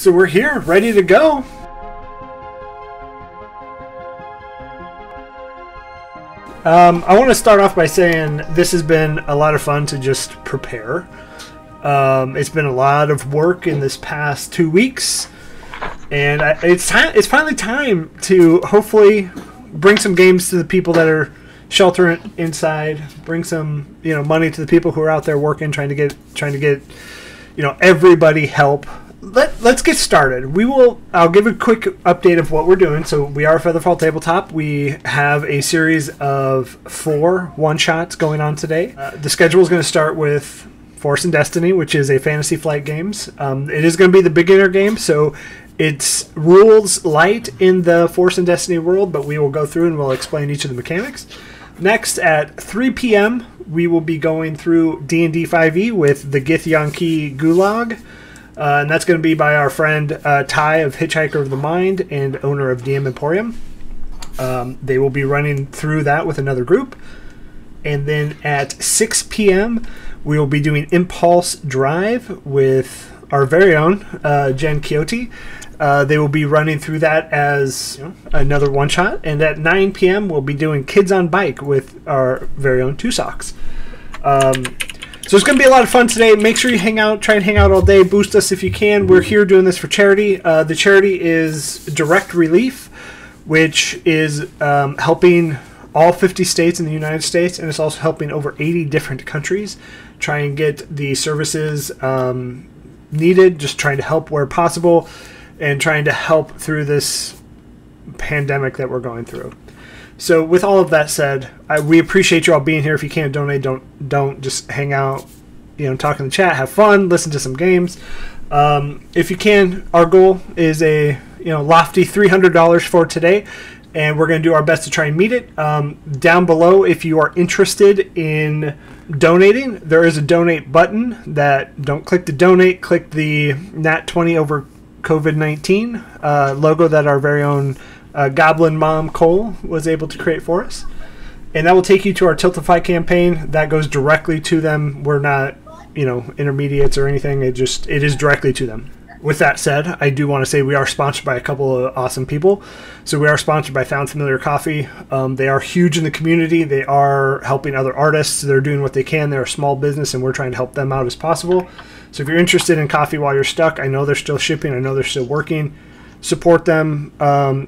So we're here, ready to go. I want to start off by saying this has been a lot of fun to just prepare. It's been a lot of work in this past 2 weeks, and it's finally time to hopefully bring some games to the people that are sheltering inside. Bring some money to the people who are out there working, trying to get everybody help. Let's get started. I'll give a quick update of what we're doing. So we are FeatherFall Tabletop. We have a series of 4 one-shots going on today. The schedule is going to start with Force and Destiny, which is a Fantasy Flight Games. It is going to be the beginner game, so it's rules light in the Force and Destiny world, but we will go through and we'll explain each of the mechanics. Next, at 3 p.m., we will be going through D&D 5e with the Githyanki Gulag. And that's going to be by our friend Ty of Hitchhiker of the Mind and owner of DM Emporium. They will be running through that with another group. And then at 6 p.m., we will be doing Impulse Drive with our very own Jen Quixote. They will be running through that as another one-shot. And at 9 p.m., we'll be doing Kids on Bike with our very own Two Socks. So it's going to be a lot of fun today. Make sure you hang out. Try and hang out all day. Boost us if you can. We're here doing this for charity. The charity is Direct Relief, which is helping all 50 states in the United States, and it's also helping over 80 different countries try and get the services needed, just trying to help where possible and trying to help through this pandemic that we're going through. So with all of that said, we appreciate you all being here. If you can't donate, don't just hang out, talk in the chat, have fun, listen to some games. If you can, our goal is a lofty $300 for today, and we're going to do our best to try and meet it. Down below, if you are interested in donating, there is a donate button. Don't click the donate, click the Nat 20 over COVID-19 logo that our very own Goblin Mom Cole was able to create for us, and that will take you to our Tiltify campaign. That goes directly to them. We're not intermediates or anything. It is directly to them. With that said, I do want to say we are sponsored by a couple of awesome people. So we are sponsored by Found Familiar Coffee. They are huge in the community. They are helping other artists. They're doing what they can. They're a small business, and we're trying to help them out as possible. So if you're interested in coffee while you're stuck, I know they're still shipping. I know they're still working. Support them.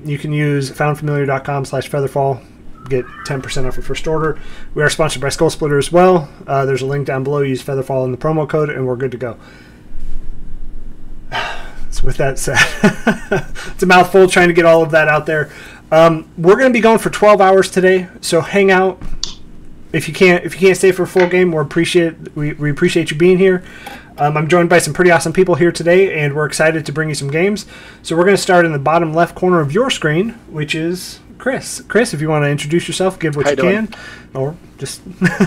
You can use foundfamiliar.com/featherfall. Get 10% off your first order. We are sponsored by Skull Splitter as well. There's a link down below. Use FeatherFall in the promo code, and we're good to go. So with that said, it's a mouthful trying to get all of that out there. We're going to be going for 12 hours today, so hang out. If you can't stay for a full game, we appreciate you being here. I'm joined by some pretty awesome people here today, and we're excited to bring you some games. So we're going to start in the bottom left corner of your screen, which is Chris. Chris, if you want to introduce yourself, give what you can, or just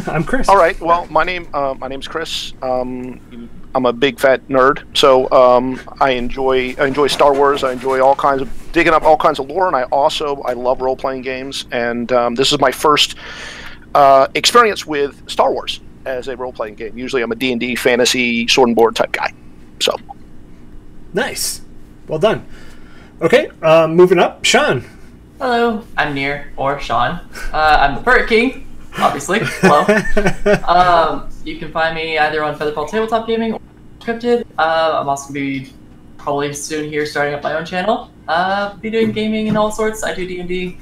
I'm Chris. All right. Well, my name's Chris. I'm a big fat nerd, so I enjoy Star Wars. I enjoy digging up all kinds of lore, and I love role playing games. And this is my first experience with Star Wars as a role-playing game. Usually I'm a D&D fantasy sword and board type guy. So nice. Well done. Okay, moving up, Sean. Hello, I'm Nir, or Sean. I'm the Pirate King, obviously. Hello. You can find me either on FeatherFall Tabletop Gaming or Scripted. I'm also going to be probably soon here starting up my own channel. Be doing gaming and all sorts. I do D&D,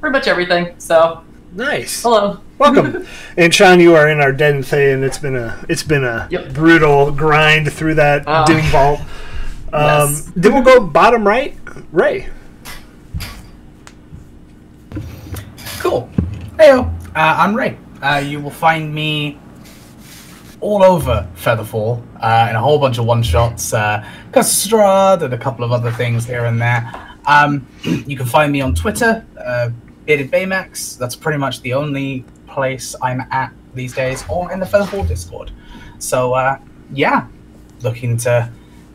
pretty much everything, so... Nice. Hello. Welcome. And Sean, you are in our Den Thay, and it's been a brutal grind through that Doom Vault. Yes. Then we'll go bottom right, Ray. Cool. Heyo, I'm Ray. You will find me all over FeatherFall in a whole bunch of one-shots, Custrad, and a couple of other things here and there. You can find me on Twitter, Bearded Baymax. That's pretty much the only place I'm at these days, or in the FeatherFall Discord. So, yeah, looking to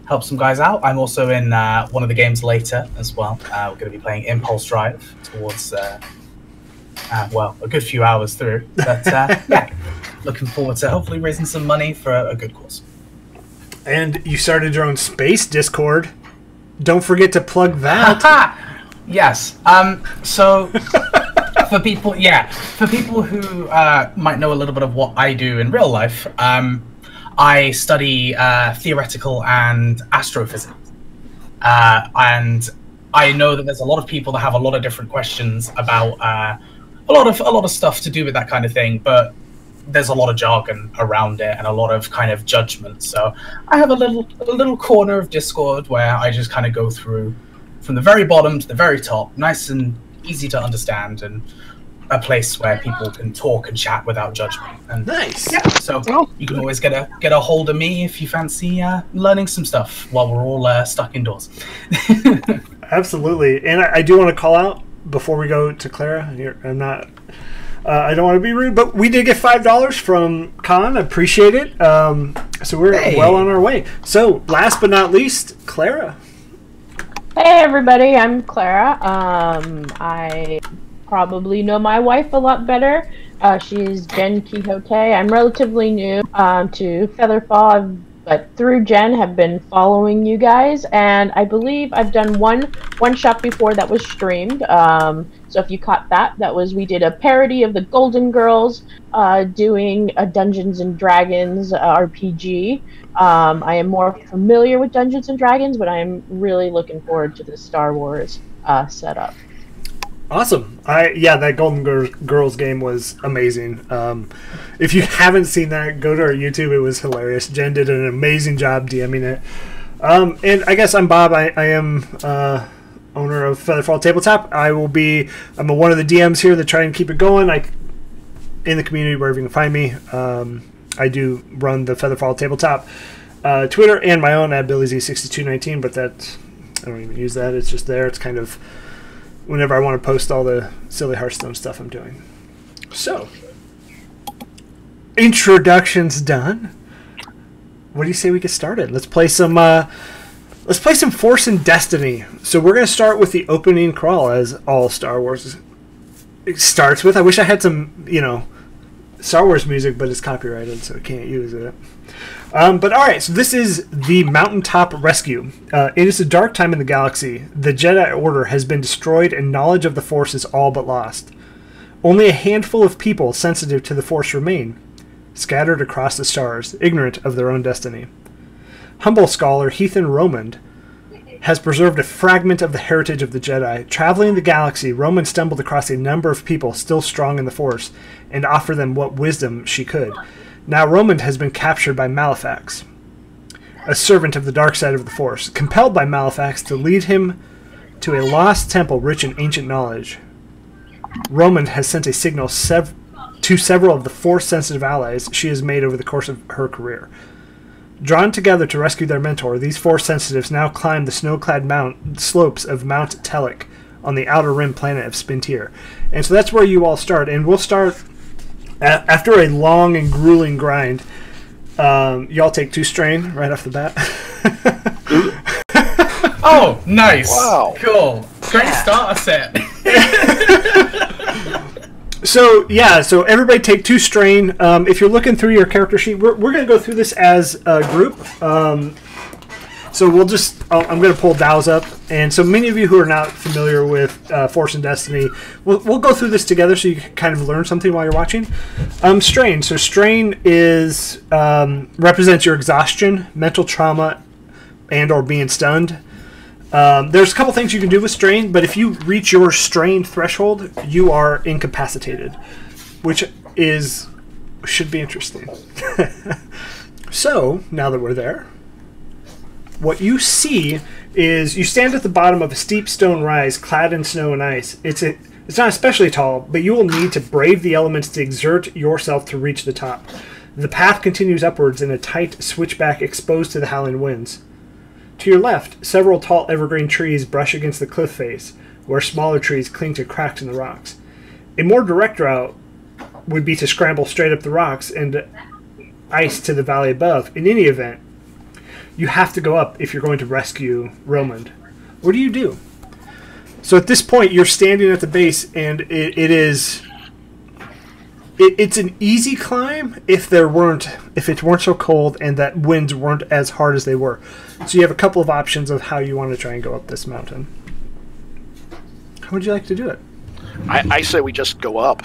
help some guys out. I'm also in one of the games later as well. We're going to be playing Impulse Drive towards, well, a good few hours through. But, yeah, looking forward to hopefully raising some money for a good cause. And you started your own space Discord. don't forget to plug that. Yes. So for people who might know a little bit of what I do in real life, I study theoretical and astrophysics, and I know that there's a lot of people that have a lot of different questions about a lot of stuff to do with that kind of thing, but there's a lot of jargon around it and a lot of kind of judgment. So I have a little corner of Discord where I just kind of go through from the very bottom to the very top, nice and easy to understand, and a place where people can talk and chat without judgment. And nice. Yeah, so you can always get a hold of me if you fancy learning some stuff while we're all stuck indoors. Absolutely. And I do want to call out before we go to Clara. I'm not. I don't want to be rude, but we did get $5 from Con. I appreciate it. So we're well on our way. So last but not least, Clara. Hey everybody, I'm Clara. I probably know my wife a lot better. She's Jen Quixote. I'm relatively new to FeatherFall, but through Jen have been following you guys, and I believe I've done one shot before that was streamed. So if you caught that, we did a parody of the Golden Girls doing a Dungeons and Dragons RPG. I am more familiar with Dungeons and Dragons, but I'm really looking forward to the Star Wars setup. Awesome. That Golden Girls game was amazing. If you haven't seen that, go to our YouTube. It was hilarious. Jen did an amazing job DMing it. And I guess I'm Bob. I am owner of FeatherFall Tabletop. I'm one of the DMs here that try and keep it going. In the community, wherever you can find me. I do run the FeatherFall Tabletop Twitter and my own at BillyZ6219, but I don't even use that. It's just there. It's kind of whenever I want to post all the silly Hearthstone stuff I'm doing. So, introductions done. What do you say we get started? Let's play some Force and Destiny. So we're going to start with the opening crawl, as all Star Wars starts with. I wish I had some, Star Wars music, but it's copyrighted, so I can't use it. But alright, so this is the Mountaintop Rescue. It is a dark time in the galaxy. The Jedi Order has been destroyed and knowledge of the Force is all but lost. Only a handful of people sensitive to the Force remain, scattered across the stars, ignorant of their own destiny. Humble scholar Heathen Romand has preserved a fragment of the heritage of the Jedi. Traveling the galaxy, Romand stumbled across a number of people still strong in the Force and offered them what wisdom she could. Now Romand has been captured by Malefax, a servant of the dark side of the Force, compelled by Malefax to lead him to a lost temple rich in ancient knowledge. Romand has sent a signal to several of the Force-sensitive allies she has made over the course of her career. Drawn together to rescue their mentor, these Force sensitives now climb the snow-clad slopes of Mount Telek on the outer rim planet of Spintir. And so that's where you all start. And we'll start after a long and grueling grind. Y'all take 2 strain right off the bat. Oh, nice. Wow. Cool. Great starter set. So everybody take 2 strain. If you're looking through your character sheet, we're going to go through this as a group. So I'm going to pull Dow's up. And so many of you who are not familiar with Force and Destiny, we'll go through this together so you can kind of learn something while you're watching. Strain. So strain represents your exhaustion, mental trauma, and or being stunned. There's a couple things you can do with strain, but if you reach your strain threshold, you are incapacitated, which should be interesting. So, now that we're there, what you see is you stand at the bottom of a steep stone rise clad in snow and ice. It's not especially tall, but you will need to brave the elements to exert yourself to reach the top. The path continues upwards in a tight switchback exposed to the howling winds. To your left, several tall evergreen trees brush against the cliff face, where smaller trees cling to cracks in the rocks. A more direct route would be to scramble straight up the rocks and ice to the valley above. In any event, you have to go up if you're going to rescue Romand. What do? So at this point, you're standing at the base, and it is it's an easy climb if it weren't so cold and that winds weren't as hard as they were. So you have a couple of options of how you want to try and go up this mountain. How would you like to do it? I say we just go up.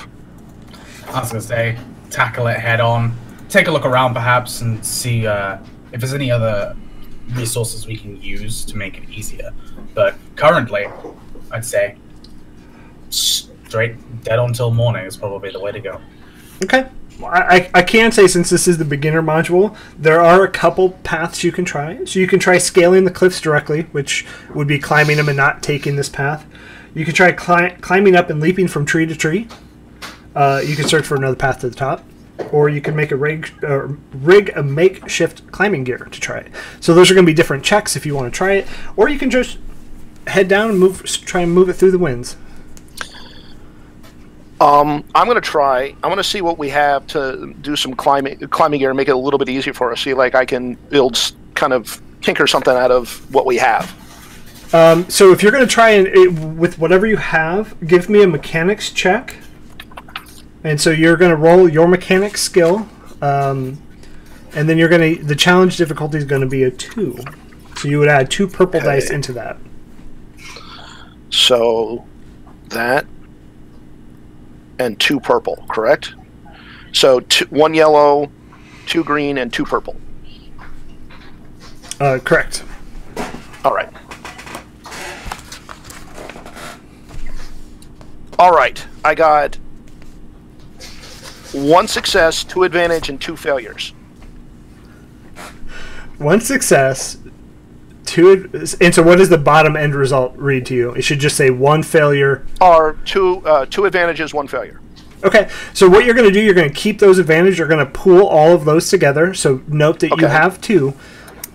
I was going to say, tackle it head on. Take a look around, perhaps, and see if there's any other resources we can use to make it easier. But currently, I'd say straight dead on till morning is probably the way to go. Okay. I can say, since this is the beginner module, there are a couple paths you can try. So you can try scaling the cliffs directly, which would be climbing them and not taking this path. You can try climbing up and leaping from tree to tree. You can search for another path to the top. Or you can make rig a makeshift climbing gear to try it. So those are going to be different checks if you want to try it. Or you can just head down and try and move it through the winds. I'm going to see what we have to do some climbing gear and make it a little bit easier for us. See, like, I can build, kind of tinker something out of what we have. So if you're going to try and, with whatever you have, give me a mechanics check. And so you're going to roll your mechanics skill. And then the challenge difficulty is going to be a 2. So you would add 2 purple dice into that. So that and 2 purple, correct? So 1 yellow, 2 green, and 2 purple. Correct. All right. All right. I got 1 success, 2 advantage, and 2 failures. 1 success, 2, and so what does the bottom end result read to you? It should just say 1 failure. Or 2 advantages, 1 failure. Okay, so what you're going to do, you're going to keep those advantages. You're going to pool all of those together. So note that you have 2,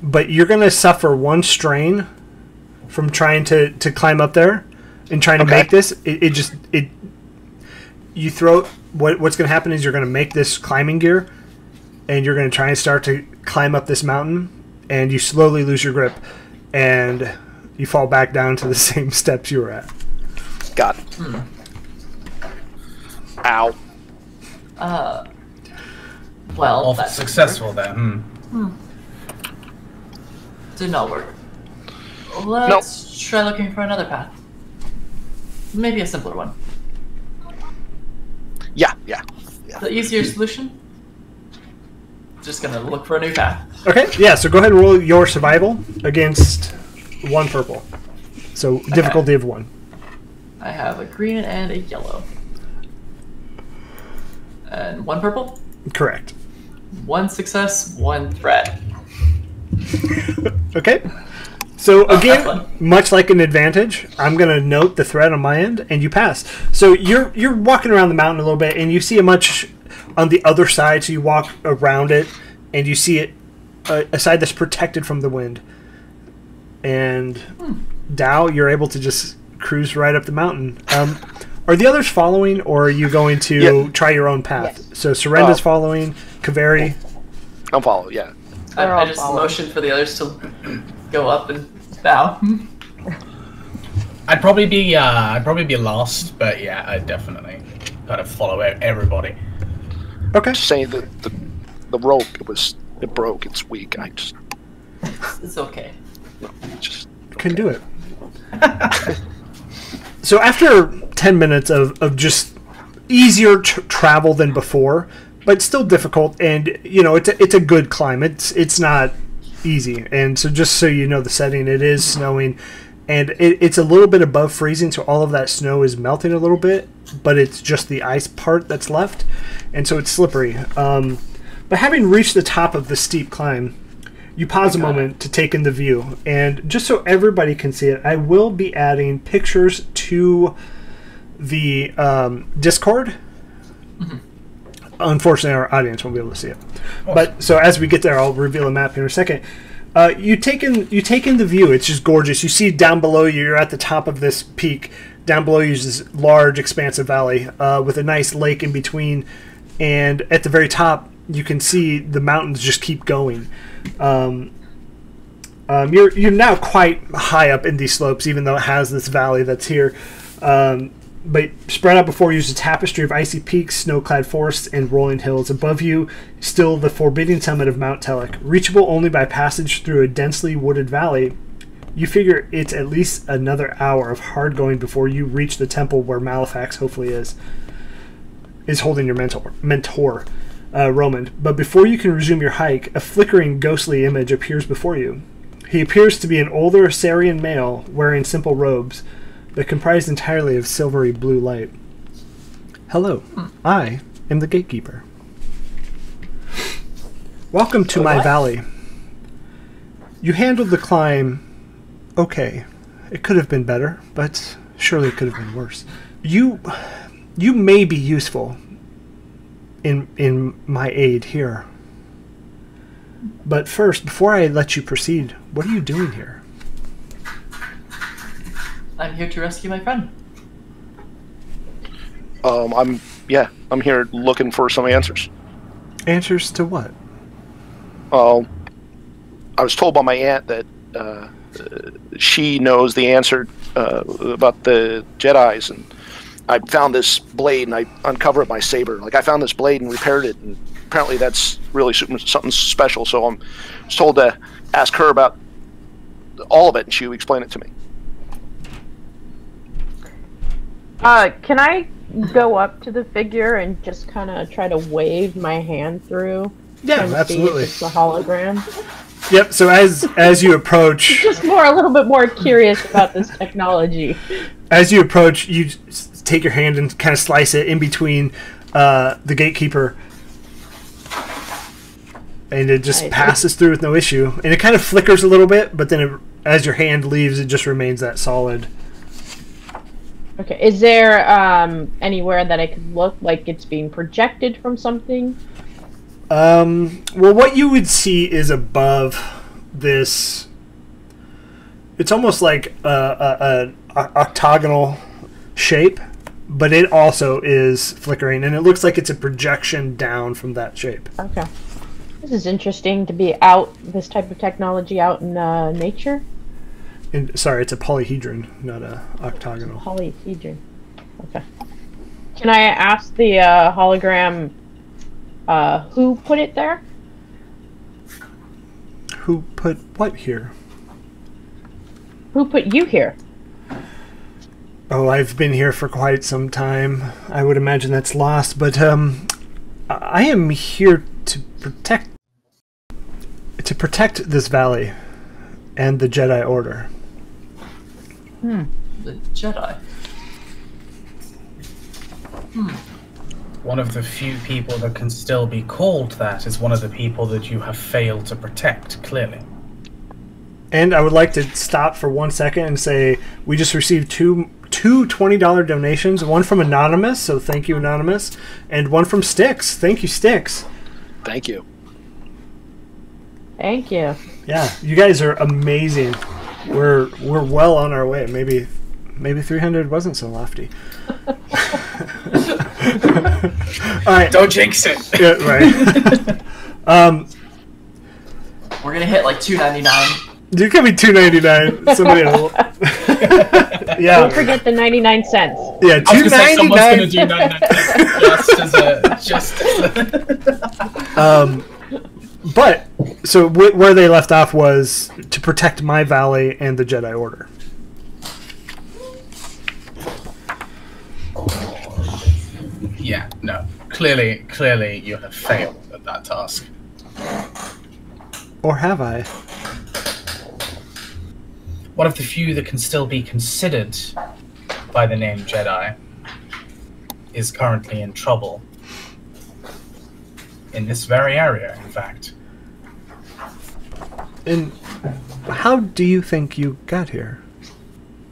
but you're going to suffer 1 strain from trying to climb up there and trying to make this. You throw what's going to happen is you're going to make this climbing gear, and you're going to try and start to climb up this mountain, and you slowly lose your grip, and you fall back down to the same steps you were at. Got it. Ow. Well, that's successful then. Did not work. Let's try looking for another path. Maybe a simpler one. Yeah. The easier solution? Just gonna look for a new path. Okay, yeah, so go ahead and roll your survival against 1 purple. So difficulty of 1. I have a green and a yellow. And 1 purple? Correct. 1 success, 1 threat. Okay. So again, much like an advantage, I'm going to note the threat on my end, and you pass. So you're walking around the mountain a little bit, and you see a much on the other side. So you walk around it, and you see it a side that's protected from the wind. And Dow, you're able to just cruise right up the mountain. Are the others following, or are you going to try your own path? Yes. So Serenda's following, Kaveri. I'm following. Yeah. I just motioned for the others to go up and bow. I'd probably be lost, but yeah, I'd definitely kind of follow everybody. Okay. Just saying that the rope it broke. It's weak. It's okay. Just can do it. So after 10 minutes of just easier travel than before, but still difficult, and it's a good climb. It's not easy, and so just so you know the setting, it is snowing, and it's a little bit above freezing, so all of that snow is melting a little bit, but it's just the ice part that's left, and so it's slippery. But having reached the top of the steep climb, you pause a moment to take in the view, and just so everybody can see it, I will be adding pictures to the Discord. Unfortunately, our audience won't be able to see it. But so as we get there, I'll reveal a map here in a second. You take in the view. It's just gorgeous. You see down below you, you're at the top of this peak. Down below you is this large, expansive valley with a nice lake in between. And at the very top, you can see the mountains just keep going. You're now quite high up in these slopes, even though it has this valley that's here. but spread out before you is a tapestry of icy peaks, snow-clad forests, and rolling hills. Above you, still the forbidding summit of Mount Telek, reachable only by passage through a densely wooded valley. You figure it's at least another hour of hard going before you reach the temple where Malefax hopefully is holding your mentor, Roman. But before you can resume your hike, a flickering, ghostly image appears before you. He appears to be an older Sarian male wearing simple robes, but comprised entirely of silvery blue light. Hello, I am the gatekeeper. Welcome to my valley. You handled the climb okay. It could have been better, but surely it could have been worse. You may be useful in my aid here. But first, before I let you proceed, what are you doing here? I'm here to rescue my friend. I'm here looking for some answers. Answers to what? I was told by my aunt that she knows the answer about the Jedis, and I found this blade and I uncovered my saber. Like, I found this blade and repaired it, and apparently that's really something special. So I was told to ask her about all of it, and she would explain it to me. Can I go up to the figure and just kind of try to wave my hand through? Yeah, absolutely. It's a hologram. Yep. So as you approach, Just a little bit more curious about this technology. as you approach, you take your hand and kind of slice it in between the gatekeeper, and it just passes through with no issue. And it kind of flickers a little bit, but then as your hand leaves, it just remains that solid. Okay. Is there anywhere that I could look like it's being projected from something? Well, what you would see is above this. It's almost like an octagonal shape, but it also is flickering, and it looks like it's a projection down from that shape. Okay. This is interesting to be out, this type of technology out in nature. And, sorry, it's a polyhedron, not a octagonal. Polyhedron. Okay. Can I ask the hologram who put it there? Who put what here? Who put you here? Oh, I've been here for quite some time. I would imagine that's lost, but I am here to protect this valley and the Jedi Order. The Jedi. One of the few people that can still be called that is one of the people that you have failed to protect, clearly. And I would like to stop for 1 second and say we just received two $20 donations, one from Anonymous, so thank you, Anonymous, and one from Styx. Thank you, Styx. Thank you. Thank you. Yeah, you guys are amazing. We're well on our way. Maybe 300 wasn't so lofty. All right. Don't jinx it. Yeah, right. We're gonna hit like $2.99. You can be $2.99. Somebody will. Yeah. Don't forget the 99 cents. Yeah, $2.99. Someone's gonna do 99 just as But so where they left off was to protect my valley and the Jedi Order. Yeah, no. Clearly you have failed at that task. Or have I? One of the few that can still be considered by the name Jedi is currently in trouble. In this very area, in fact. And how do you think you got here?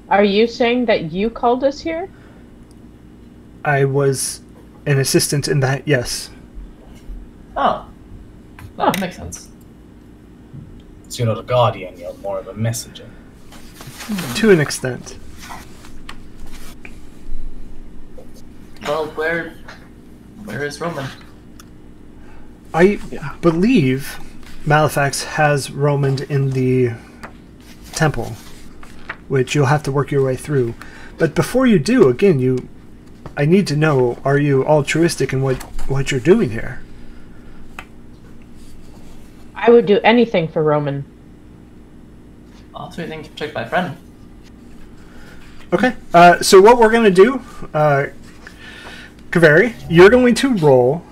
Are you saying that you called us here? I was an assistant in that, yes. Oh. That makes sense. So you're not a guardian, you're more of a messenger. To an extent. Well, where is Roman? I believe Malefax has Roman in the temple, which you'll have to work your way through. But before you do, again, you I need to know, are you altruistic in what you're doing here? I would do anything for Roman. I'll do anything to protect my friend. Okay. So what we're going to do, Kaveri, you're going to roll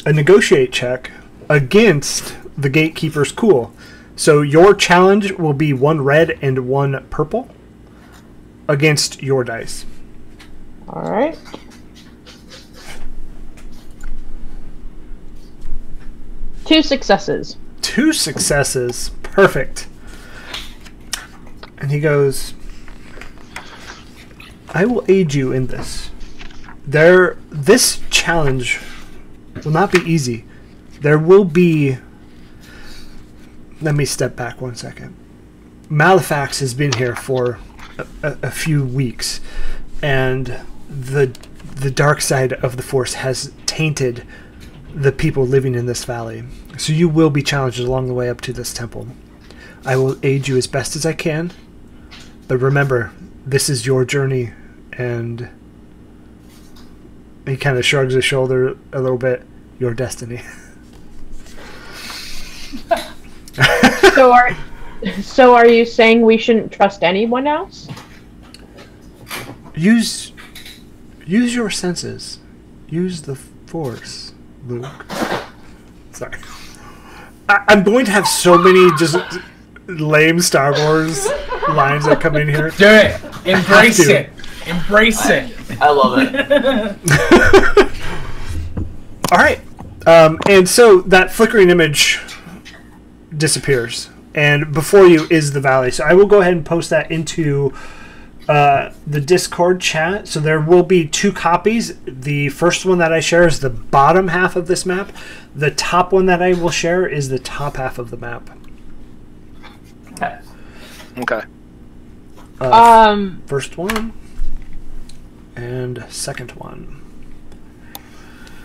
a negotiate check against the Gatekeeper's Cool. So your challenge will be 1 red and 1 purple against your dice. All right. Two successes. 2 successes. Perfect. And he goes, I will aid you in this. This challenge will not be easy. There will be... Let me step back 1 second. Malefax has been here for a few weeks, and the dark side of the Force has tainted the people living in this valley. So you will be challenged along the way up to this temple. I will aid you as best as I can, but remember, this is your journey, and he kind of shrugs his shoulder a little bit. Your destiny. So are you saying we shouldn't trust anyone else? Use your senses. Use the Force, Luke. Sorry. I'm going to have so many just lame Star Wars lines that come in here. Do it. Embrace it. Embrace it. I love it. All right. And so that flickering image disappears. And before you is the valley. So I will go ahead and post that into the Discord chat. So there will be 2 copies. The first one that I share is the bottom half of this map. The top one that I will share is the top half of the map. Okay. Okay. First one and second one.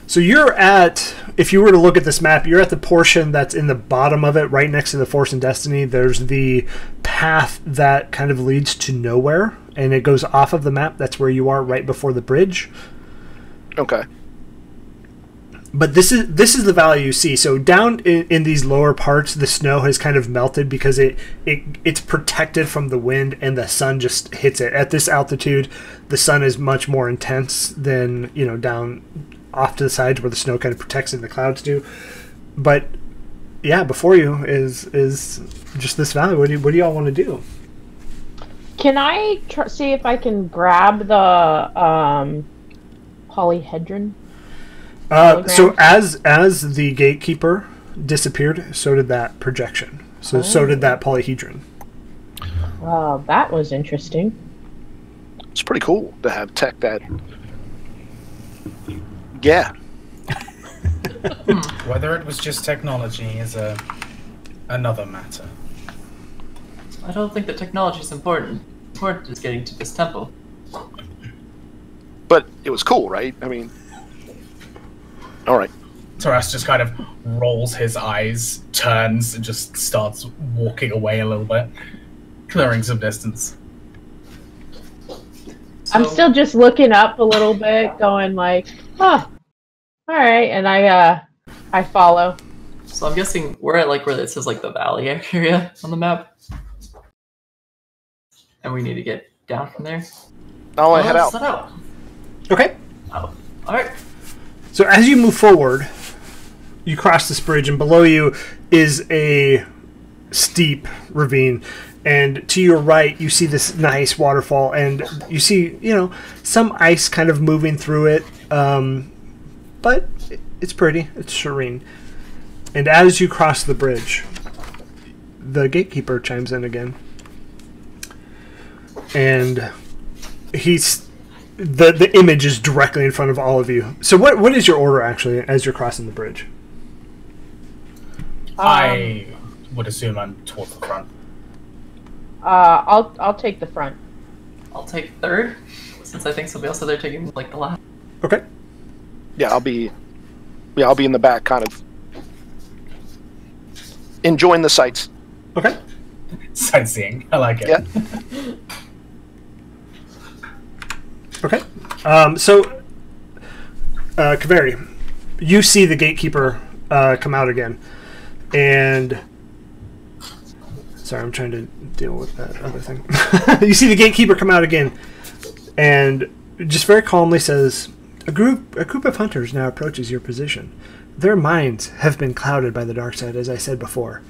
So you're at, if you were to look at this map, you're at the portion that's in the bottom of it, right next to the Force and Destiny. There's the path that kind of leads to nowhere, and it goes off of the map. That's where you are, right before the bridge. Okay. But this is the valley you see. So down in these lower parts, the snow has kind of melted because it's protected from the wind, and the sun just hits it. At this altitude, the sun is much more intense than, down off to the sides where the snow kind of protects and the clouds do. But yeah, before you is just this valley. What do y'all want to do? Can I see if I can grab the polyhedron? So as the gatekeeper disappeared, so did that projection. So did that polyhedron. Wow, that was interesting. It's pretty cool to have tech that. Yeah. Whether it was just technology is another matter. I don't think the technology is important. Important is getting to this temple. But it was cool, right? I mean, all right. Taras just kind of rolls his eyes, turns, and just starts walking away a little bit, clearing some distance. I'm still just looking up a little bit, going like, "Huh, all right," and I follow. So I'm guessing we're at where it says the valley area on the map, and we need to get down from there. I'll head out. Set out. Okay. Oh, all right. So as you move forward, you cross this bridge, and below you is a steep ravine. And to your right, you see this nice waterfall, and you see, some ice kind of moving through it. But it's pretty. It's serene. And as you cross the bridge, the gatekeeper chimes in again. And the image is directly in front of all of you. So what is your order, actually, as you're crossing the bridge? I would assume I'm towards the front. I'll take the front. I'll take third, since I think somebody else over there taking the last. Okay. Yeah, I'll be in the back, kind of enjoying the sights. Okay. Sightseeing. I like it. Yeah. Okay. So Kaveri, you see the gatekeeper come out again, and sorry, I'm trying to deal with that other thing. You see the gatekeeper come out again, and just very calmly says, "A group of hunters now approaches your position. Their minds have been clouded by the dark side, as I said before.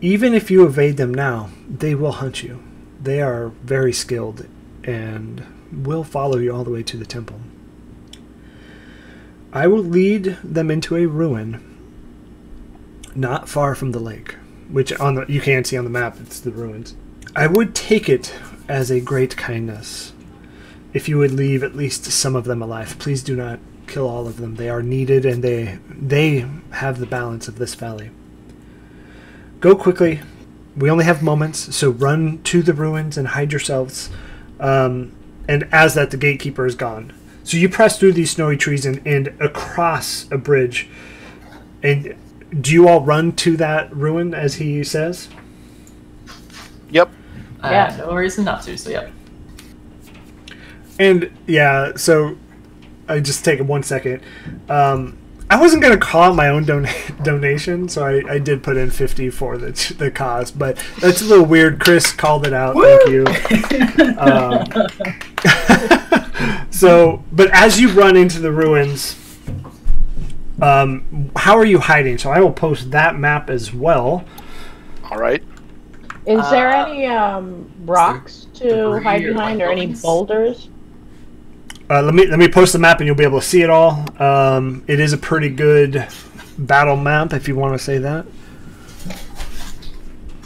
Even if you evade them now, they will hunt you. They are very skilled and will follow you all the way to the temple. I will lead them into a ruin not far from the lake, which you can see on the map. It's the ruins. I would take it as a great kindness if you would leave at least some of them alive. Please do not kill all of them. They are needed, and they have the balance of this valley. Go quickly. We only have moments, so run to the ruins and hide yourselves." And as that, the gatekeeper is gone. So you press through these snowy trees and across a bridge. And do you all run to that ruin, as he says? Yep. Yeah. No reason not to, so yep. And, yeah, so I just take 1 second. I wasn't going to call out my own donation, so I did put in 50 for the cause, but that's a little weird. Chris called it out. Thank you. But as you run into the ruins, how are you hiding? So I will post that map as well. All right. Is there any rocks to hide behind, or any boulders? Let me post the map and you'll be able to see it all. It is a pretty good battle map, if you want to say that.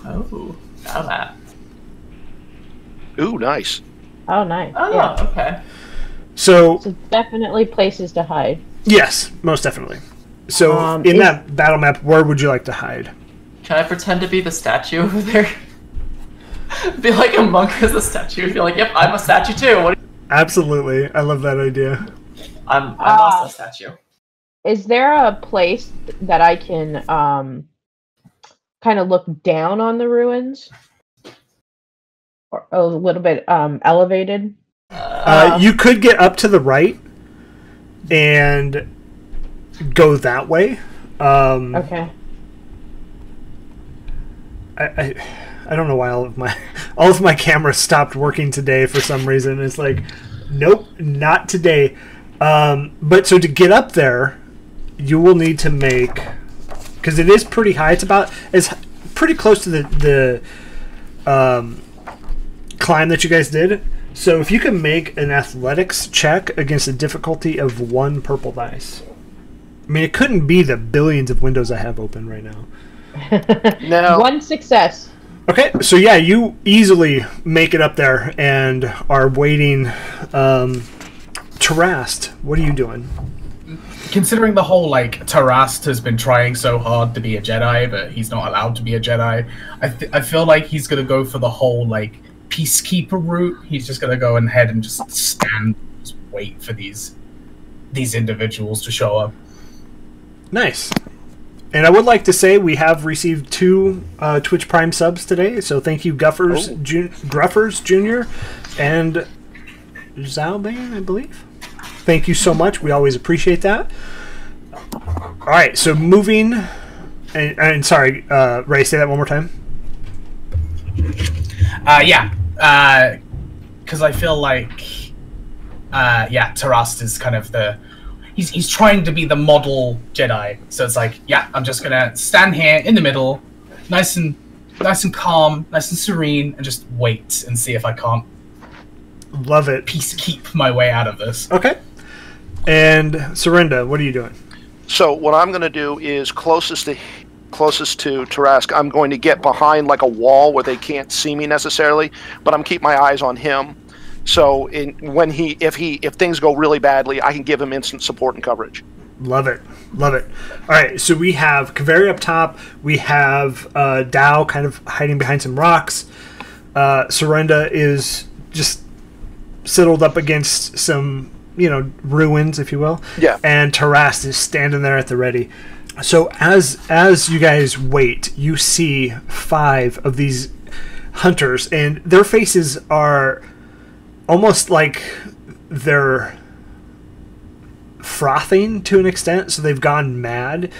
Oh, battle map. Ooh, nice. Oh, nice. Oh, yeah. Okay. So definitely places to hide. Yes, most definitely. So in that battle map, where would you like to hide? Can I pretend to be the statue over there? Be like a monk as a statue. Be like, yep, I'm a statue too. What? Absolutely, I love that idea. I'm also a statue. Is there a place that I can kind of look down on the ruins, or a little bit elevated? You could get up to the right and go that way. Okay. I don't know why all of my cameras stopped working today for some reason. It's like, nope, not today. But so to get up there, you will need to make, because it is pretty high. It's pretty close to the climb that you guys did. So if you can make an athletics check against a difficulty of 1 purple dice. I mean, it couldn't be the billions of windows I have open right now. No. 1 success. Okay, so yeah, you easily make it up there and are waiting. Tarast, what are you doing? Considering the whole, like, Tarast has been trying so hard to be a Jedi, but he's not allowed to be a Jedi, I feel like he's going to go for the whole, like, peacekeeper route. He's just going to go ahead and just stand, just wait for these individuals to show up. Nice. And I would like to say we have received 2 Twitch Prime subs today, so thank you, Gruffers Jr. and Zalbane, I believe. Thank you so much. We always appreciate that. All right, so moving, and sorry, Ray, say that one more time. Because I feel like, Tarast is kind of he's trying to be the model Jedi. So it's like, yeah, I'm just gonna stand here in the middle, nice and calm, nice and serene, and just wait and see if I can't love it keep my way out of this. Okay. And Serinda, what are you doing? So what I'm going to do is closest to Tarask, I'm going to get behind like a wall where they can't see me necessarily, but I'm keep my eyes on him. So if things go really badly, I can give him instant support and coverage. Love it. Love it. All right, so we have Kaveri up top. We have Dao kind of hiding behind some rocks. Serinda is just settled up against some, ruins, if you will. Yeah. And Tarast is standing there at the ready. So as you guys wait, you see 5 of these hunters, and their faces are almost like they're frothing to an extent, so they've gone mad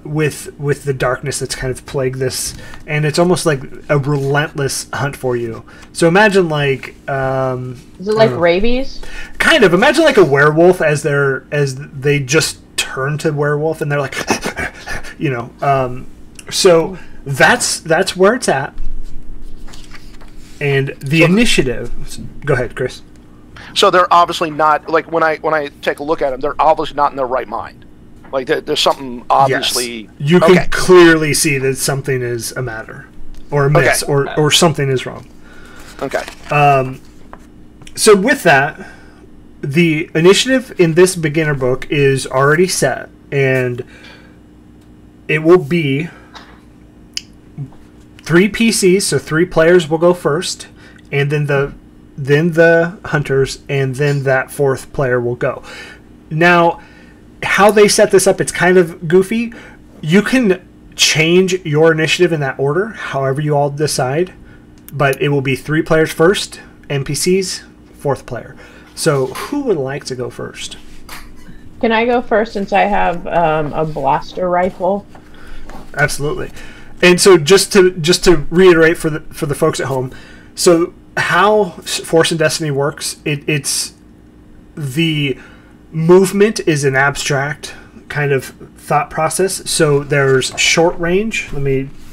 with the darkness that's kind of plagued this, and it's almost like a relentless hunt for you. So imagine like is it like rabies? Kind of. Imagine like a werewolf as they just turn to werewolf and they're like so that's where it's at. And the initiative. Go ahead, Chris. So they're obviously not, like, when I take a look at them, they're obviously not in their right mind. Like, there's something obviously... Yes. You can clearly see that something is a matter, or amiss, or something is wrong. Okay. So with that, the initiative in this beginner book is already set, and it will be 3 PCs, so 3 players will go first, and then the hunters, and then that 4th player will go. Now, how they set this up, it's kind of goofy. You can change your initiative in that order, however you all decide, but it will be 3 players first, NPCs, 4th player. So, who would like to go first? Can I go first since I have a blaster rifle? Absolutely. And so, just to reiterate for the folks at home, so how Force and Destiny works, it's the movement is an abstract kind of thought process. So there's short range.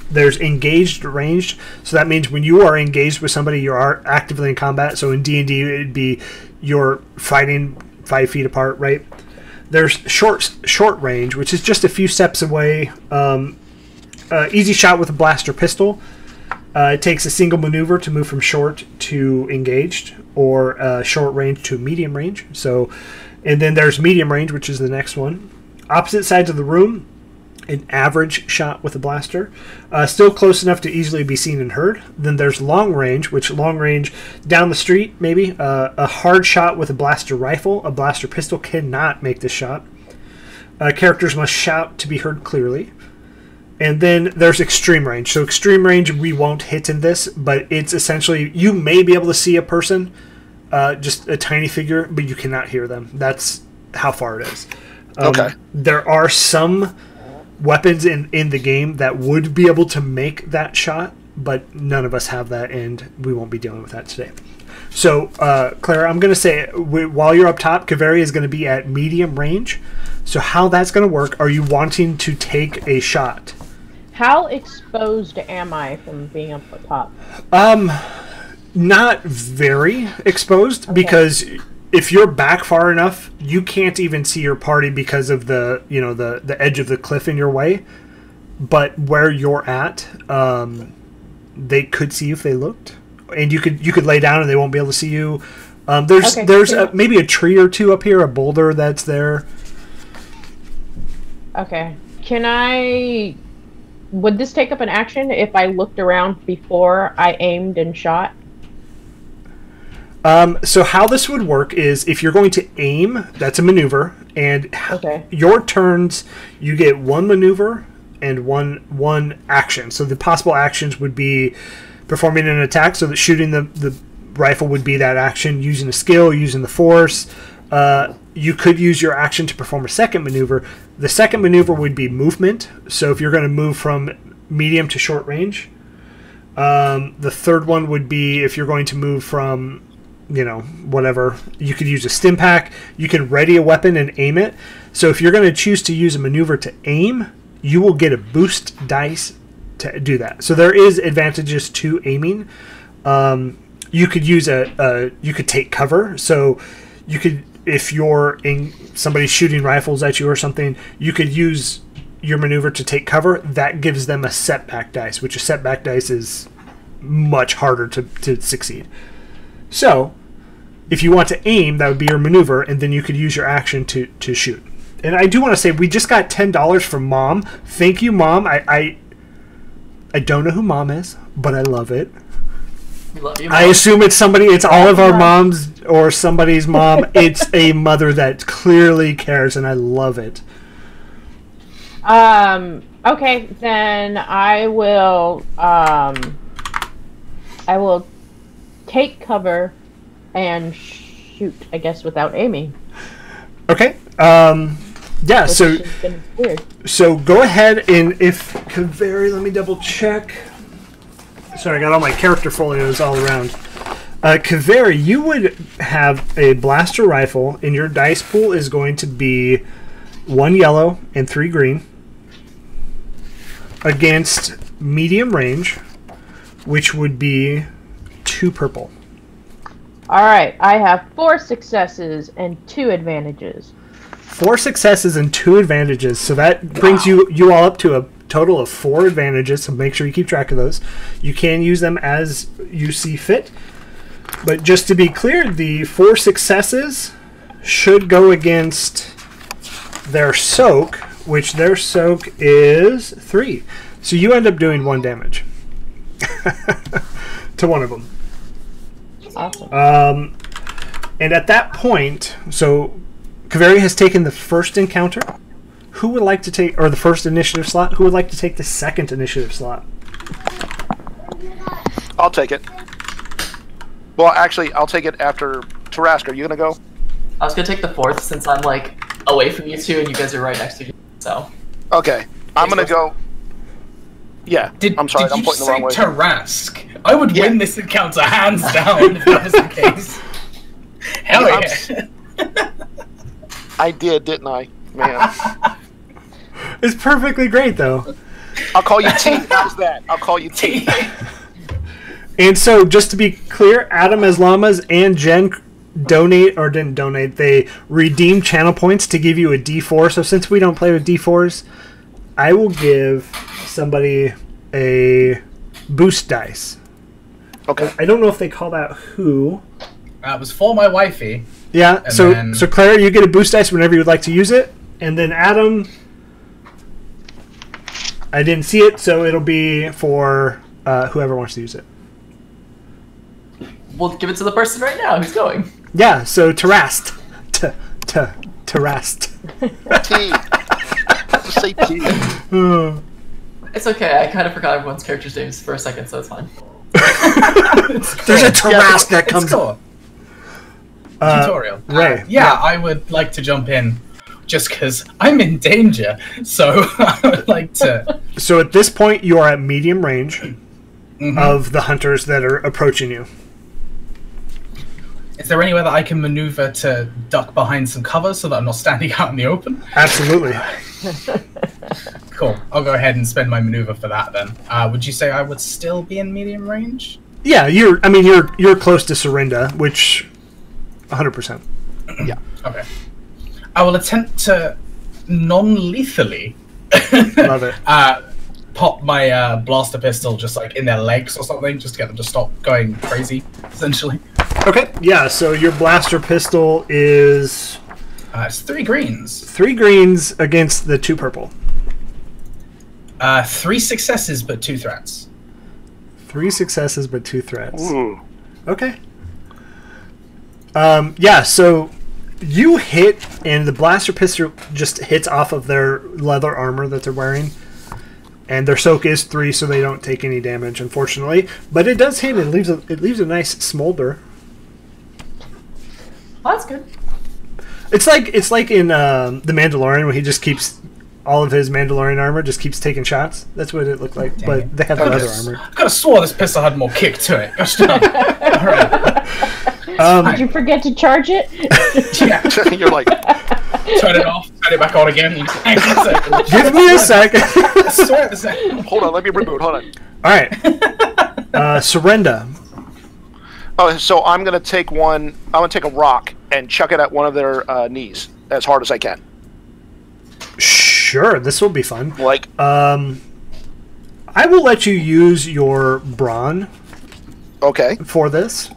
There's engaged ranged. So that means when you are engaged with somebody, you are actively in combat. So in D&D, it'd be you're fighting 5 feet apart, right? There's short range, which is just a few steps away. Easy shot with a blaster pistol. It takes a single maneuver to move from short to engaged, or short range to medium range. So, and then there's medium range, which is the next one. Opposite sides of the room, an average shot with a blaster, still close enough to easily be seen and heard. Then there's long range, which long range down the street, maybe a hard shot with a blaster rifle. A blaster pistol cannot make this shot. Characters must shout to be heard clearly. And then there's extreme range. So extreme range we won't hit in this, but it's essentially you may be able to see a person, just a tiny figure, but you cannot hear them. That's how far it is. Okay. There are some weapons in the game that would be able to make that shot, but none of us have that, and we won't be dealing with that today. So, Clara, I'm going to say, while you're up top, Kaveri is going to be at medium range. So how that's going to work, are you wanting to take a shot? How exposed am I from being up the top? Not very exposed, because if you're back far enough, you can't even see your party because of the edge of the cliff in your way. But where you're at, they could see you if they looked, and you could lay down and they won't be able to see you. There's maybe a tree or two up here, a boulder that's there. Okay. Would this take up an action if I looked around before I aimed and shot? So how this would work is if you're going to aim, that's a maneuver, and your turns, you get 1 maneuver and one action. So the possible actions would be performing an attack, so that shooting the rifle would be that action, using a skill, using the force. You could use your action to perform a second maneuver. The second maneuver would be movement. So if you're going to move from medium to short range. The third one would be if you're going to move from, whatever. You could use a stim pack. You can ready a weapon and aim it. So if you're going to choose to use a maneuver to aim, you will get a boost dice to do that. So there is advantages to aiming. You could use you could take cover. So you could, if somebody's shooting rifles at you or something, you could use your maneuver to take cover. That gives them a setback dice, which a setback dice is much harder to succeed. So if you want to aim, that would be your maneuver, and then you could use your action to shoot. And I do want to say, we just got $10 from Mom. Thank you, Mom. I don't know who Mom is, but I love it. Love you, Mom. I assume it's all of our moms or somebody's mom. It's a mother that clearly cares, and I love it. Okay, then I will take cover and shoot, I guess, without aiming. Okay. Yeah. So go ahead and if Kaveri, let me double check. Sorry, I got all my character folios all around. Kaveri, you would have a blaster rifle, and your dice pool is going to be 1 yellow and 3 green against medium range, which would be 2 purple. All right, I have 4 successes and 2 advantages. 4 successes and 2 advantages, so that brings you all up to a total of 4 advantages, so make sure you keep track of those. You can use them as you see fit, but just to be clear, the 4 successes should go against their soak, which their soak is 3. So you end up doing 1 damage to one of them. Awesome. And at that point, so Kaveri has taken the first encounter. Who would like to take, or the first initiative slot? Who would like to take the second initiative slot? I'll take it. Well, actually, I'll take it after Tarask. Are you gonna go? I was gonna take the 4th since I'm like away from you two and you guys are right next to each other. So. Okay, I'm gonna go. Yeah, I'm sorry, I'm pointing the wrong way. Tarask? I would win this encounter hands down if that was the case. Hell yeah. I did, didn't I? Man. It's perfectly great, though. I'll call you T. How's that? I'll call you T. And so, just to be clear, Adam as Llamas and Jen didn't donate, they redeemed channel points to give you a D4. So since we don't play with D4s, I will give somebody a boost dice. Okay. I don't know if they call that who. That was for my wifey. Yeah, so Clara, you get a boost dice whenever you would like to use it. And then Adam, I didn't see it, so it'll be for whoever wants to use it. We'll give it to the person right now who's going. Yeah, so Tarast. Tarast. T. Just say T. It's okay, I kind of forgot everyone's character's names for a second, so it's fine. There's a Tarast that comes up. Tutorial. Ray. Yeah, I would like to jump in just because I'm in danger, so I would like to... So at this point, you are at medium range of the hunters that are approaching you. Is there anywhere that I can maneuver to duck behind some cover so that I'm not standing out in the open? Absolutely. Cool. I'll go ahead and spend my maneuver for that then. Would you say I would still be in medium range? Yeah, you're close to Serinda, which 100%. Yeah. Okay. I will attempt to non-lethally Love it. pop my blaster pistol just like in their legs or something, just to get them to stop going crazy, essentially. Okay, yeah, so your blaster pistol is... it's 3 greens. 3 greens against the 2 purple. 3 successes, but 2 threats. 3 successes, but 2 threats. Ooh. Okay. Yeah, so you hit, and the blaster pistol just hits off of their leather armor that they're wearing. And their soak is 3, so they don't take any damage, unfortunately. But it does hit, and it leaves a nice smolder. Oh, that's good. It's like in The Mandalorian, where he just keeps all of his Mandalorian armor just keeps taking shots. That's what it looked like. Dang but it. they have leather armor. I could have swore this pistol had more kick to it. Gosh, no. Alright. Did you forget to charge it? Yeah. You're like... Turn it off, turn it back on again. Give me a second. I swear a second. Hold on, let me reboot. Hold on. Alright. Serinda. Oh, so I'm gonna take one. I'm gonna take a rock and chuck it at one of their knees as hard as I can. Sure, this will be fun. Like, I will let you use your brawn okay. for this.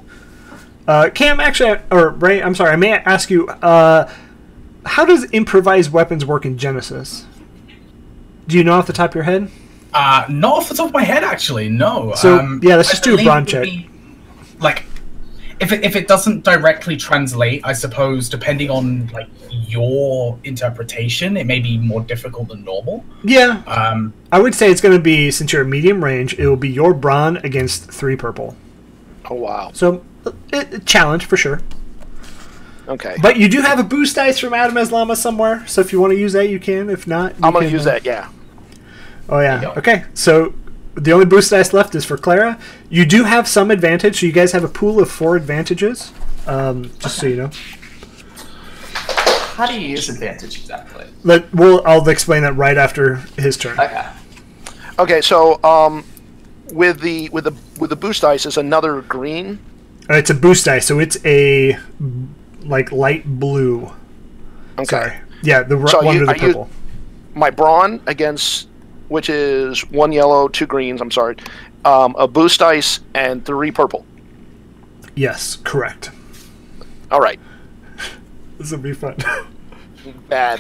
Cam, actually, or Ray, I'm sorry, I may ask you, how does improvised weapons work in Genesis? Do you know off the top of your head? Not off the top of my head, actually, no. So, yeah, let's just do a brawn check. Like, if it doesn't directly translate, I suppose, depending on like your interpretation, it may be more difficult than normal. Yeah. I would say it's going to be, since you're medium range, it will be your brawn against 3 purple. Oh wow. So, challenge for sure. Okay. But you do have a boost dice from Adam as Llama somewhere, so if you want to use that, you can. If not, I'm going to use that, yeah. Oh, yeah. Okay, so the only boost dice left is for Clara. You do have some advantage, so you guys have a pool of 4 advantages, just so you know. How do you use advantage exactly? I'll explain that right after his turn. Okay. Okay, so with the boost dice is another green. It's a boost dice, so it's a light blue. Okay. Sorry. Yeah, the So one with the purple. My brawn against, which is 1 yellow, 2 greens. I'm sorry, a boost dice and 3 purple. Yes, correct. All right. This will be fun. Bad.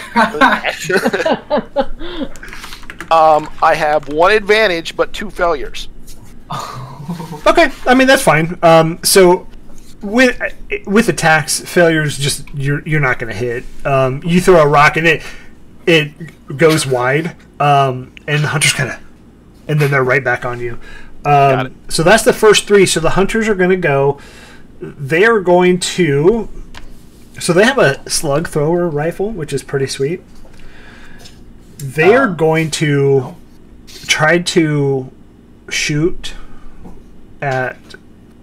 I have 1 advantage but 2 failures. Okay, I mean that's fine. So with attacks, failures just you're not going to hit. You throw a rock and it goes wide, and the hunters and then they're right back on you. Got it. So that's the first 3. So the hunters are going to go. They are going to. So they have a slug thrower rifle, which is pretty sweet. They are going to try to shoot at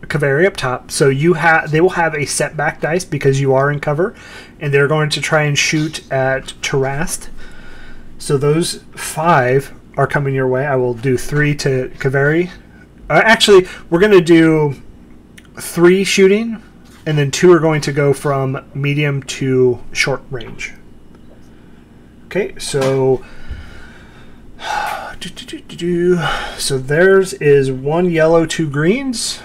Kaveri up top. So they will have a setback dice because you are in cover, and they're going to try and shoot at Tarast. So those 5 are coming your way. I will do 3 to Kaveri. Actually, we're going to do 3 shooting, and then 2 are going to go from medium to short range. Okay, so so theirs is 1 yellow, 2 greens.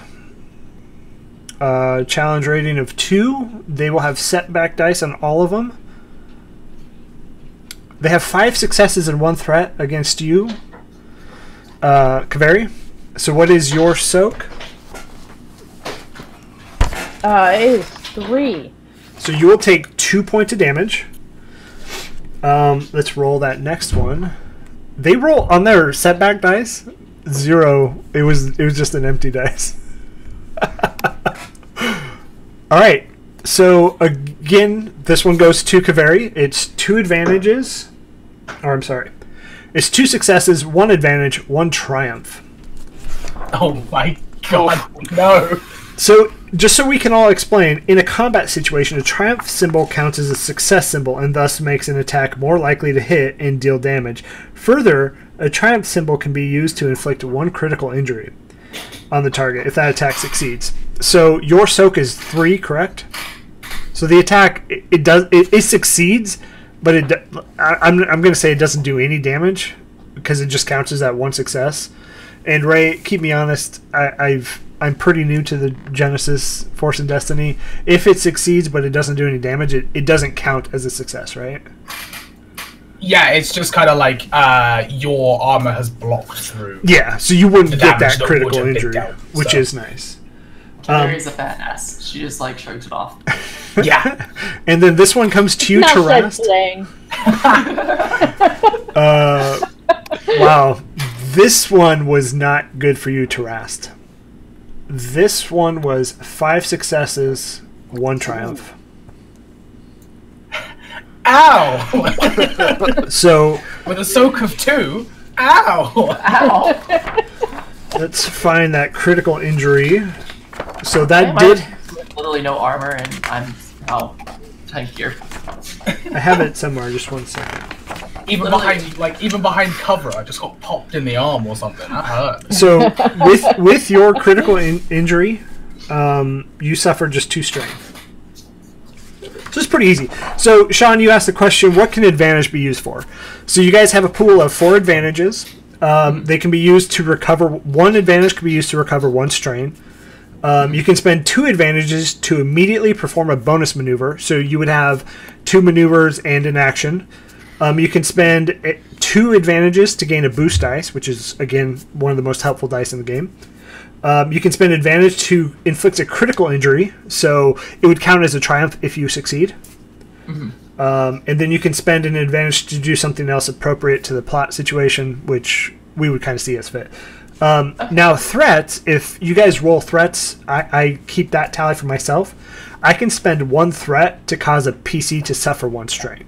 Challenge rating of 2. They will have setback dice on all of them. They have 5 successes and 1 threat against you, Kaveri. So what is your soak? It is 3. So you will take 2 points of damage. Let's roll that next one. They roll on their setback dice 0. It was just an empty dice. All right. So again, this one goes to Kaveri. It's 2 advantages. Or I'm sorry. It's 2 successes, 1 advantage, 1 triumph. Oh my god, no. So, just so we can all explain, in a combat situation, a triumph symbol counts as a success symbol and thus makes an attack more likely to hit and deal damage. Further, a triumph symbol can be used to inflict 1 critical injury on the target if that attack succeeds. So, your soak is 3, correct? So the attack it succeeds, but I'm going to say it doesn't do any damage because it just counts as that 1 success. And Ray, keep me honest, I'm pretty new to the Genesis Force and Destiny. If it succeeds but it doesn't do any damage, it doesn't count as a success, right? Yeah, it's just kind of like your armor has blocked through. Yeah, so you wouldn't get that that critical would have been injury, dealt, which so. is nice. Kaveri's a fat ass. She just shrugs it off. Yeah. And then this one comes to you, Not said Tarast. slang. Wow, this one was not good for you, Tarast. This one was 5 successes, 1 triumph. Ow! So With a soak of 2? Ow! Ow! let's find that critical injury. So that I did. have literally no armor, and I'm tankier. I have it somewhere. Just 1 second. Even Literally. even behind cover, I just got popped in the arm or something. That hurt. So with your critical injury, you suffered just 2 strain. So it's pretty easy. So Sean, you asked the question: what can advantage be used for? So you guys have a pool of 4 advantages. They can be used to recover. 1 advantage can be used to recover 1 strain. You can spend 2 advantages to immediately perform a bonus maneuver. So you would have 2 maneuvers and an action. You can spend 2 advantages to gain a boost dice, which is, again, one of the most helpful dice in the game. You can spend advantage to inflict a critical injury, so it would count as a triumph if you succeed. And then you can spend an advantage to do something else appropriate to the plot situation, which we would kind of see as fit. Now, threats, if you guys roll threats, I keep that tally for myself. I can spend 1 threat to cause a PC to suffer 1 strain.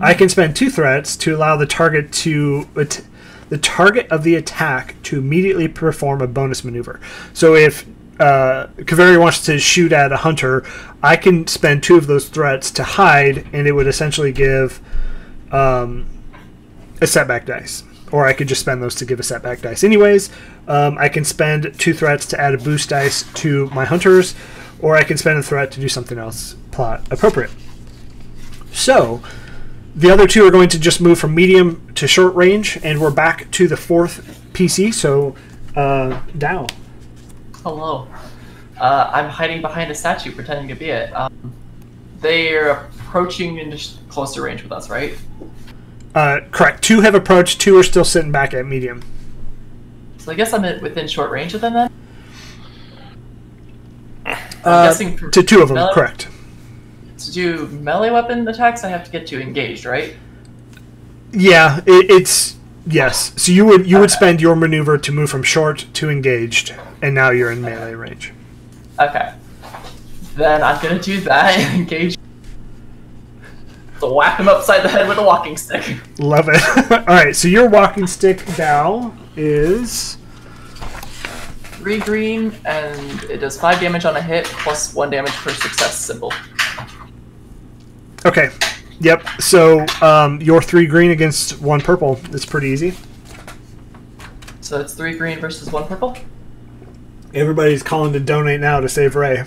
I can spend 2 threats to allow the target of the attack to immediately perform a bonus maneuver. So if Kaveri wants to shoot at a hunter, I can spend 2 of those threats to hide, and it would essentially give a setback dice. Or I could just spend those to give a setback dice anyways. I can spend 2 threats to add a boost dice to my hunters, or I can spend a threat to do something else plot appropriate. So the other 2 are going to just move from medium to short range, and we're back to the 4th PC. So Dow. Hello. I'm hiding behind a statue, pretending to be it. They're approaching into closer range with us, right? Correct. 2 have approached. 2 are still sitting back at medium. So I guess I'm within short range of them then? I'm guessing to 2 of them, melee? correct. To do melee weapon attacks, I have to get to engaged, right? Yeah, it's yes. So you would spend your maneuver to move from short to engaged, and now you're in melee range. Okay. Then I'm gonna do that and engage. So whack him upside the head with a walking stick. Love it. All right, so your walking stick, Dow, is 3 green, and it does 5 damage on a hit, plus 1 damage per success symbol. okay. Yep. So your 3 green against 1 purple. It's pretty easy. So it's 3 green versus 1 purple? Everybody's calling to donate now to save Ray.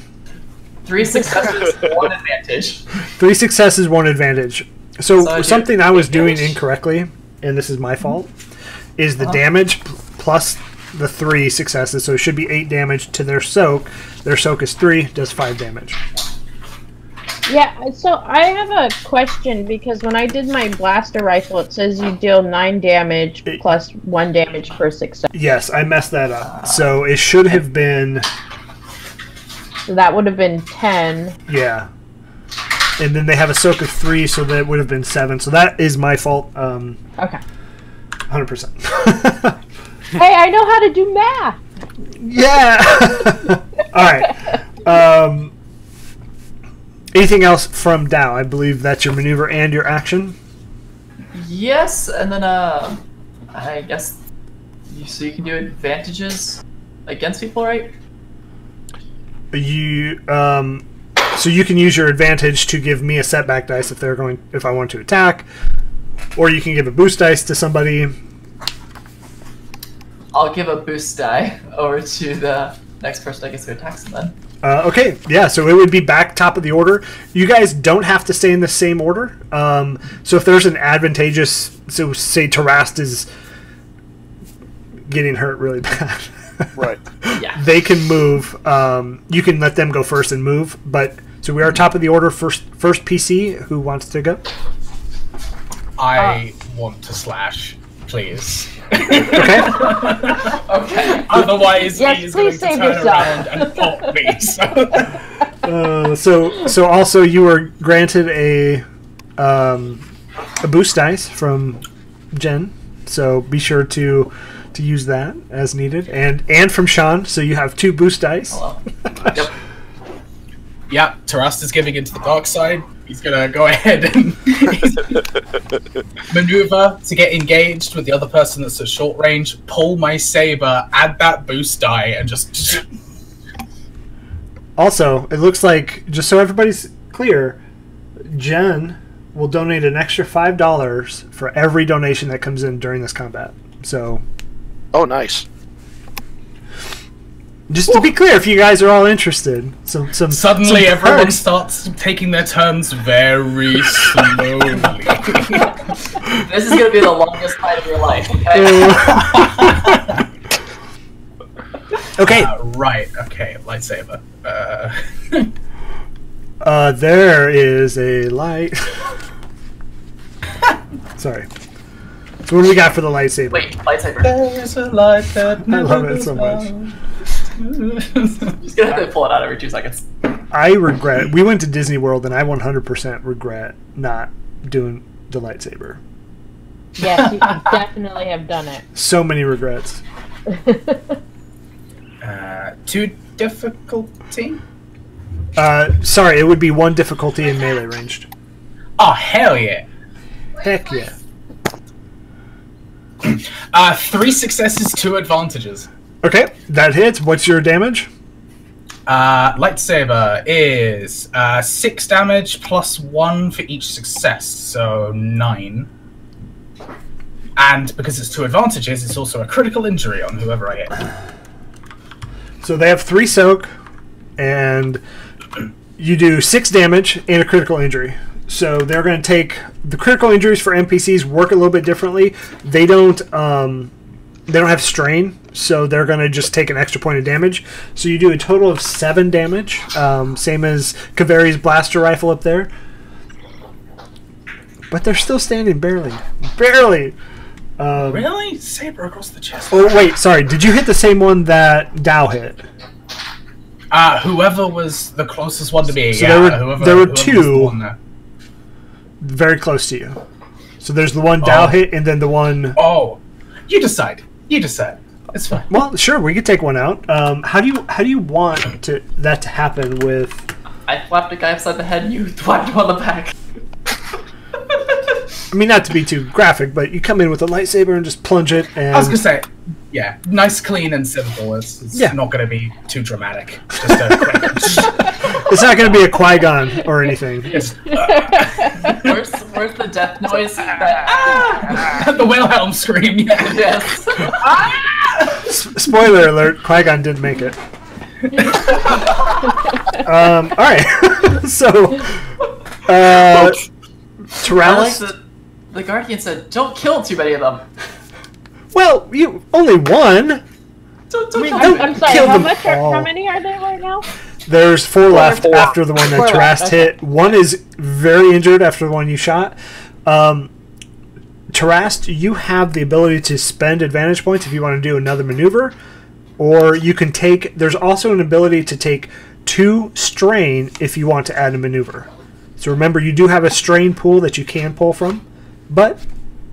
3 successes, 1 advantage. 3 successes, 1 advantage. So So something I was doing damage? incorrectly, and this is my fault, is the damage plus the 3 successes. So it should be 8 damage to their soak. Their soak is 3, does 5 damage. Yeah, so I have a question because when I did my blaster rifle, it says you deal 9 damage plus 1 damage per success. Yes, I messed that up. So it should have been, So that would have been 10. yeah. And then they have a soak of 3, so that would have been 7. So that is my fault, Okay. 100%. Hey, I know how to do math! Yeah! Alright. Anything else from Dow? I believe that's your maneuver and your action. Yes, and then I guess so you can do advantages against people, right? You so you can use your advantage to give me a setback dice if I want to attack, or you can give a boost dice to somebody. I'll give a boost die over to the next person I guess who attacks them then. Okay, yeah, so it would be back top of the order. You guys don't have to stay in the same order. So if there's an advantageous, so say Tarast is getting hurt really bad, Right. Yeah. they can move. You can let them go first and move. But so we are top of the order. First PC. Who wants to go? I want to slash, please. Okay. Okay. Otherwise, Yes, he is going please to save turn yourself. around and pop me. So also you were granted a boost dice from Jen. So be sure to use that as needed, and from Sean. So you have 2 boost dice. Hello. Yep. Yeah, Tarast is giving into the dark side. He's gonna go ahead and maneuver to get engaged with the other person that's at short range, pull my saber, add that boost die, and just... Also, it looks like, just so everybody's clear, Jen will donate an extra $5 for every donation that comes in during this combat. So, Oh, nice. just to be clear, if you guys are all interested, some Suddenly some everyone perks. starts taking their turns very slowly. This is gonna be the longest fight of your life, okay? Okay, Right, okay, lightsaber. there is a light. Sorry. So what do we got for the lightsaber? Wait, lightsaber. There's a light that I love it so much. Just gonna have to pull it out every 2 seconds. I regret. We went to Disney World, and I 100% regret not doing the lightsaber. Yes, you definitely have done it. So many regrets. 2 difficulty? Sorry, it would be 1 difficulty in melee ranged. Oh, hell yeah. Heck yeah. 3 successes, 2 advantages. Okay, that hits. What's your damage? Lightsaber is 6 damage plus 1 for each success, so 9. And because it's 2 advantages, it's also a critical injury on whoever I hit. So they have 3 soak, and you do 6 damage and a critical injury. So they're going to take the critical injuries for NPCs work a little bit differently. They don't have strain, so they're going to just take an extra point of damage. So you do a total of 7 damage, same as Kaveri's blaster rifle up there. But they're still standing barely. Barely! Really? Saber across the chest. Oh, wait, sorry. Did you hit the same one that Dow hit? Whoever was the closest one to me. So yeah, there were 2 very close to you. So there's the one Dow hit, and then the one... Oh, you decide. You decide. It's fine. Well, sure, we could take one out. How do you want that to happen with... I flapped a guy upside the head and you thwapped him on the back. I mean, not to be too graphic, but you come in with a lightsaber and just plunge it, and... I was going to say, yeah, nice, clean, and simple. It's not going to be too dramatic. Just a quick... It's not going to be a Qui-Gon or anything. Where's the death noise? The Wilhelm scream, yeah. Yes. Spoiler alert, Qui-Gon didn't make it. Alright. So, Taralis... I like the Guardian said, don't kill too many of them. Well, you only one. Don't I mean, kill don't them. I'm sorry, kill how them much all. how many are there right now? There's 4 left Four. after the one that 4 Tarast left, hit. One is very injured after the one you shot. Tarast, you have the ability to spend advantage points if you want to do another maneuver, or you can take... There's also an ability to take 2 strain if you want to add a maneuver. So remember, you do have a strain pool that you can pull from, but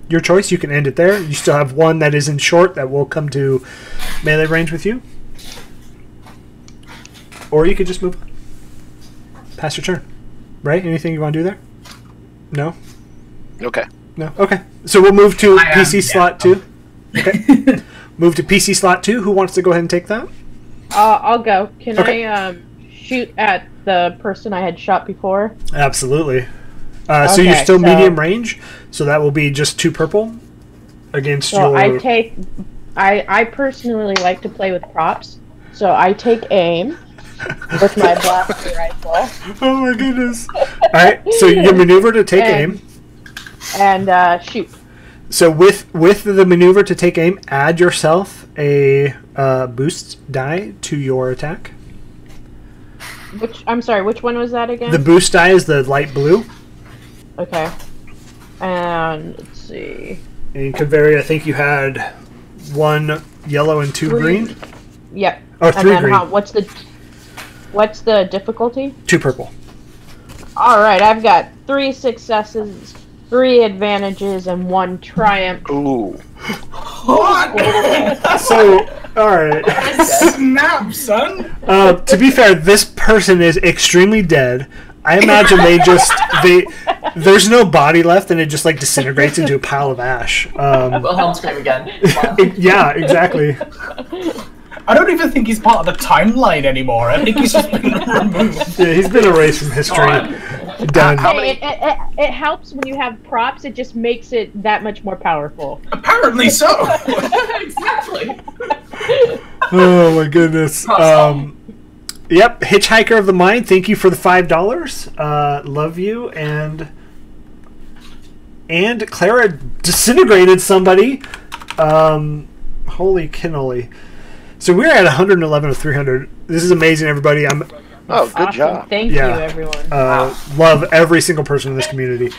your choice, you can end it there. You still have 1 that is in short that will come to melee range with you. Or you could just move past your turn. Right? Anything you want to do there? No? Okay. No? Okay. So we'll move to PC slot 2. Okay. Move to PC slot 2. Who wants to go ahead and take that? I'll go. Can Okay. I shoot at the person I had shot before? Absolutely. So you're still medium range, so that will be just 2 purple against So your... I personally like to play with props, so I take aim with my blaster rifle. Oh my goodness. Alright, so your maneuver to take aim. And shoot. So with the maneuver to take aim, add yourself a boost die to your attack. I'm sorry, which one was that again? The boost die is the light blue. Okay. And let's see. And Kaveri, I think you had 1 yellow and 2 green. Yep. Oh, 3 and then green. What's the difficulty? 2 purple. Alright, I've got 3 successes, 3 advantages, and 1 triumph. Ooh. So, alright. Snap, son! To be fair, this person is extremely dead. I imagine there's no body left, and it just like disintegrates into a pile of ash. Wilhelm scream again. Yeah, exactly. I don't even think he's part of the timeline anymore. I think he's just been removed. Yeah, he's been erased from history. Done. It helps when you have props. It just makes it that much more powerful. Apparently so. Exactly. Oh my goodness. Yep, Hitchhiker of the Mind, thank you for the $5. Love you. And Clara disintegrated somebody. Holy cannoli. So we're at 111 of 300. This is amazing, everybody. Oh, good Awesome. job. Thank you, everyone. Love every single person in this community.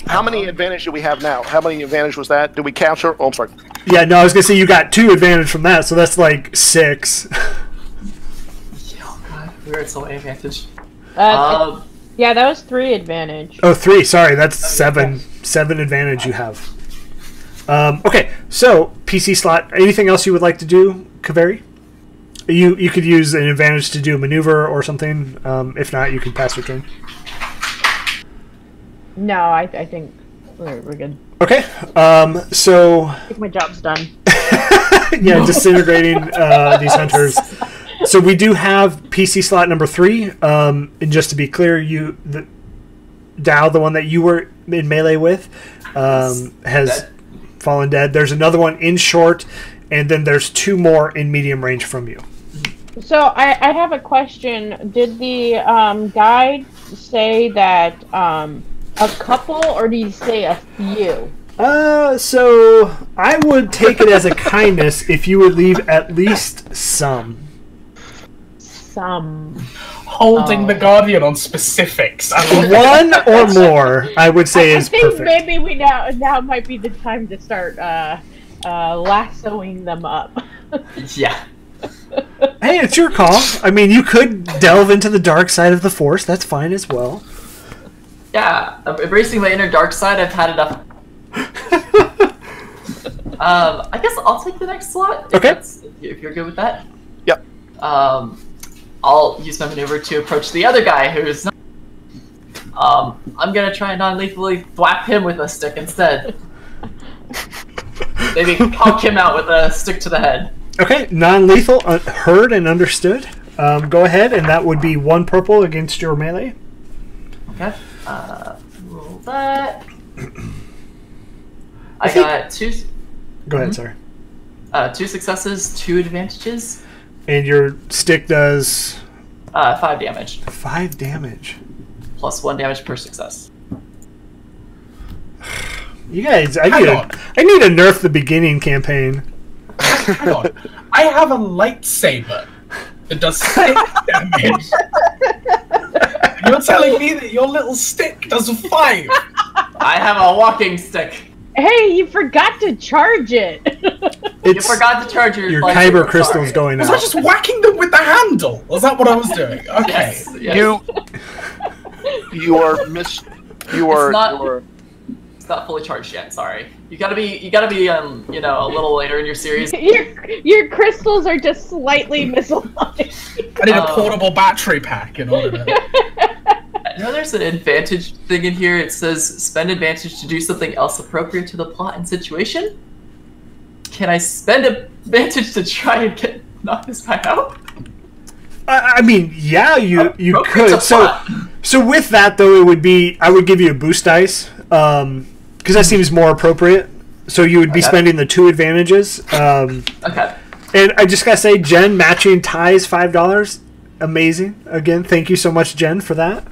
How many advantage do we have now? How many advantage was that? Did we capture? Oh, I'm sorry. Yeah, no, I was going to say you got 2 advantage from that, so that's like 6. Oh god, we're at so many advantage. Yeah, that was 3 advantage. Oh, 3. Sorry, that's 7. 7 advantage you have. Okay, so PC slot. Anything else you would like to do, Kaveri? You could use an advantage to do a maneuver or something. If not, you can pass your turn. No, I think we're good. Okay, so... I think my job's done. yeah, disintegrating these hunters. So we do have PC slot number 3. And just to be clear, Dow, the one that you were in melee with, has fallen dead. There's another one in short, and then there's 2 more in medium range from you. So I have a question. Did the guide say that a couple, or did he say a few? So I would take it as a kindness if you would leave at least some. Some. Holding the Guardian on specifics. One or more, I would say, is perfect. I think maybe we now might be the time to start lassoing them up. Yeah. Hey, it's your call. I mean, you could delve into the dark side of the Force. That's fine as well. Yeah, embracing my inner dark side, I've had enough. I guess I'll take the next slot. Okay. If you're good with that. Yep. I'll use my maneuver to approach the other guy who's not... I'm gonna try and non-lethally thwap him with a stick instead. Maybe conk him out with a stick to the head. Okay, non-lethal, heard and understood. Go ahead, and that would be 1 purple against your melee. Okay. Roll that. I got 2... Go ahead, sorry. 2 successes, 2 advantages. And your stick does... 5 damage. 5 damage. Plus 1 damage per success. You guys, I need to nerf the beginning campaign. Hang on. I have a lightsaber that does 6 damage. You're telling me that your little stick does 5? I have a walking stick. Hey, you forgot to charge it. You forgot to charge your kyber crystal's going out. Was I just whacking them with the handle? Was that what I was doing? Okay. Yes. It's not fully charged yet. Sorry. You gotta be you know, a little later in your series. Your crystals are just slightly misaligned. I need a portable battery pack in order to... I know there's an advantage thing in here. It says spend advantage to do something else appropriate to the plot and situation. Can I spend advantage to try and knock this guy out? I mean, yeah, you could. So with that though, it would be I would give you a boost dice because that seems more appropriate. So you would be spending the 2 advantages. Okay. And I just gotta say, Jen, matching ties $5, amazing. Again, thank you so much, Jen, for that.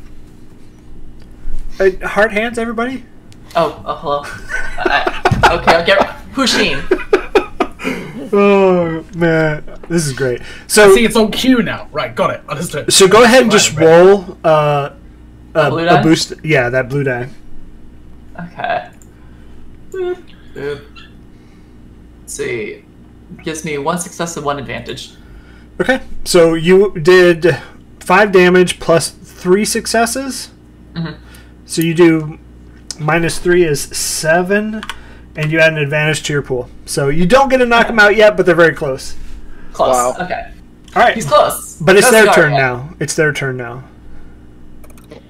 Heart hands, everybody. Oh, hello. Okay, I'll get Pusheen. Oh man, this is great. So see, it's on cue now. Right, got it. Understood. So go ahead and just roll a boost. Yeah, that blue die. Okay. Let's see. Gives me 1 success and 1 advantage. Okay, so you did 5 damage plus 3 successes. Mm-hmm. So you do -3 is 7, and you add an advantage to your pool. So you don't get to knock them out yet, but they're very close. Close. Wow. Okay. All right. He's close. But it's their turn now. It's their turn now.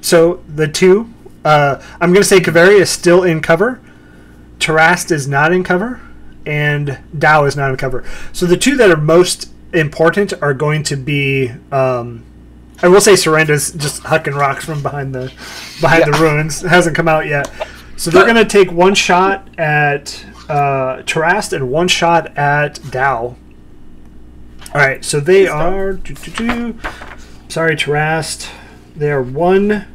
So the 2, I'm going to say Kaveri is still in cover. Tarast is not in cover, and Dow is not in cover. So the 2 that are most important are going to be. I will say Serenda's just hucking rocks from behind the ruins. It hasn't come out yet. So they're going to take 1 shot at Tarast and 1 shot at Dow. All right, so they are. Sorry, Tarast. They are 1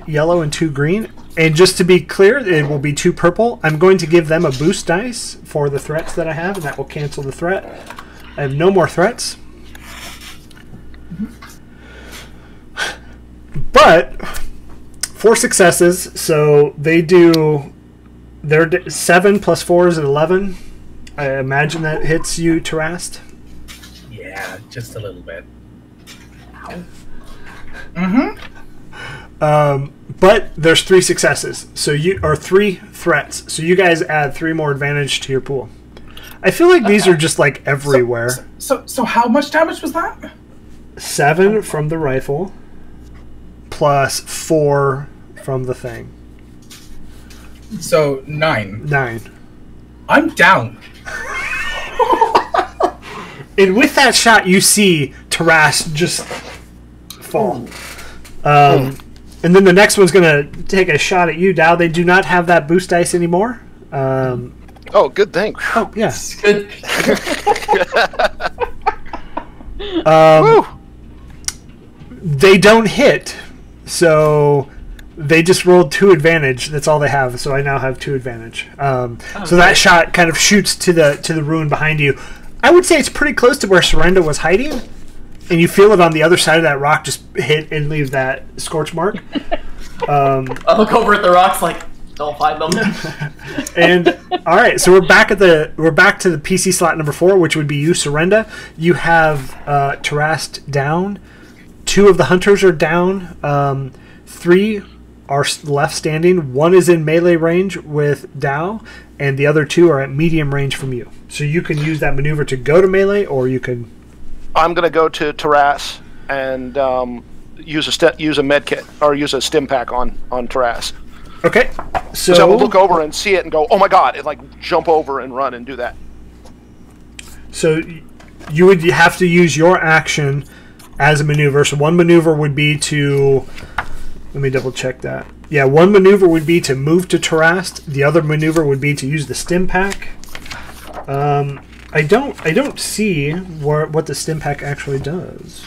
yellow and 2 green. And just to be clear, it will be 2 purple. I'm going to give them a boost dice for the threats that I have, and that will cancel the threat. I have no more threats. But 4 successes, so they do. Their 7 plus 4 is 11. I imagine that hits you, Tarast. Yeah, just a little bit. But there's 3 successes, or 3 threats. So you guys add 3 more advantage to your pool. I feel like these are just like everywhere. So how much damage was that? 7 from the rifle, plus 4 from the thing. So 9. 9. I'm down. And with that shot, you see Taras just fall. And then the next one's going to take a shot at you, Dow. They do not have that boost dice anymore. Oh, good thing. Oh, yeah. Good. Woo! They don't hit, so they just rolled 2 advantage. That's all they have. So I now have 2 advantage. So that shot kind of shoots to the ruin behind you. I would say it's pretty close to where Surrenda was hiding, and you feel it on the other side of that rock just hit and leave that scorch mark. I look over at the rocks like, don't find them. And all right, so we're back to the PC slot number 4, which would be you, Surrenda. You have Tarast down. 2 of the hunters are down. 3 are left standing. 1 is in melee range with Dow, and the other 2 are at medium range from you. So you can use that maneuver to go to melee, or you can. I'm going to go to Taras and use a med kit or use a stim pack on Taras. Okay, so I will look over and see it and go, oh my god, and like jump over and run and do that. So you would have to use your action as a maneuver. So one maneuver would be to, let me double check that. Yeah, one maneuver would be to move to Tarast. The other maneuver would be to use the stim pack. I don't see what the stim pack actually does.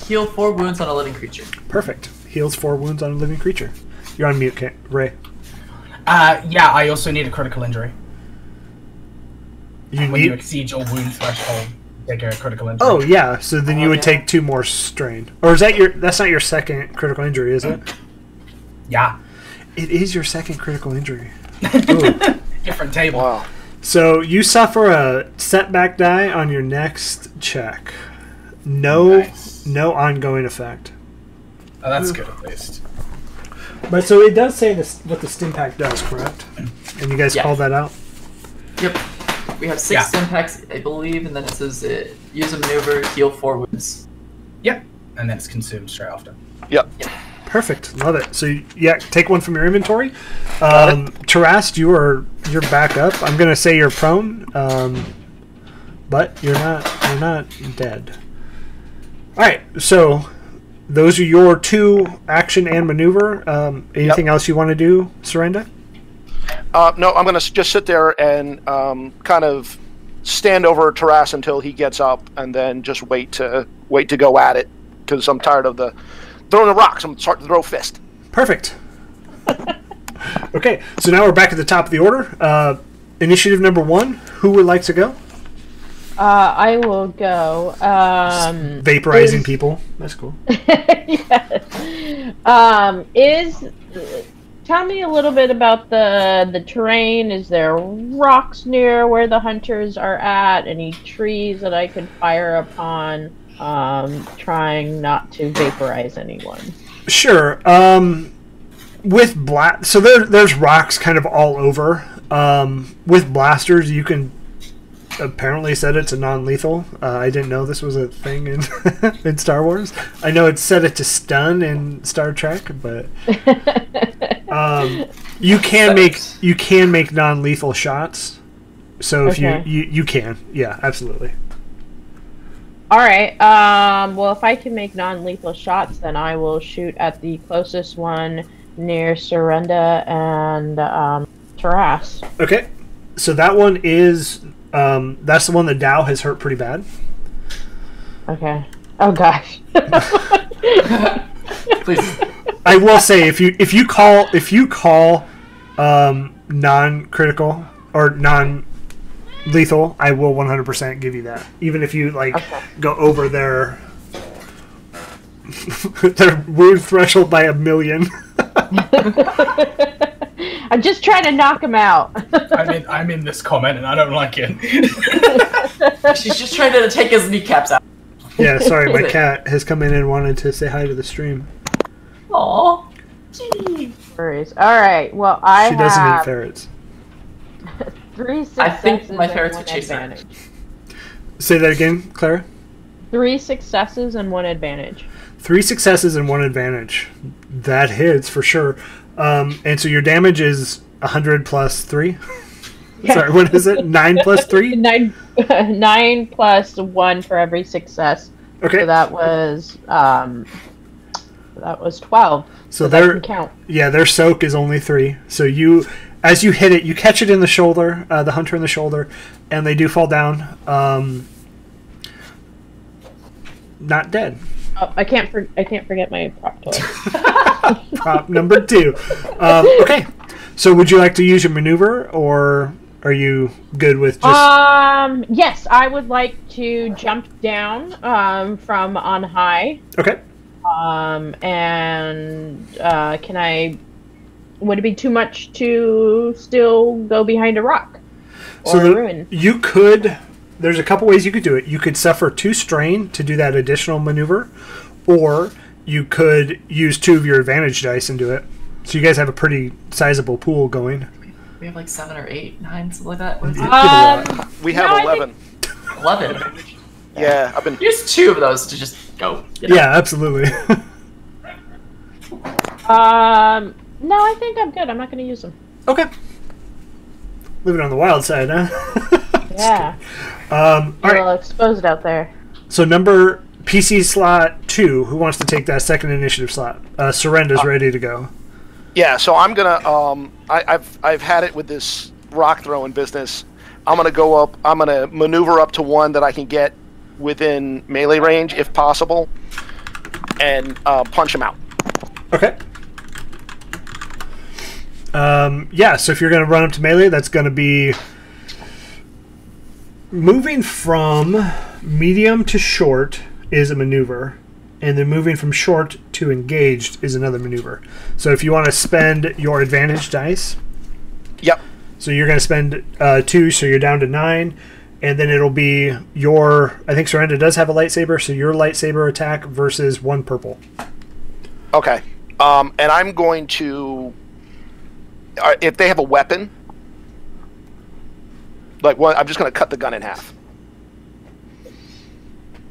Heal 4 wounds on a living creature. Perfect. Heals 4 wounds on a living creature. You're on mute, Ray. Yeah, I also need a critical injury. When you exceed your wound threshold, take a critical injury. Oh yeah, so then you would take 2 more strain. Or is that that's not your second critical injury, is it? Yeah. It is your second critical injury. Different table. Wow. So you suffer a setback die on your next check. No ongoing effect. Oh, that's good at least. But so it does say what the stim pack does, correct? And you guys called that out? Yep. We have 6 stim packs, I believe, and then it says use a maneuver, heal 4 wounds. Yep. And then it's consumed straight after. Yep. Perfect. Love it. So yeah, take one from your inventory. Tarast, you're back up. I'm gonna say you're prone, but you're not dead. All right. So those are your 2 action and maneuver. Anything else you want to do, Surrenda? No, I'm going to just sit there and kind of stand over Taras until he gets up, and then just wait to go at it, because I'm tired of throwing the rocks. I'm starting to throw fist. Perfect. Okay, so now we're back at the top of the order. Initiative number 1. Who would like to go? I will go. Vaporizing people. That's cool. Yes. Tell me a little bit about the terrain. Is there rocks near where the hunters are at? Any trees that I could fire upon? Trying not to vaporize anyone. Sure. So there's rocks kind of all over. With blasters, you can apparently set it to non-lethal. I didn't know this was a thing in in Star Wars. I know it's set it to stun in Star Trek, but you can make non-lethal shots. So if you can, yeah, absolutely. All right. Well, if I can make non-lethal shots, then I will shoot at the closest one near Surrenda and Taras. Okay. So that one is that's the one that Dow has hurt pretty bad. Okay. Oh gosh. Please. I will say if you call non-critical or non-lethal, I will 100% give you that. Even if you go over their wound threshold by 1,000,000. I'm just trying to knock him out. I'm in this comment and I don't like it. She's just trying to take his kneecaps out. Yeah, sorry, my cat has come in and wanted to say hi to the stream. Aww. Furries. All right. Well, I She doesn't eat have ferrets. 3 successes I think my and ferrets 1 would chase her. advantage. Say that again, Clara. 3 successes and 1 advantage. 3 successes and 1 advantage. That hits for sure. And so your damage is 100 plus 3? Yeah. Sorry, what is it? 9 plus 3? 9 plus 1 for every success. Okay. So that was 12. So that their can count. Yeah, their soak is only 3. So you, as you hit it, you catch it in the shoulder, the hunter in the shoulder, and they do fall down. Not dead. Oh, I can't forget my prop toy. Prop number 2. Okay. So would you like to use your maneuver, or are you good with just... Yes, I would like to jump down from on high. Okay. Can I... Would it be too much to still go behind a rock? Or a ruin? You could... There's a couple ways you could do it. You could suffer 2 strain to do that additional maneuver, or you could use 2 of your advantage dice and do it. So you guys have a pretty sizable pool going. We have like 7 or 8, 9, something like that. What is it? We have 11. 11. Yeah, I've been. Use 2 of those to just go. You know? Yeah, absolutely. No, I think I'm good. I'm not going to use them. Okay. Living on the wild side, huh? Yeah. All right. A little exposed out there. So number PC slot 2. Who wants to take that second initiative slot? Serenda's ready to go. Yeah, so I'm gonna. I've had it with this rock throwing business. I'm gonna go up. I'm gonna maneuver up to one that I can get within melee range, if possible, and punch him out. Okay. Yeah, so if you're going to run up to melee, that's going to be moving from medium to short is a maneuver, and then moving from short to engaged is another maneuver. So if you want to spend your advantage dice, Yep. so you're going to spend 2, so you're down to 9, and then it'll be your, I think Sorenda does have a lightsaber, so your lightsaber attack versus 1 purple. Okay. And I'm going to. If they have a weapon, like one, I'm just going to cut the gun in half.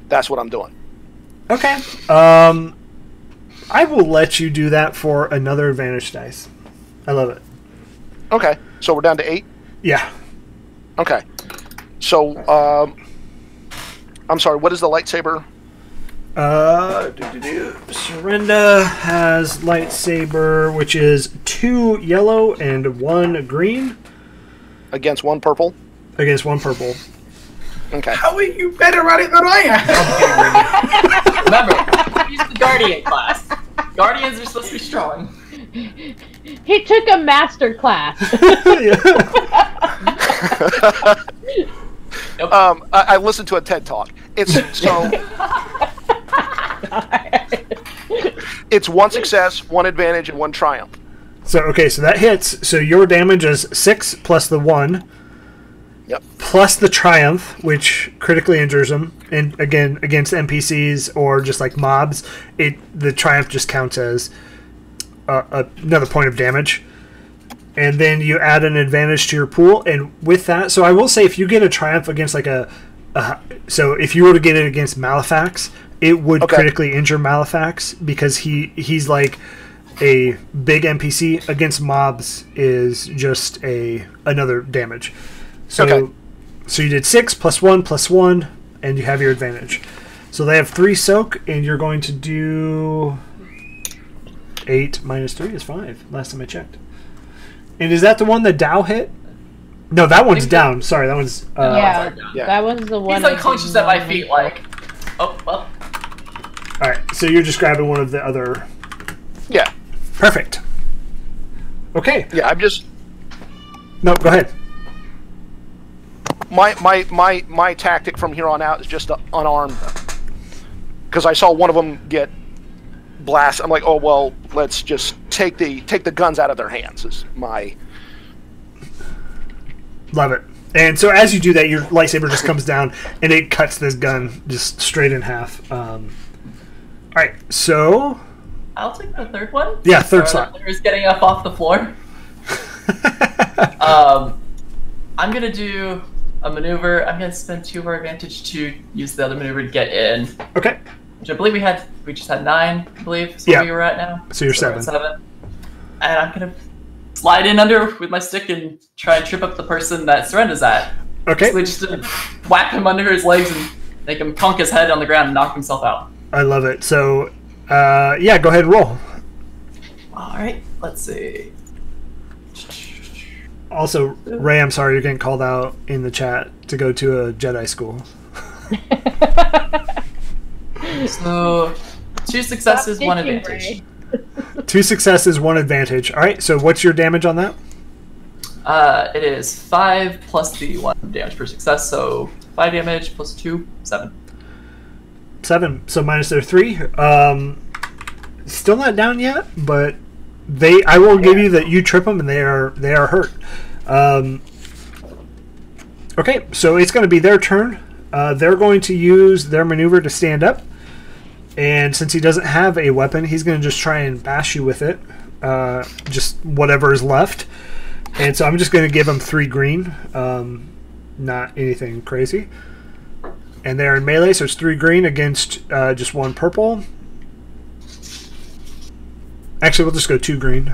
That's what I'm doing. Okay. I will let you do that for another advantage dice. I love it. Okay. So we're down to 8? Yeah. Okay. So, I'm sorry, what is the lightsaber? Sorenda has lightsaber, which is 2 yellow and 1 green. Against 1 purple? Against 1 purple. Okay. How are you better at it than I am? Remember, use the Guardian class. Guardians are supposed to be strong. He took a master class. Nope. I listened to a TED Talk. It's so... It's 1 success, 1 advantage, and 1 triumph. So, okay, so that hits. So your damage is 6 plus the 1. Yep. Plus the triumph, which critically injures them. And again, against NPCs or just like mobs, the triumph just counts as another point of damage. And then you add an advantage to your pool. And with that, so I will say if you get a triumph against like so if you were to get it against Malefax, it would critically injure Malefax because he's like a big NPC. Against mobs is just another damage. So so you did 6 plus 1 plus 1, and you have your advantage. So they have 3 soak, and you're going to do 8 minus 3 is 5. Last time I checked. And is that the one that Dow hit? No, that one's down. Sorry, that one's... Yeah, Yeah. that was the one. He's unconscious at my feet, like, oh, well. Alright, so you're just grabbing one of the other... Yeah. Perfect. Okay. Yeah, I'm just... No, go ahead. My tactic from here on out is just to unarm them. Because I saw one of them get blasted. I'm like, oh, well, let's just take the guns out of their hands is my... Love it. And so as you do that, your lightsaber just comes down, and it cuts this gun just straight in half. Alright, so... I'll take the third one. Yeah, third slot. Who's getting up off the floor? I'm gonna do a maneuver. I'm gonna spend 2 of our advantage to use the other maneuver to get in. Okay. Which I believe we just had 9, I believe. So Yeah. we were at now. So you're we're 7. at 7. And I'm gonna slide in under with my stick and try and trip up the person that Serenda's at. Okay. So just whack him under his legs and make him conk his head on the ground and knock himself out. I love it. So, yeah, go ahead and roll. Alright, let's see. Also, Ray, I'm sorry you're getting called out in the chat to go to a Jedi school. So, 2 successes, Stop 1 thinking, advantage. Ray. 2 successes, 1 advantage. All right, so what's your damage on that? It is 5 plus the 1 damage per success, so 5 damage plus 2, 7. 7. So minus their 3. Still not down yet, but I will give you that you trip them and they are hurt. Okay, so it's going to be their turn. They're going to use their maneuver to stand up. And since he doesn't have a weapon, he's going to just try and bash you with it. Just whatever is left. And so I'm just going to give him 3 green. Not anything crazy. And they're in melee, so it's 3 green against just 1 purple. Actually, we'll just go 2 green.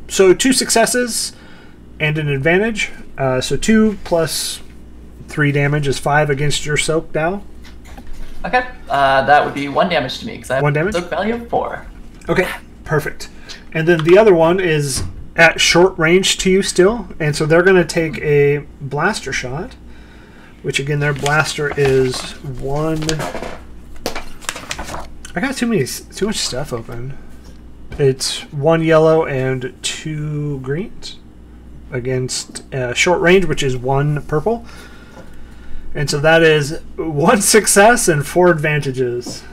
So 2 successes and an advantage. So 2 plus 3 damage is 5 against your soak, Dal. Okay, that would be 1 damage to me, because I have 1 damage? a soak value of 4. Okay, perfect. And then the other one is at short range to you still, and so they're going to take a blaster shot, which again, their blaster is 1... I got too much stuff open. It's 1 yellow and 2 greens against short range, which is 1 purple. And so that is 1 success and 4 advantages.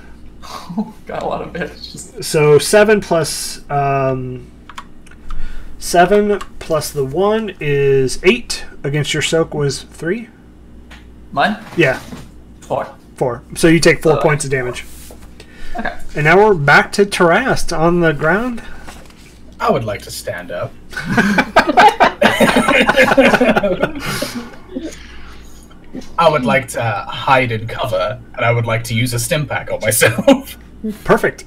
Got a lot of advantages. So 7 plus 7 plus the 1 is 8. Against your soak was 3. Mine? Yeah, 4. 4. So you take 4 points of damage. Okay. And now we're back to Tarast on the ground. I would like to stand up. I would like to hide and cover, and I would like to use a stim pack on myself. Perfect.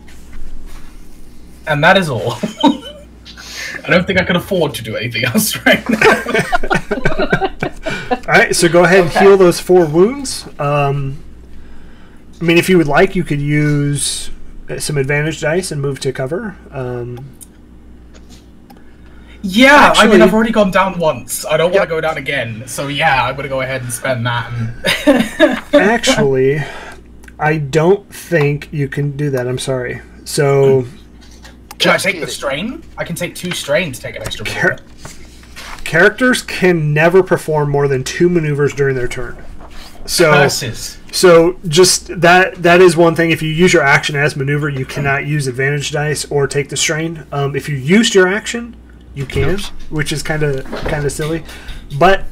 And that is all. I don't think I can afford to do anything else right now. Alright, so go ahead and heal those 4 wounds. I mean, if you would like, you could use some advantage dice and move to cover. Yeah, Actually, I mean, I've already gone down once. I don't want to go down again. So yeah, I'm going to go ahead and spend that. Actually, I don't think you can do that. I'm sorry. So... Can I take the strain? I can take 2 strain to take an extra maneuver. Characters can never perform more than 2 maneuvers during their turn. So, Curses. So just that is one thing. If you use your action as maneuver, you cannot use advantage dice or take the strain. If you used your action, you can, which is kind of silly. But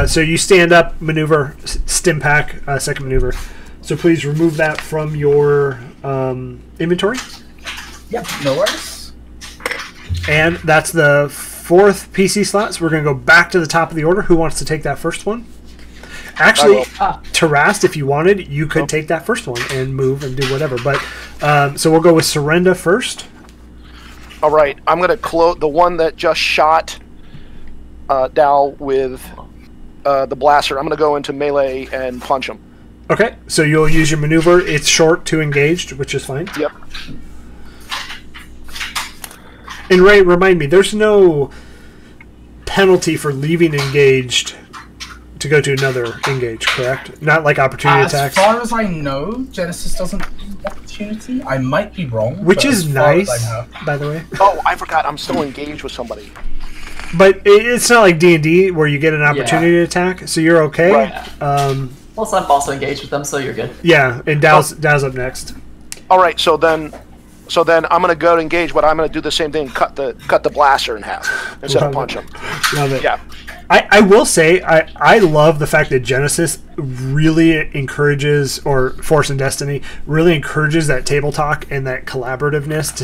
so you stand up, maneuver, stim pack, second maneuver. So please remove that from your inventory. Yep, no worries. And that's the 4th PC slot. So we're going to go back to the top of the order. Who wants to take that first one? Actually, Tarast, if you wanted, you could take that first one and move and do whatever. But so we'll go with Serenda first. All right, I'm going to close the one that just shot Dal with the blaster. I'm going to go into melee and punch him. Okay, so you'll use your maneuver. It's short to engaged, which is fine. Yep. And Ray, remind me, there's no penalty for leaving engaged to go to another engage, correct? Not like opportunity attacks? As far as I know, Genesis doesn't do opportunity. I might be wrong. Which is nice, by the way. Oh, I forgot. I'm still engaged with somebody. But it's not like D&D where you get an opportunity attack, so you're okay. Right. Plus, I'm also engaged with them, so you're good. Yeah, and Dal's up next. All right, so then I'm going to go to engage, but I'm going to do the same thing, cut the blaster in half instead of punch him. Love it. Yeah. I will say I love the fact that Genesis really encourages, or Force and Destiny really encourages that table talk and that collaborativeness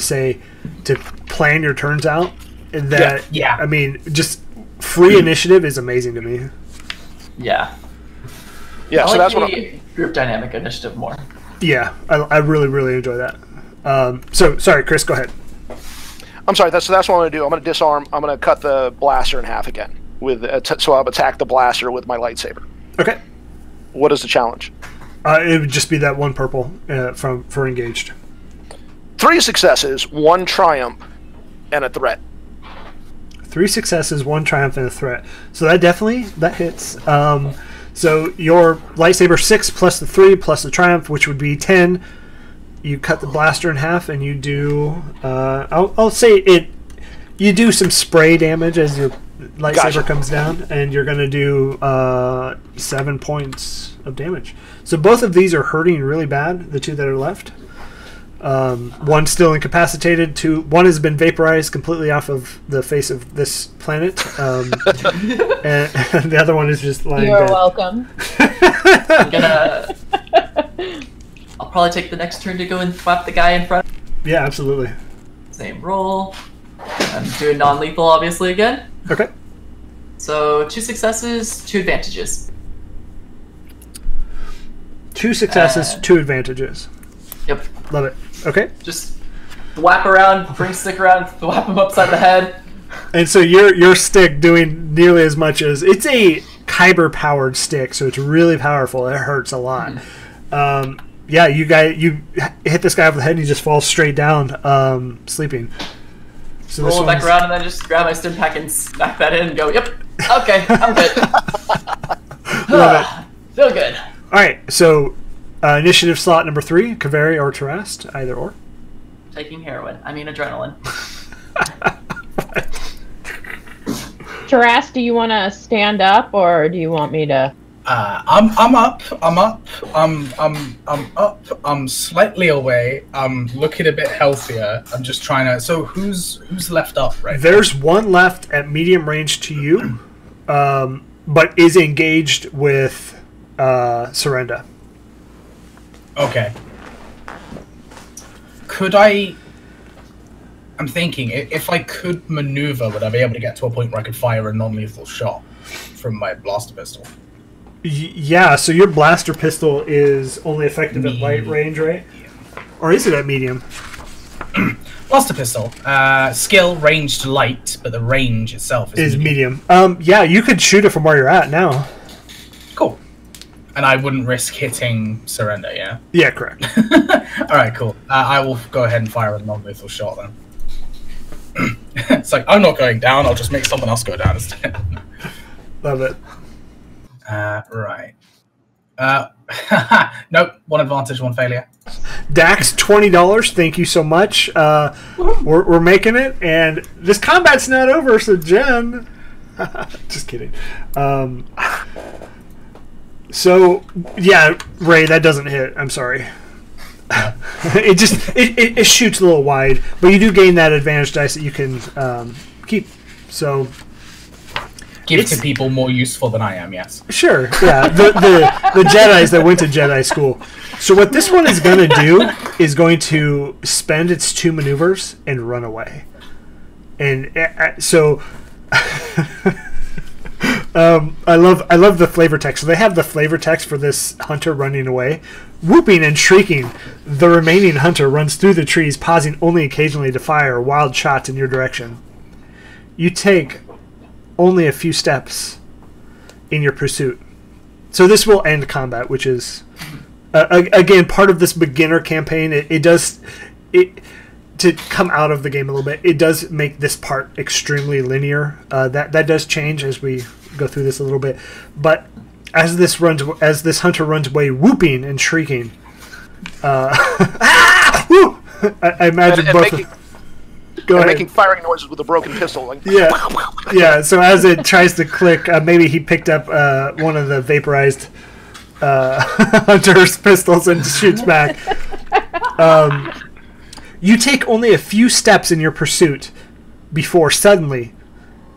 to plan your turns out. That Yeah. I mean, just free initiative is amazing to me. Yeah. Yeah, I so like that's the what I'm, group dynamic initiative more. Yeah, I really really enjoy that. So sorry, Chris, go ahead. I'm sorry. That's what I'm going to do. I'm going to disarm. I'm going to cut the blaster in half again so I'll attack the blaster with my lightsaber. Okay. What is the challenge? It would just be that one purple for engaged. 3 successes, 1 triumph, and a threat. 3 successes, 1 triumph, and a threat. So that hits. So your lightsaber 6 plus the 3 plus the triumph, which would be 10. You cut the blaster in half, and you do. I'll say it. You do some spray damage as your lightsaber Gotcha. comes down, and you're going to do 7 points of damage. So both of these are hurting really bad. The 2 that are left. One's still incapacitated. 1 has been vaporized completely off of the face of this planet, and the other one is just lying You're dead. welcome. I'll probably take the next turn to go and whap the guy in front. Yeah, absolutely. Same roll. I'm doing non-lethal, obviously, again. Okay. So 2 successes, 2 advantages. 2 successes, 2 advantages. Yep. Love it. Okay. Just whap around, bring stick around, whap him upside the head. And so your stick doing nearly as much as it's a kyber powered stick, so it's really powerful. It hurts a lot. Yeah, you hit this guy over the head and he just falls straight down, sleeping. So Roll it back around and then just grab my stim pack and smack that in and go, yep, okay, I'm good. Love it. Feel good. All right, so initiative slot number 3, Kaveri or Tarast, either or. Taking heroin. I mean adrenaline. Taras, do you want to stand up or do you want me to? I'm up. I'm up. I'm slightly away. I'm looking a bit healthier. I'm just trying to. So who's left up right now? There's one left at medium range to you, but is engaged with Surrender. Okay. Could I? I'm thinking if I could maneuver, would I be able to get to a point where I could fire a non-lethal shot from my blaster pistol? Yeah, so your blaster pistol is only effective at light range, right? Or is it at medium? Blaster pistol, skill range to light, but the range itself Is medium. Yeah, you could shoot it from where you're at now. Cool. And I wouldn't risk hitting Surrender, yeah? Yeah, correct. Alright, cool. I will go ahead and fire a non-lethal shot then. It's like, I'm not going down, I'll just make someone else go down instead. Love it. Right. Nope, 1 advantage, 1 failure. Dax, $20. Thank you so much. We're making it, and this combat's not over. So Jen, just kidding. So yeah, Ray, that doesn't hit. I'm sorry. It just it shoots a little wide, but you do gain that advantage dice that you can keep. So. Give to people more useful than I am, yes. Sure, yeah. The Jedis that went to Jedi school. So what this one is going to do is going to spend its 2 maneuvers and run away. And so I love the flavor text. So they have the flavor text for this hunter running away. Whooping and shrieking, the remaining hunter runs through the trees, pausing only occasionally to fire wild shots in your direction. You take only a few steps in your pursuit. So this will end combat, which is again part of this beginner campaign. It does to come out of the game a little bit. It does make this part extremely linear. That does change as we go through this a little bit. But as this hunter runs away, whooping and shrieking, I imagine and both. Go ahead. Making firing noises with a broken pistol. Like, Yeah. So as it tries to click, maybe he picked up one of the vaporized hunter's pistols and shoots back. You take only a few steps in your pursuit before suddenly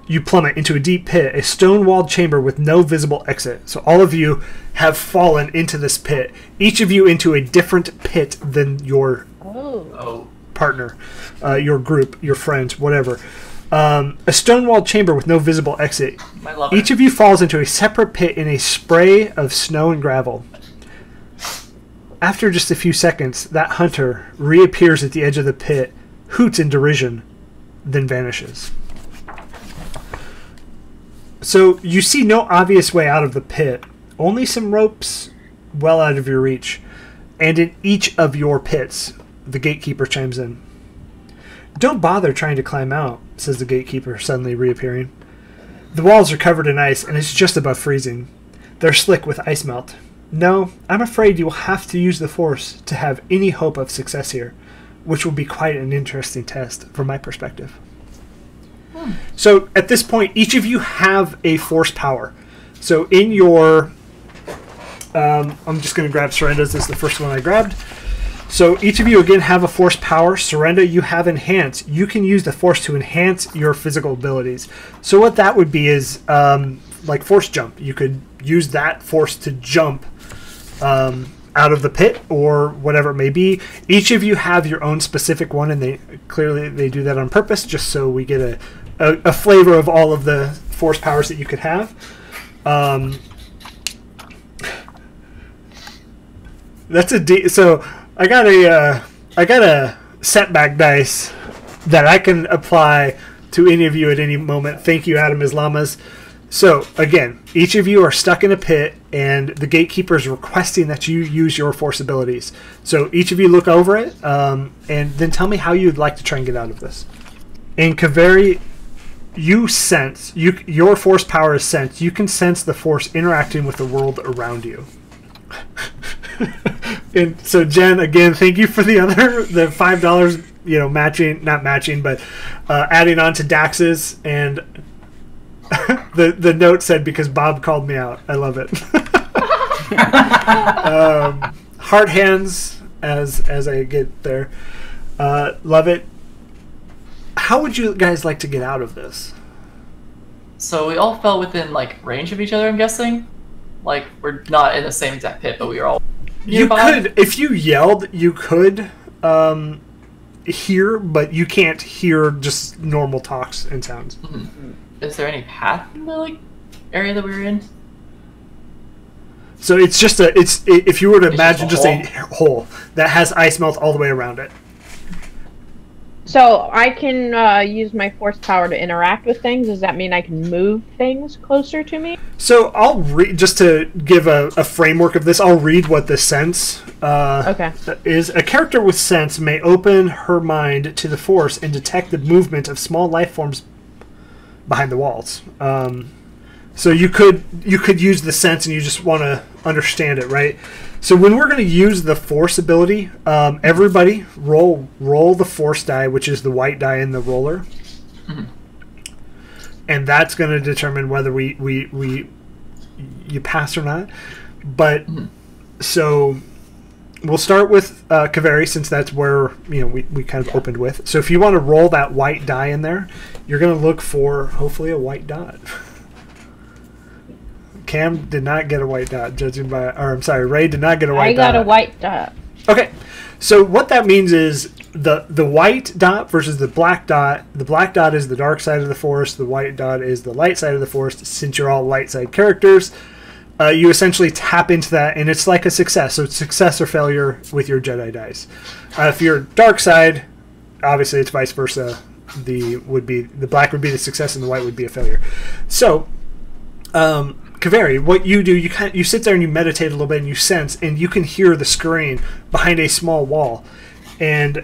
you plummet into a deep pit, a stone-walled chamber with no visible exit. So all of you have fallen into this pit, each of you into a different pit than your partner, your group, your friends, whatever. A stone-walled chamber with no visible exit. Each of you falls into a separate pit in a spray of snow and gravel. After just a few seconds, that hunter reappears at the edge of the pit, hoots in derision, then vanishes. So you see no obvious way out of the pit, only some ropes well out of your reach. And in each of your pits, the gatekeeper chimes in. "Don't bother trying to climb out," says the gatekeeper, suddenly reappearing. "The walls are covered in ice, and it's just above freezing. They're slick with ice melt. No, I'm afraid you will have to use the Force to have any hope of success here, which will be quite an interesting test from my perspective." So at this point, each of you have a Force power. So in your... I'm just going to grab Serenda's. This is the first one I grabbed. So each of you, again, have a Force power. Serenda, you have Enhance. You can use the Force to enhance your physical abilities. So what that would be is like Force Jump. You could use that Force to jump out of the pit or whatever it may be. Each of you have your own specific one, and they do that on purpose just so we get a flavor of all of the Force powers that you could have. That's so I got a setback dice that I can apply to any of you at any moment. Thank you, Adam Islamas. So again, each of you are stuck in a pit, and the gatekeeper is requesting that you use your Force abilities. So each of you look over it, and then tell me how you'd like to try and get out of this. In Kaveri, you sense your Force power is sense. You can sense the Force interacting with the world around you. And so Jen, again, thank you for the $5, not matching, but adding on to Dax's, and the note said, because Bob called me out. I love it. Heart hands as I get there. Love it. How would you guys like to get out of this? So we all fell within range of each other, I'm guessing. We're not in the same exact pit, but we were all nearby. You could, if you yelled, you could hear, but you can't hear just normal talks and sounds. Mm-hmm. Is there any path in the area that we were in? So it's just if you were to imagine just a hole that has ice melt all the way around it. So I can use my Force power to interact with things. Does that mean I can move things closer to me? So I'll read, just to give a framework of this, I'll read what the sense is. A character with sense may open her mind to the Force and detect the movement of small life forms behind the walls. So you could use the sense, and you just want to understand it, right? So when we're going to use the Force ability, everybody roll the Force die, which is the white die in the roller, and that's going to determine whether you pass or not. But so we'll start with Kaveri, since that's where we kind of opened with. So if you want to roll that white die in there, you're going to look for hopefully a white dot. Cam did not get a white dot, Ray did not get a white dot. I got a white dot. Okay, so what that means is the white dot versus the black dot. The black dot is the dark side of the Force. The white dot is the light side of the Force. Since you're all light side characters, you essentially tap into that, and it's like a success. So it's success or failure with your Jedi dice. If you're dark side, obviously it's vice versa. The black would be the success, and the white would be a failure. So, Kaveri, what you do, you sit there and you meditate a little bit, and you sense, and you can hear the scurrying behind a small wall. And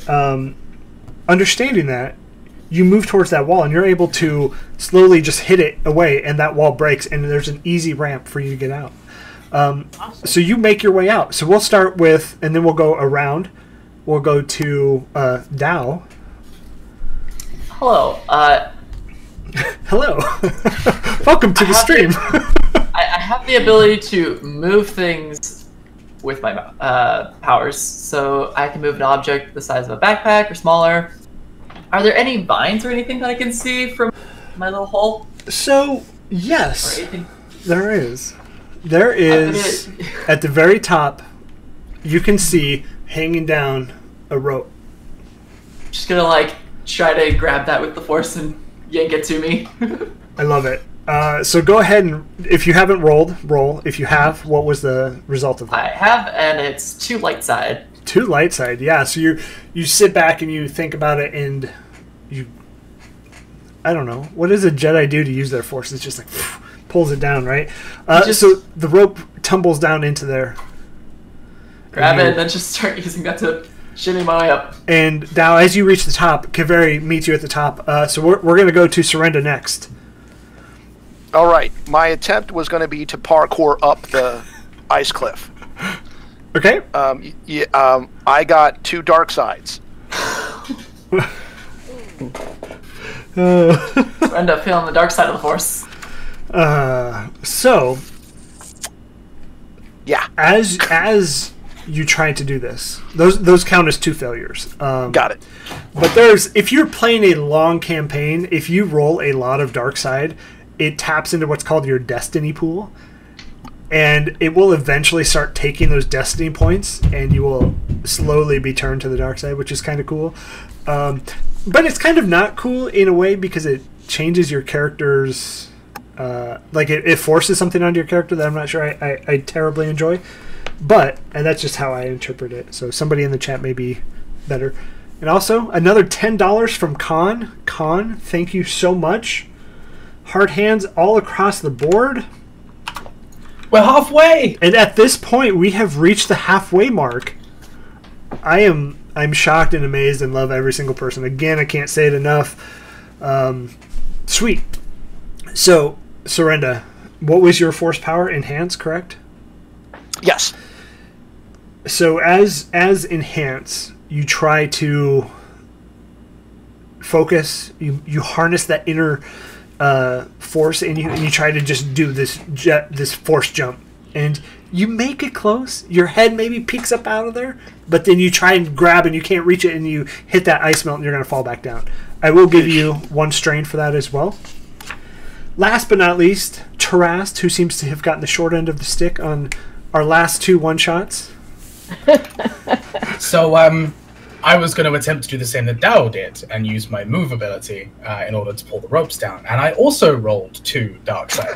understanding that, you move towards that wall, and you're able to slowly just hit it away, and that wall breaks, and there's an easy ramp for you to get out. Awesome. So you make your way out. So we'll start with, and then we'll go around. We'll go to Dow. Hello. Hello. Welcome to the stream. I have the ability to move things with my powers, so I can move an object the size of a backpack or smaller. Are there any vines or anything that I can see from my little hole? So, yes, Or anything? there is. There is, at the very top, you can see hanging down a rope. Just gonna like try to grab that with the force and yank it to me. I love it. So go ahead and, if you haven't rolled, roll. If you have, what was the result of that? I have, and it's 2 light side. 2 light side, yeah. So you sit back and you think about it, and you, I don't know, what does a Jedi do to use their force? It's just like pulls it down, right? So the rope tumbles down into there. Grab it and then just start using that to shimmy my way up. And now, as you reach the top, Kaveri meets you at the top. So we're going to go to Surrenda next. All right. My attempt was going to be to parkour up the ice cliff. Okay. I got 2 dark sides. End up feeling the dark side of the force. So, Yeah. as you try to do this, those count as 2 failures. Got it. But if you're playing a long campaign, if you roll a lot of dark side, it taps into what's called your destiny pool, and it will eventually start taking those destiny points, and you will slowly be turned to the dark side, which is kind of cool. But it's kind of not cool in a way because it changes your character's like it forces something onto your character that I'm not sure I terribly enjoy. And that's just how I interpret it. So somebody in the chat may be better. And also, another $10 from Con. Con, thank you so much. Heart hands all across the board. We're halfway! And at this point, we have reached the halfway mark. I'm shocked and amazed and love every single person. Again, I can't say it enough. Sweet. So, Surrenda, what was your force power? Enhance, correct? Yes. So as enhance, you try to focus. You harness that inner force, and you try to just do this force jump, and you make it close. Your head maybe peeks up out of there, but then you try and grab, and you can't reach it, and you hit that ice melt, and you're going to fall back down. I will give you 1 strain for that as well. Last but not least, Tarast, who seems to have gotten the short end of the stick on our last 2 one-shots. So, I was going to attempt to do the same that Dao did and use my move ability in order to pull the ropes down. And I also rolled 2 dark side.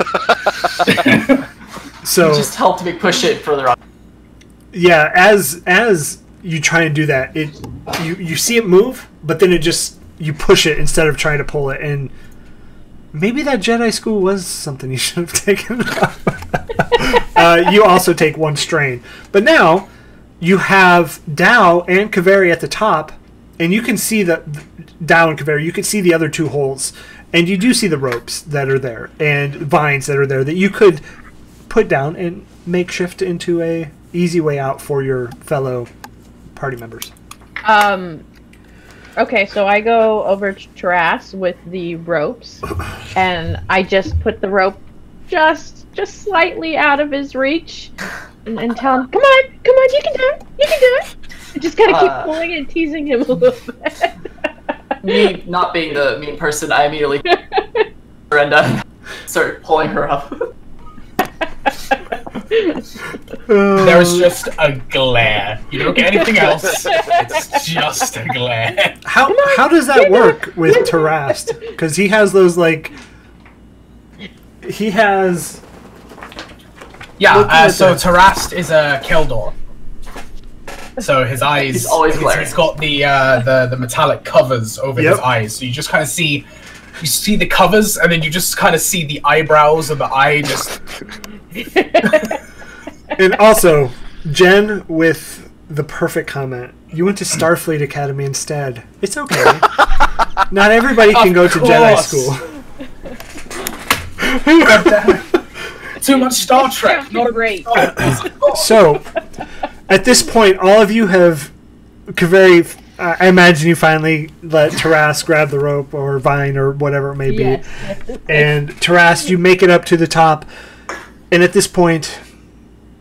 So It just helped me push it further up. yeah, as you try and do that, you see it move, but then you push it instead of trying to pull it, and maybe that Jedi school was something you should have taken. You also take 1 strain, but now you have Dao and Kaveri at the top, and you can see the Dao and Kaveri. You can see the other 2 holes, and you do see the ropes that are there and vines that are there that you could put down and makeshift into a easy way out for your fellow party members. Okay, so I go over to Taras with the ropes, and I just put the rope just slightly out of his reach, and tell him, come on, you can do it, I just kind of keep pulling and teasing him a little bit. Me not being the mean person, I immediately Brenda start pulling her up. There's just a glare. You don't get anything else. It's just a glare. How does that work with Tarast? Because he has those Yeah, so Tarast is a Keldor. So his eyes, He's always glaring. he's got the metallic covers over his eyes. So you just kind of see the covers, and then you just kind of see the eyebrows of the eye just. And also, Jen with the perfect comment. You went to Starfleet Academy instead. It's okay. Not everybody can go to Jedi school. Too much Star Trek. Not great. So, at this point, all of you have Kaveri. I imagine you finally let Taras grab the rope or vine or whatever it may be. Yes. And Taras, you make it up to the top. And at this point,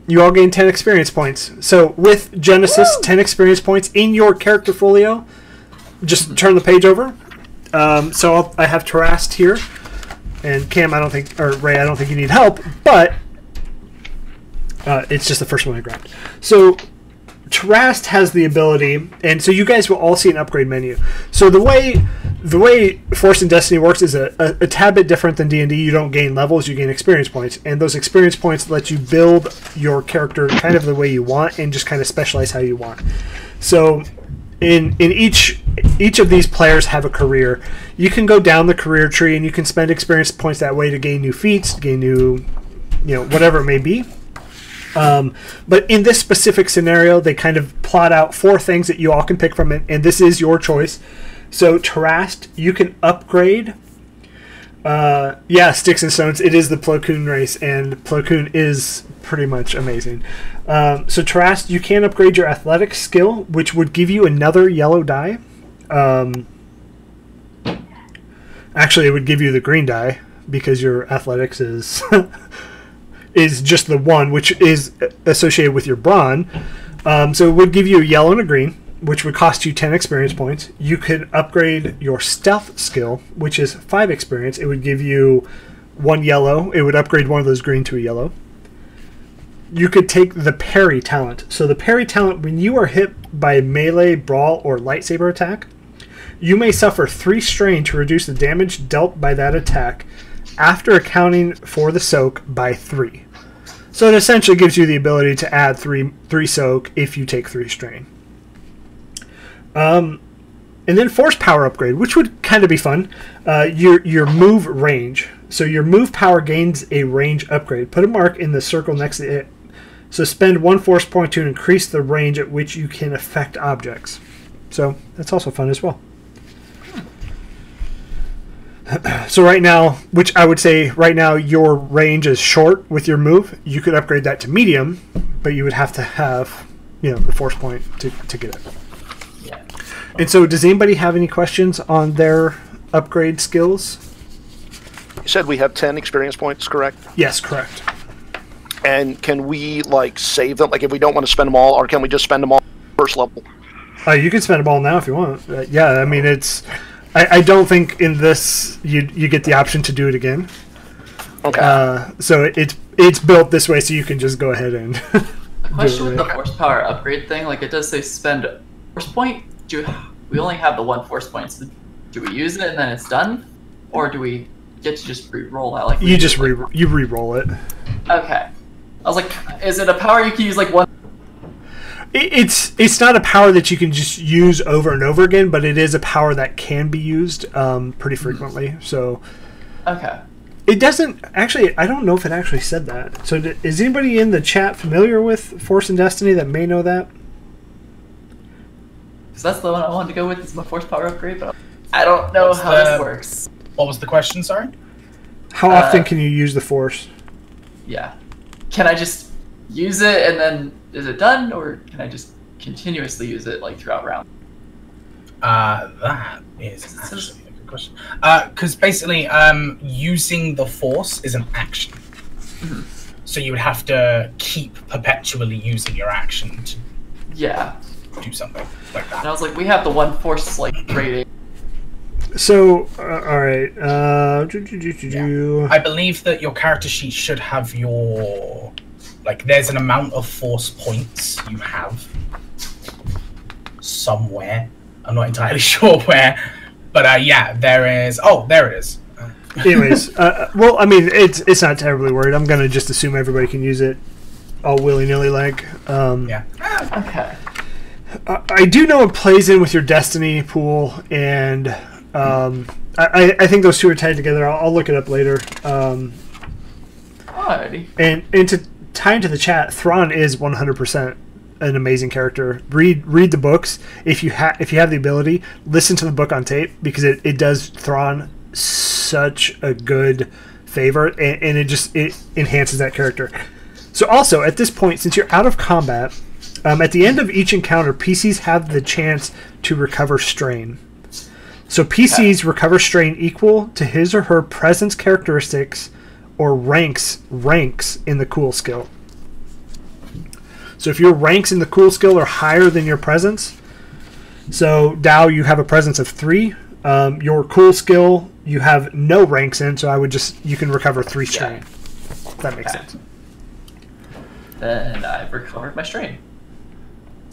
you all gain 10 experience points. So with Genesis, 10 experience points in your character folio. Just turn the page over. I have Tarast here. And Cam, I don't think, or Ray, I don't think you need help, but it's just the first one I grabbed. So Terast has the ability, and so you guys will all see an upgrade menu. So the way Force and Destiny works is a tad bit different than D&D. You don't gain levels, you gain experience points, and those experience points let you build your character kind of the way you want and just kind of specialize how you want. So in each of these players have a career. You can go down the career tree and you can spend experience points that way to gain new feats, gain new, whatever it may be. But in this specific scenario, they kind of plot out 4 things that you all can pick from it, and this is your choice. So Terast, you can upgrade. Sticks and Stones. It is the Plo Koon race, and Plo Koon is pretty much amazing. So Terast, you can upgrade your athletics skill, which would give you another yellow die. Actually, it would give you the green die because your athletics is is just the one, which is associated with your brawn. So it would give you a yellow and a green, which would cost you 10 experience points. You could upgrade your stealth skill, which is 5 experience. It would give you 1 yellow. It would upgrade one of those green to a yellow. You could take the parry talent. So the parry talent, when you are hit by melee, brawl, or lightsaber attack, you may suffer 3 strain to reduce the damage dealt by that attack after accounting for the soak by 3. So it essentially gives you the ability to add 3 soak if you take 3 strain. And then force power upgrade, which would kind of be fun. Your move range. So your move power gains a range upgrade. Put a mark in the circle next to it. So spend 1 force point to increase the range at which you can affect objects. So that's also fun as well. So right now, which I would say right now your range is short with your move. You could upgrade that to medium, but you would have to have, the force point to get it. Yeah. And so does anybody have any questions on their upgrade skills? You said we have 10 experience points, correct? Yes, correct. And can we, save them? If we don't want to spend them all, or can we just spend them all first level? You can spend them all now if you want. I mean, it's... I don't think in this you get the option to do it again. Okay. So it's built this way so you can just go ahead and Question with the horsepower upgrade thing, it does say spend a force point. We only have the 1 force point, so do we use it and then it's done? Or do we get to just re-roll that? You just re-roll it. Okay. I was like, is it a power you can use 1? It's not a power that you can just use over and over again, but it is a power that can be used pretty frequently. So, okay. It doesn't actually. I don't know if it actually said that. So, is anybody in the chat familiar with Force and Destiny that may know that? Because that's the one I wanted to go with. Is my force power upgrade, but I don't know how this works. What was the question? Sorry. How often can you use the Force? Yeah. Can I just use it and then is it done, or can I just continuously use it throughout round? That is actually a good question. Because basically, using the Force is an action. Mm-hmm. So you would have to keep perpetually using your action to do something like that. And I was like, we have the 1 force rating. So, all right. I believe that your character sheet should have your... there's an amount of force points you have somewhere. I'm not entirely sure where. But, there is... Oh, there it is. Anyways, well, I mean, it's not terribly worried. I'm going to just assume everybody can use it all willy-nilly Okay. I do know it plays in with your Destiny pool, and I think those two are tied together. I'll look it up later. Alrighty. And to tie into the chat, Thrawn is 100% an amazing character. Read the books if you have the ability. Listen to the book on tape because it does Thrawn such a good favor, and it enhances that character. So also at this point, since you're out of combat, at the end of each encounter, PCs have the chance to recover strain. So PCs recover strain equal to his or her presence characteristics or ranks in the cool skill. So if your ranks in the cool skill are higher than your presence, so Dao, you have a presence of 3, your cool skill you have no ranks in, so I would you can recover 3 strain. If that makes sense. Then I've recovered my strain.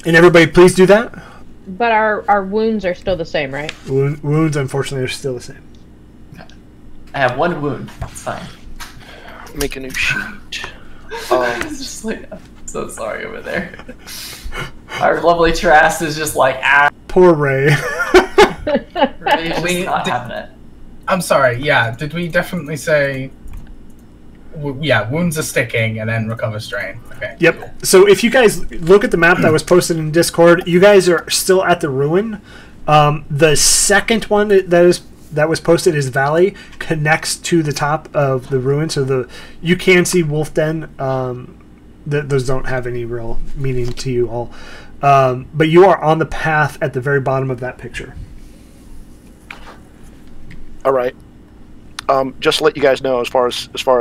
And everybody, please do that. But our wounds are still the same, right? Wounds, unfortunately, are still the same. I have 1 wound. It's fine. Make a new sheet. It's just like, I'm so sorry over there. Our lovely Trask is just like, ah. Poor Ray. Ray's just not having it. I'm sorry, yeah, did we definitely say... yeah, wounds are sticking, and then recover strain. Okay. Yep. Cool. So if you guys look at the map that was posted in Discord, you guys are still at the ruin. The second one that was posted is Valley, connects to the top of the ruin, so you can see Wolf Den. Those don't have any real meaning to you all, but you are on the path at the very bottom of that picture. All right. Just to let you guys know, as far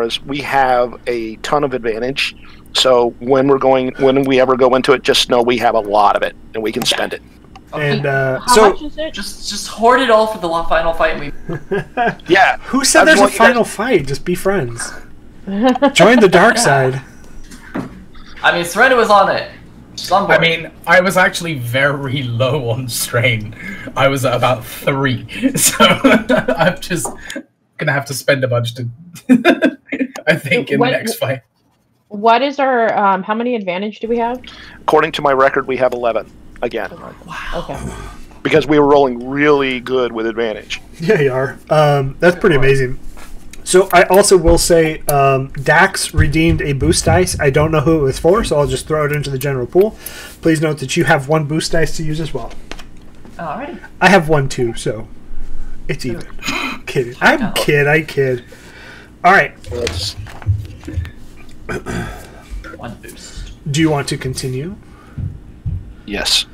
as we have a ton of advantage. So when we ever go into it, just know we have a lot of it and we can spend it. And How much is it? Just hoard it all for the final fight. Yeah. Who said there's a final fight? Just be friends. Join the dark side. I mean, Serena was on it. I mean, I was actually very low on strain. I was at about 3, so I'm just gonna have to spend a bunch to. I think in the next fight. What is our? How many advantage do we have? According to my record, we have 11 again. Wow. Okay. Because we were rolling really good with advantage. Yeah, you are. That's pretty amazing. So I also will say Dax redeemed a boost dice. I don't know who it was for, so I'll just throw it into the general pool. Please note that you have 1 boost dice to use as well. Alright. I have 1 too, so it's even. Kidding. I kid. All right. Let's... 1 boost. Do you want to continue? Yes.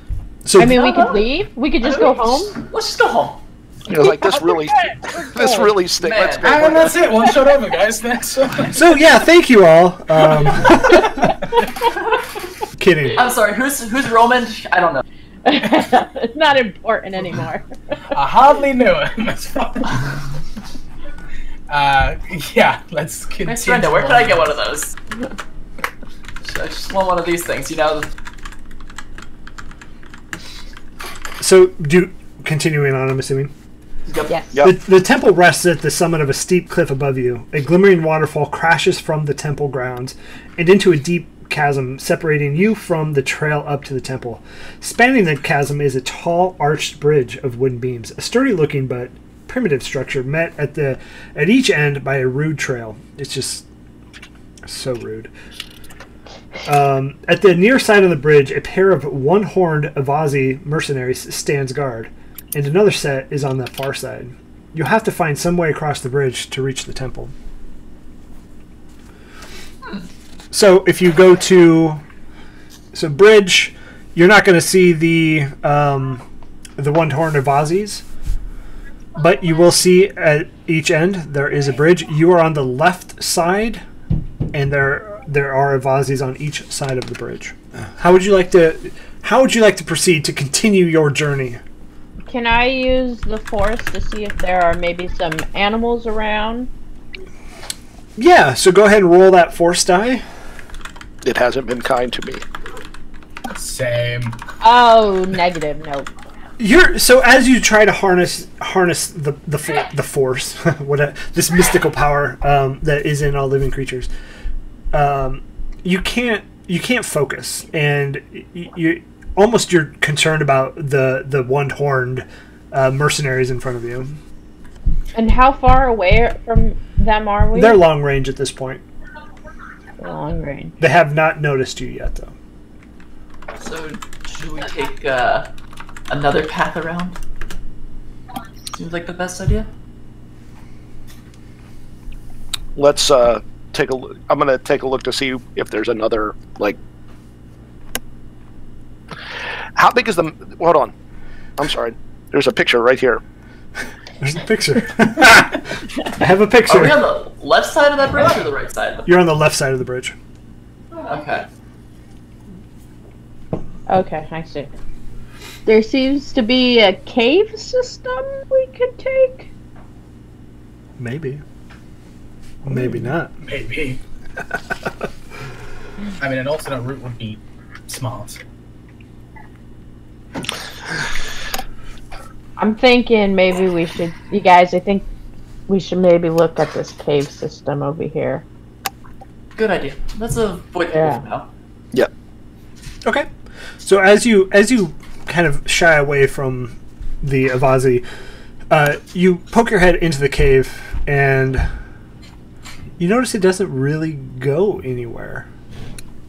So I mean, we could leave. We could just go home. Let's just go home. You know, like this really stinks. Let's go. And that's it. 1 shot over, guys. Next one. So yeah, thank you all. Kidding. I'm sorry. Who's Roman? I don't know. It's not important anymore. I hardly knew him. That's fine. Yeah, let's continue. Miss Brenda, where can I get one of those? I just want one of these things, you know. So continuing on, I'm assuming. Yes. Yep. The temple rests at the summit of a steep cliff above you. A glimmering waterfall crashes from the temple grounds and into a deep chasm separating you from the trail up to the temple. Spanning the chasm is a tall, arched bridge of wooden beams, a sturdy-looking but primitive structure met at each end by a rude trail. It's just so rude. At the near side of the bridge, a pair of one-horned Avazi mercenaries stands guard, and another set is on the far side. You'll have to find some way across the bridge to reach the temple. So if you go to bridge, you're not going to see the one-horned Avazis, but you will see at each end there is a bridge. You are on the left side, and there are Avazis on each side of the bridge. How would you like to proceed to continue your journey? Can I use the force to see if there are maybe some animals around? Yeah, so go ahead and roll that force die. It hasn't been kind to me. Same. Oh, negative. Nope. So as you try to harness the force, this mystical power that is in all living creatures, you can't focus, and you're concerned about the one-horned mercenaries in front of you. And how far away from them are we? They're long range at this point. Long range. They have not noticed you yet, though. So, should we take another path around? Seems like the best idea. Let's take a look. I'm gonna take a look to see if there's another, like. How big is the? Hold on. I'm sorry. There's a picture right here. There's a picture. I have a picture. Are we on the left side of that bridge or the right side of the bridge? You're on the left side of the bridge. Okay. Okay, I see. There seems to be a cave system we could take. Maybe. Maybe not. Maybe. I mean, an alternate route would be smart. I'm thinking maybe we should, you guys, I think we should maybe look at this cave system over here. Good idea. Let's avoid the Yeah. cave now. Yeah. Okay. So as you kind of shy away from the Avazi, you poke your head into the cave and you notice it doesn't really go anywhere.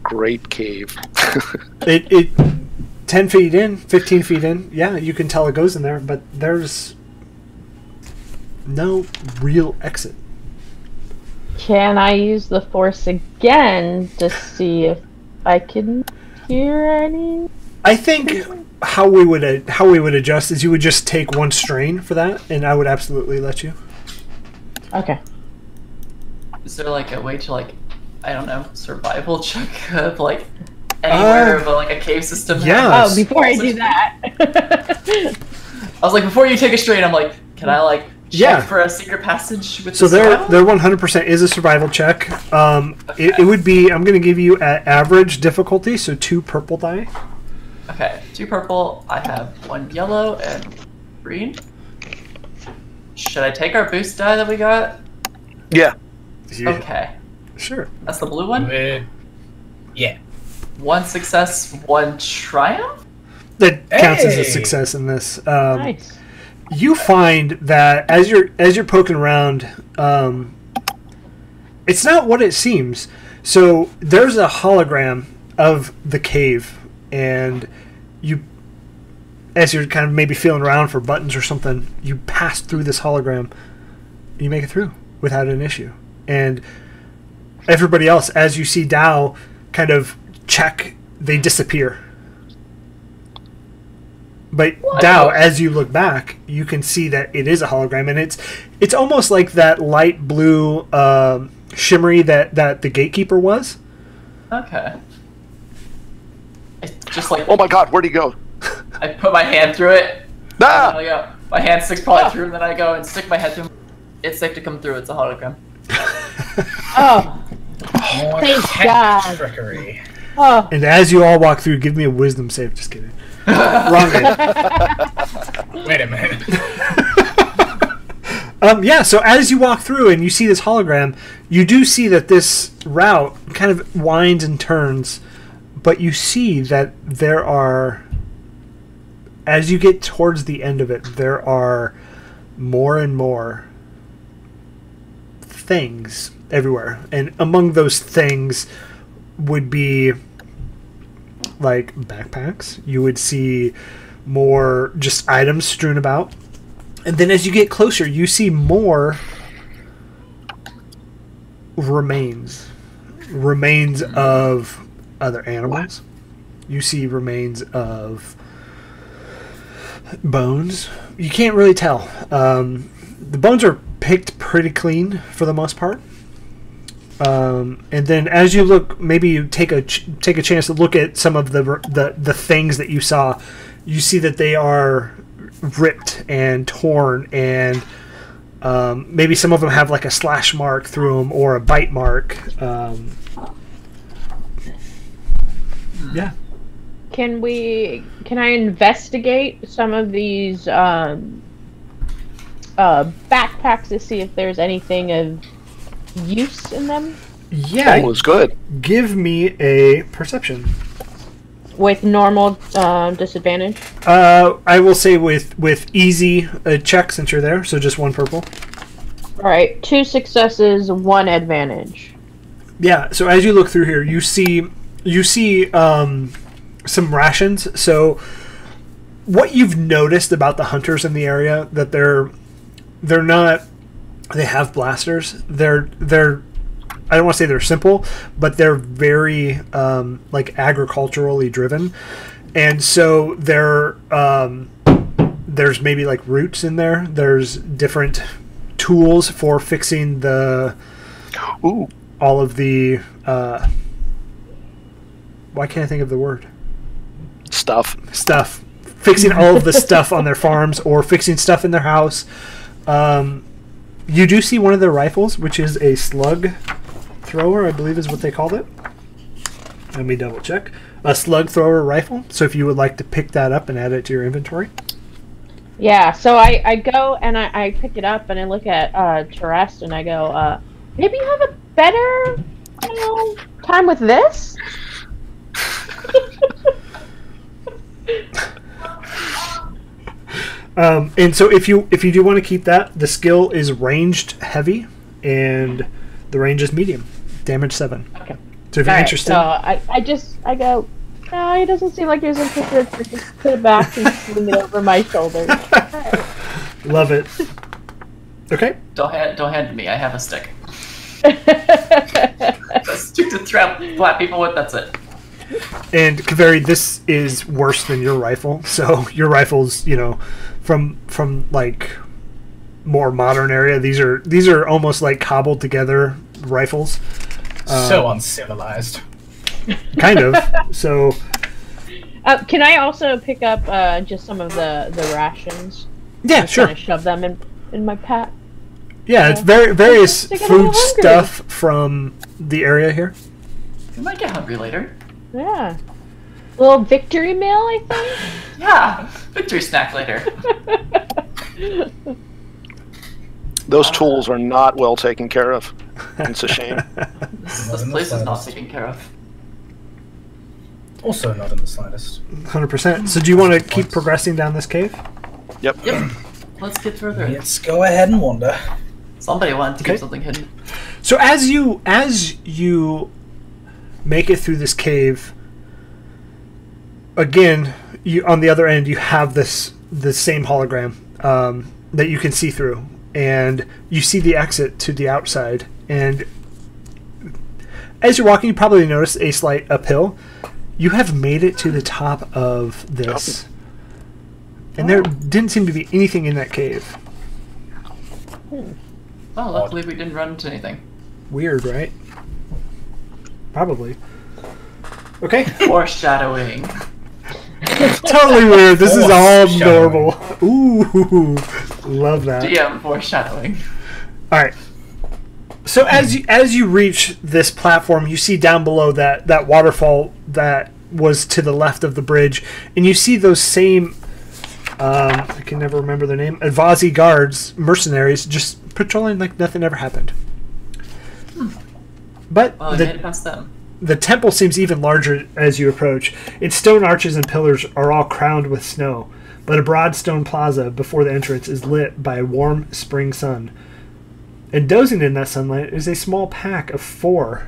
Great cave. It 10 feet in, 15 feet in, yeah, you can tell it goes in there, but there's no real exit. Can I use the force again to see if I can hear any? I think how we would adjust is you would just take one strain for that, and I would absolutely let you. Okay. Is there like a way to like, I don't know, survival check of like anywhere of like a cave system? Yeah. Oh, before I do that. I was like, before you take a strain, I'm like, can I like check Yeah. for a secret passage with So the there survival? 100% is a survival check. It would be, I'm going to give you at average difficulty, so 2 purple die. Okay, 2 purple. I have 1 yellow and green. Should I take our boost die that we got? Yeah. Yeah. Okay, Sure. that's the blue one. Yeah. 1 success, 1 triumph. That counts as a Hey! success in this. Nice. You find that as you're poking around, it's not what it seems. So there's a hologram of the cave, and you, as you're kind of maybe feeling around for buttons or something, you pass through this hologram. You make it through without an issue, and everybody else, as you see Dow kind of check, they disappear. But Dow, as you look back, you can see that it is a hologram, and it's almost like that light blue shimmery that the gatekeeper was. Okay. It's just like, Oh my God, where'd he go? I put my hand through it. Ah! And then I go, my hand sticks probably through, and then I go and stick my head through. It's safe to come through. It's a hologram. Oh. More Thank tech God. trickery. Oh. And as you all walk through, give me a wisdom save. Just kidding. Wrong game. Wait a minute. Yeah, so as you walk through and you see this hologram, you do see that this route kind of winds and turns, but you see that there are, as you get towards the end of it, there are more and more things everywhere. And among those things would be like backpacks. You would see more just items strewn about. And then as you get closer, you see more remains of other animals. You see remains of bones. You can't really tell. The bones are picked pretty clean for the most part. And then as you look, maybe you take a chance to look at some of the things that you saw. You see that they are ripped and torn, and maybe some of them have like a slash mark through them or a bite mark. Yeah. Can I investigate some of these backpacks to see if there's anything of use in them? Yeah. That was good. Give me a perception. With normal disadvantage? I will say with easy check since you're there, so just 1 purple. Alright, 2 successes, 1 advantage. Yeah, so as you look through here, you see some rations. So what you've noticed about the hunters in the area, that they're not, they have blasters. They're I don't want to say they're simple, but they're very like agriculturally driven, and so there's maybe like roots in there. There's different tools for fixing all of the why can't I think of the word? Stuff. Fixing all of the stuff on their farms or fixing stuff in their house. You do see one of their rifles, which is a slug thrower, I believe is what they called it. Let me double check. A slug thrower rifle. So if you would like to pick that up and add it to your inventory. Yeah, so I go and I pick it up and I look at Terest and I go, maybe you have a better, time with this? And so if you do want to keep that, the skill is ranged heavy and the range is medium. Damage 7. Okay. So if you're interested. So I go, no, he doesn't seem like he was interested. So just put it back and swing it over my shoulder. Right. Love it. Okay. Don't hand it to me. I have a stick. A stick to slap people with. That's it. And Kaveri, this is worse than your rifle. So your rifle's, from like more modern area. These are almost like cobbled together rifles. So uncivilized. Kind of. So. Can I also pick up just some of the rations? Yeah, just sure. Kind of shove them in my pack. Yeah, it's various Just to get a food little hungry. stuff from the area here. You might get hungry later. Yeah. Little victory meal, I think. Yeah, victory snack later. Those tools are not well taken care of. It's a shame. This place is not taken care of. Also not in the slightest. 100%. So do you want to keep progressing down this cave? Yep. Let's get further. Let's go ahead and wander. Somebody wanted to Okay. keep something hidden. So as you make it through this cave, again, you on the other end you have the same hologram that you can see through, and you see the exit to the outside. And as you're walking, you probably notice a slight uphill. You have made it to the top of this, and there didn't seem to be anything in that cave. Oh, luckily we didn't run into anything. Weird, right? Probably. Okay. Foreshadowing. Totally weird. This is all Foreshadowing. normal. Ooh, love that. DM foreshadowing. All right. So as you reach this platform, you see down below that waterfall that was to the left of the bridge, and you see those same I can never remember their name. Advazi guards, mercenaries, just patrolling like nothing ever happened. But Well, I made it past them. the temple seems even larger as you approach. Its stone arches and pillars are all crowned with snow, but a broad stone plaza before the entrance is lit by a warm spring sun. And dozing in that sunlight is a small pack of four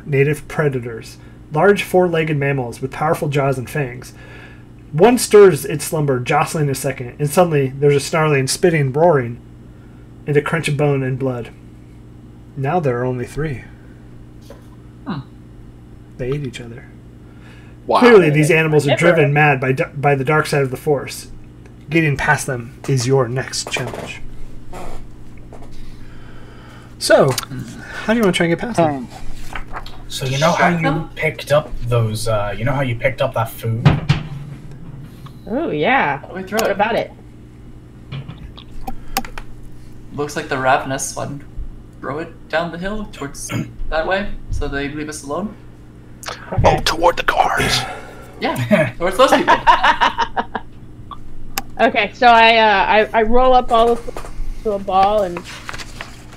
native predators, large four-legged mammals with powerful jaws and fangs. One stirs its slumber, jostling a second, and suddenly there's a snarling, spitting, roaring, and a crunch of bone and blood. Now there are only 3. They ate each other. Wow. Clearly, these animals are driven mad by the dark side of the Force. Getting past them is your next challenge. So, how do you want to try and get past them? So you know how you picked up those, you know how you picked up that food? Oh, yeah. We throw What it. about it? Looks like the ravenous one. Throw it down the hill towards that way, so they leave us alone. Oh, toward the guards. Yeah, towards those people. Okay, so I roll up all the food to a ball and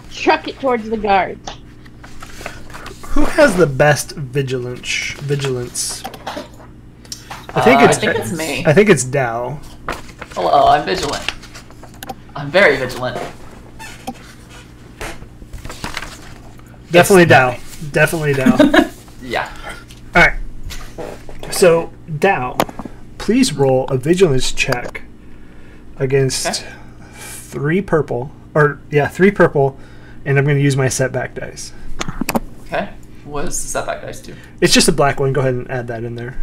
chuck it towards the guards. Who has the best vigilance? I think it's me. I think it's Dow. Hello, I'm vigilant. I'm very vigilant. Definitely Dow. Definitely Dow. Yeah. Alright. So, Dow, please roll a vigilance check against 3 purple. 3 purple, and I'm going to use my setback dice. Okay. What does the setback dice do? It's just a black one. Go ahead and add that in there.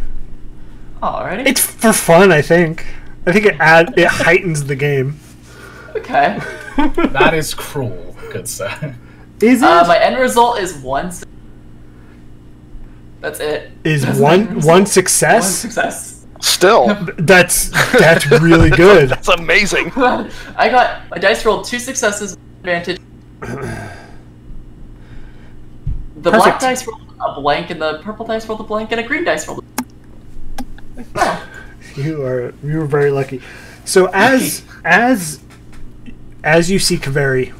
Alrighty. It's for fun, I think. I think it heightens the game. Okay. That is cruel, good sir. Is it? My end result is 1. That's it. Is That's my end one result. success? 1 success. Still, That's really good. that's amazing. I got my dice rolled 2 successes, advantage. The Perfect. black dice rolled a blank, and the purple dice rolled a blank, and a green dice rolled a blank. Oh. You were very lucky. So as you see Kaveri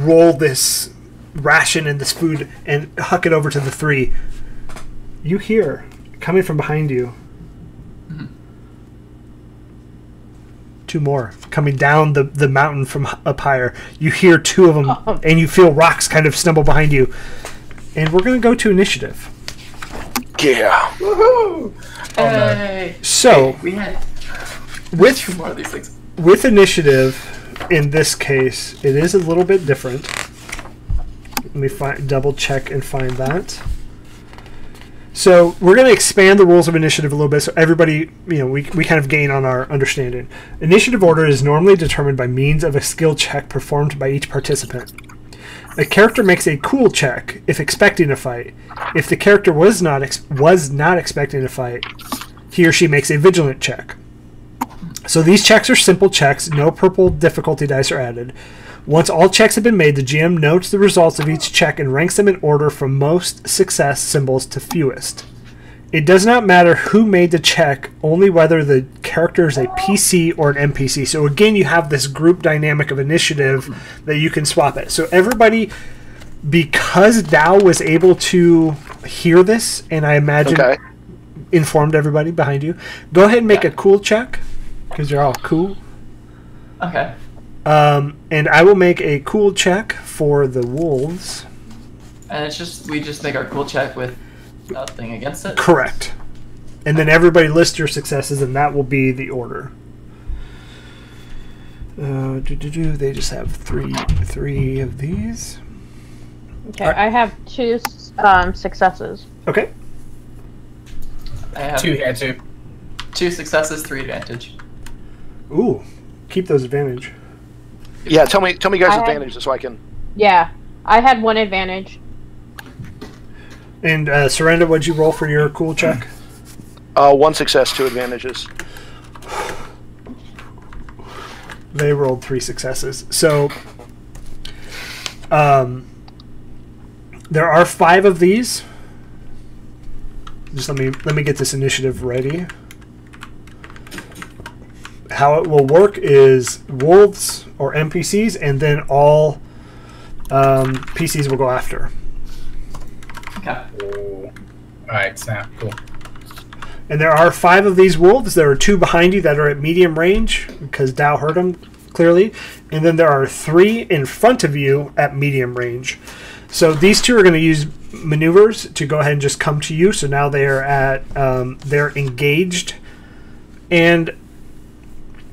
roll this ration and this food and huck it over to the three, you hear coming from behind you two more coming down the mountain from up higher. You hear two of them, and you feel rocks kind of stumble behind you. And we're going to go to initiative. Yeah. Woohoo! Hey. So we had with two more of these things. With initiative, in this case, it is a little bit different. Let me double check and find that. So we're going to expand the rules of initiative a little bit so everybody, we kind of gain on our understanding. Initiative order is normally determined by means of a skill check performed by each participant. A character makes a cool check if expecting a fight. If the character was not expecting a fight, he or she makes a vigilant check. So these checks are simple checks. No purple difficulty dice are added. Once all checks have been made, the GM notes the results of each check and ranks them in order from most success symbols to fewest. It does not matter who made the check, only whether the character is a PC or an NPC. So again, you have this group dynamic of initiative that you can swap it. So everybody, because Dow was able to hear this, and I imagine informed everybody behind you, go ahead and make a cool check, because you're all cool. Okay. And I will make a cool check for the wolves. And we just make our cool check with nothing against it? Correct. And then everybody list your successes, and that will be the order. They just have three of these. Okay, I have two successes. Okay. I have two successes, 3 advantage. Ooh, keep those advantage. Yeah, tell me guys' advantages so I can... Yeah, I had 1 advantage. And Surrender, what'd you roll for your cool check? 1 success, 2 advantages. They rolled 3 successes. So, there are 5 of these. Just let me get this initiative ready. How it will work is wolves or NPCs, and then all PCs will go after. Okay. Alright, snap. Cool. And there are 5 of these wolves. There are 2 behind you that are at medium range, because Dow heard them clearly. And then there are 3 in front of you at medium range. So these 2 are going to use maneuvers to go ahead and just come to you. So now they are at they're engaged. And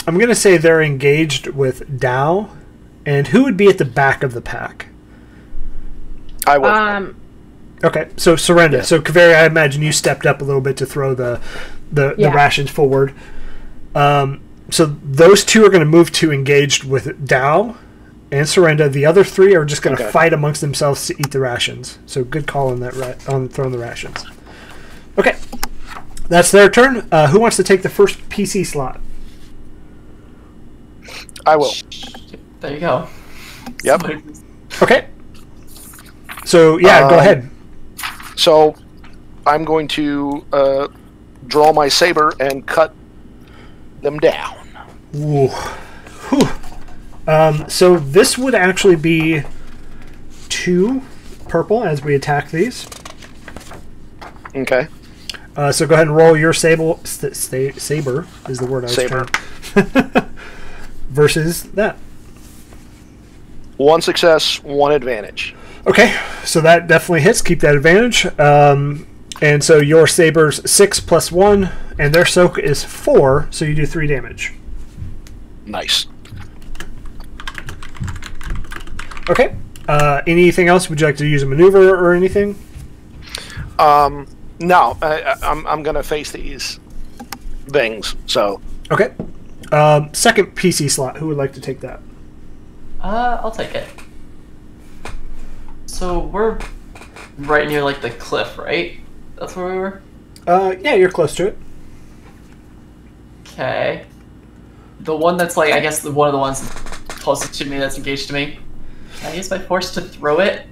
I'm going to say they're engaged with Dow. And who would be at the back of the pack? I would. Okay, so Surrender. Yeah. So Kaveri, I imagine you stepped up a little bit to throw the rations forward. So those 2 are going to move to engaged with Dow and Surrender. The other 3 are just going to fight amongst themselves to eat the rations. So good call on that on throwing the rations. Okay, that's their turn. Who wants to take the first PC slot? I will. There you go. Yep. Okay. So yeah, go ahead. So I'm going to draw my saber and cut them down. Ooh. So this would actually be 2 purple as we attack these. Okay. So go ahead and roll your saber is the word I was trying. Versus that. 1 success, 1 advantage. Okay, so that definitely hits. Keep that advantage. And so your saber's 6 plus 1, and their soak is 4, so you do 3 damage. Nice. Okay. Anything else? Would you like to use a maneuver or anything? No, I'm gonna face these things. So. Okay. Second PC slot. Who would like to take that? I'll take it. So we're right near like the cliff, right? That's where we were? Yeah, you're close to it. Okay. The one that's like, I guess one of the ones closest to me that's engaged to me. I use my force to throw it.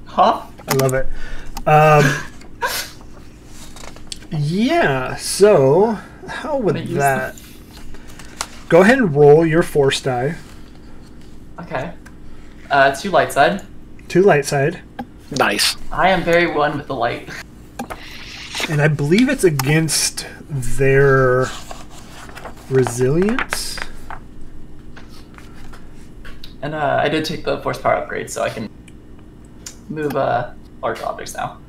Huh? I love it. Yeah, so how would that... Go ahead and roll your force die. Okay. 2 light side. 2 light side. Nice. I am very one with the light. And I believe it's against their resilience. And I did take the force power upgrade, so I can move large objects now.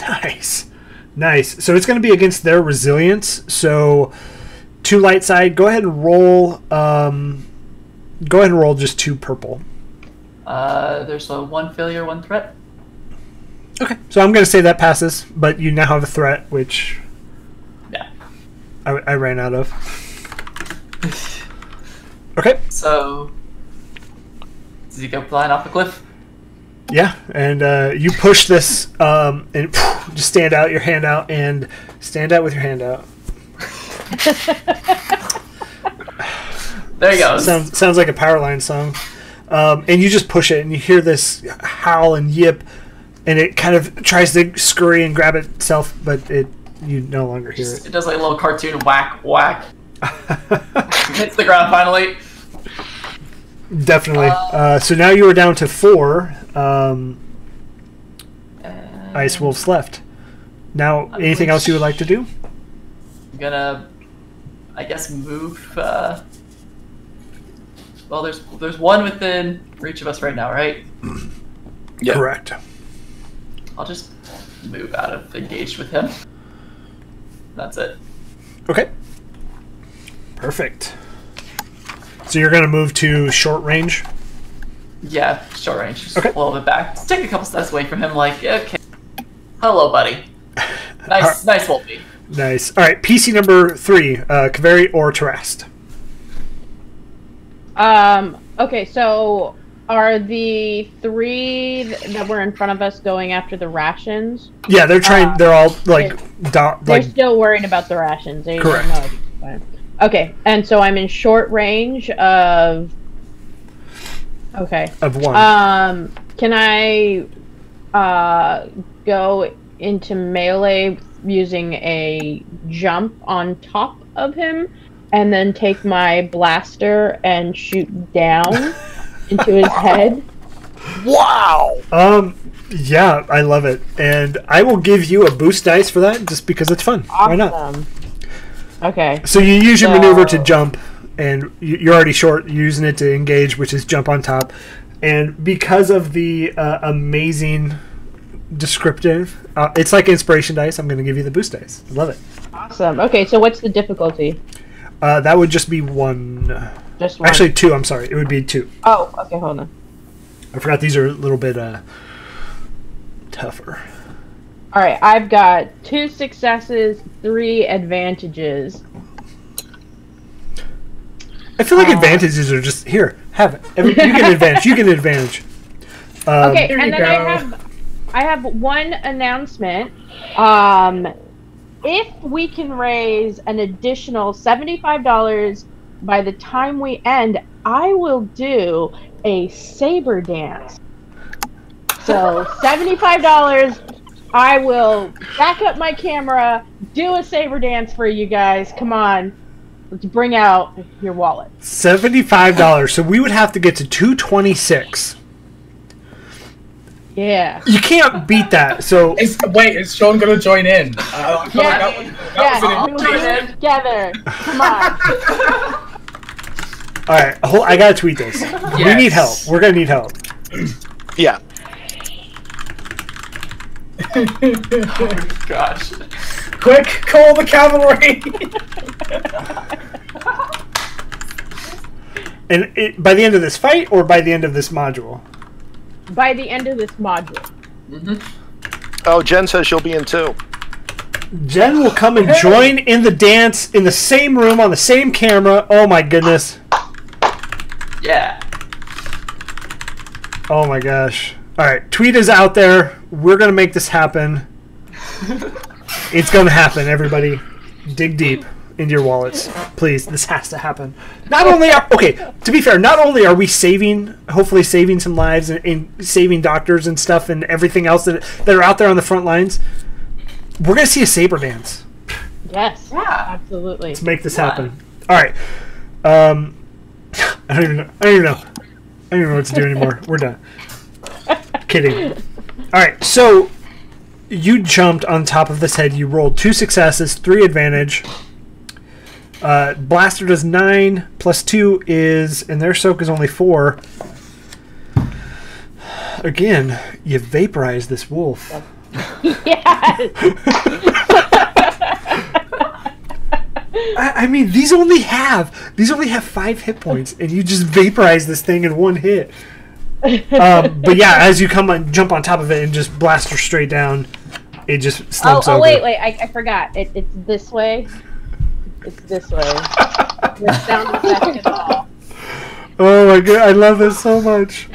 Nice. Nice. So it's going to be against their resilience. So 2 light side. Go ahead and roll. Go ahead and roll just 2 purple. There's a 1 failure, 1 threat. Okay. So I'm going to say that passes, but you now have a threat, which Yeah. I ran out of. Okay. So does he go flying off the cliff? Yeah, and you push this and just stand out your hand out and stand out with your hand out. There he goes. Sounds like a Powerline song. And you just push it, and you hear this howl and yip, and it kind of tries to scurry and grab itself, but you no longer hear it. It does like a little cartoon whack, whack. Hits the ground finally. Definitely. So now you are down to 4 Ice Wolves left. Now, anything else you would like to do? I'm gonna, I guess, move. Well, there's one within reach of us right now, right? Yeah. Correct. I'll just move out of engaged with him. That's it. Okay. Perfect. So you're going to move to short range? Yeah, short range. Just Okay. a little bit back. Just take a couple steps away from him, like, okay. Hello, buddy. Nice, nice Wolfie. Nice. All right, PC number 3, Kaveri or Terrast. Okay, so are the 3 that were in front of us going after the rations? Yeah, they're trying. They're all like, they're still worried about the rations. They correct. Don't know. Okay, and so I'm in short range of. Okay. Of 1. Can I go into melee using a jump on top of him, and then take my blaster and shoot down into his head? Wow! Yeah, I love it. And I will give you a boost dice for that just because it's fun. Awesome. Why not? Okay. So you use your maneuver to jump, and you're already short, you're using it to engage, which is jump on top. And because of the amazing descriptive, it's like inspiration dice, I'm going to give you the boost dice. I love it. Awesome. Okay, so what's the difficulty? That would just be 1. Just 1. Actually, 2, I'm sorry. It would be 2. Oh, okay, hold on. I forgot these are a little bit tougher. Alright, I've got 2 successes, 3 advantages. I feel like advantages are just, here, have it. You get an advantage. You get an advantage. Okay, and then I have one announcement. If we can raise an additional $75 by the time we end, I will do a saber dance. So $75, I will back up my camera, do a saber dance for you guys. Come on, let's bring out your wallet. $75. So we would have to get to 226. Yeah. You can't beat that. So Is Sean going to join in? I feel like that was Yeah, together. Come on. all right, I gotta tweet this. We need help. We're gonna need help. Yeah. Oh, gosh. Quick, call the cavalry! And by the end of this fight, or by the end of this module? By the end of this module. Mm-hmm. Oh, Jen says she'll be in too. Jen will come and join in the dance in the same room on the same camera. Oh my goodness. Yeah. Oh my gosh. Alright, tweet is out there. We're going to make this happen. It's going to happen, everybody. Dig deep into your wallets. Please, this has to happen. Not only to be fair, not only are we hopefully saving some lives and saving doctors and stuff and everything else that are out there on the front lines, we're going to see a saber dance. Yes. Yeah. Absolutely. Let's make this happen. All right. I don't even know what to do anymore. We're done. Kidding. All right. So you jumped on top of this head. You rolled 2 successes, 3 advantage. Blaster does 9 plus 2 is, and their soak is only 4. Again, you vaporize this wolf. Yes. I mean, these only have 5 hit points, and you just vaporize this thing in 1 hit. But yeah, as you jump on top of it and just blast her straight down, it just slumps over. Oh wait, I forgot. It's this way. It's this way. It's down the second wall. Oh my god, I love this so much.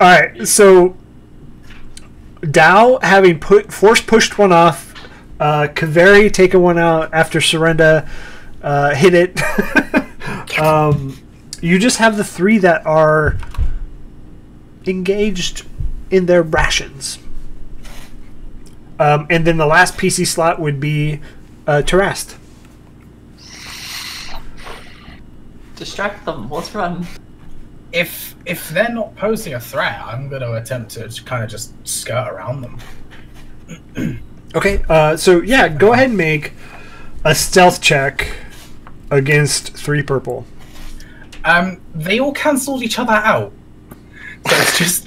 Alright, so Dow having force pushed one off, Kaveri taking one out after Surrenda hit it. You just have the 3 that are engaged in their rations. And then the last PC slot would be Terrast. Distract them. Let's run. If they're not posing a threat, I'm going to attempt to kind of just skirt around them. Okay, so yeah, go ahead and make a stealth check against 3 purple. They all cancelled each other out. So it's just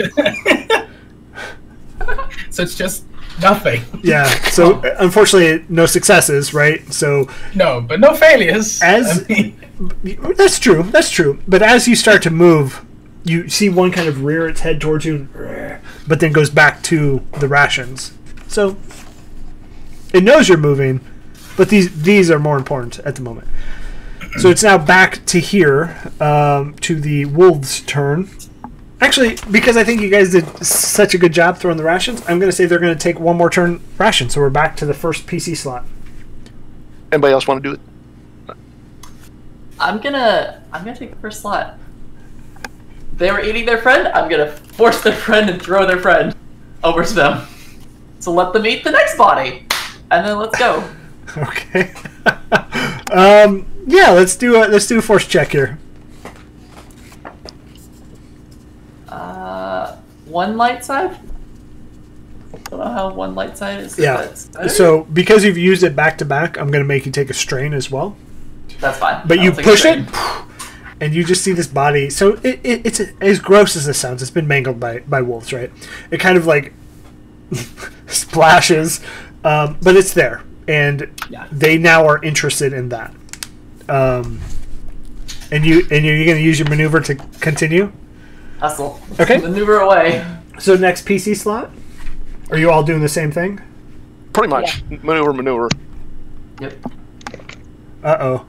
so it's just nothing. Yeah, so unfortunately no successes, right? So no, but no failures. That's true. But as you start to move, you see one kind of rear its head towards you, but then goes back to the rations. So it knows you're moving, but these are more important at the moment. So it's now back to here, to the wolves' turn. Actually, because I think you guys did such a good job throwing the rations, I'm going to say they're going to take one more turn ration. So we're back to the first PC slot. Anybody else want to do it? I'm gonna take the first slot. They were eating their friend. I'm gonna force their friend and throw their friend over to them. So let them eat the next body, and then let's go. Okay. Yeah, let's do a force check here. 1 light side. I don't know how 1 light side is. Yeah. So because you've used it back to back, I'm gonna make you take a strain as well. That's fine. But you push it, and you just see this body. So it's as gross as this sounds. It's been mangled by wolves, right? It kind of like splashes, but it's there, and they now are interested in that. And you're going to use your maneuver to continue. Hustle. Okay. Maneuver away. So next PC slot. Are you all doing the same thing? Pretty much. Yeah. Maneuver. Yep. Uh-oh.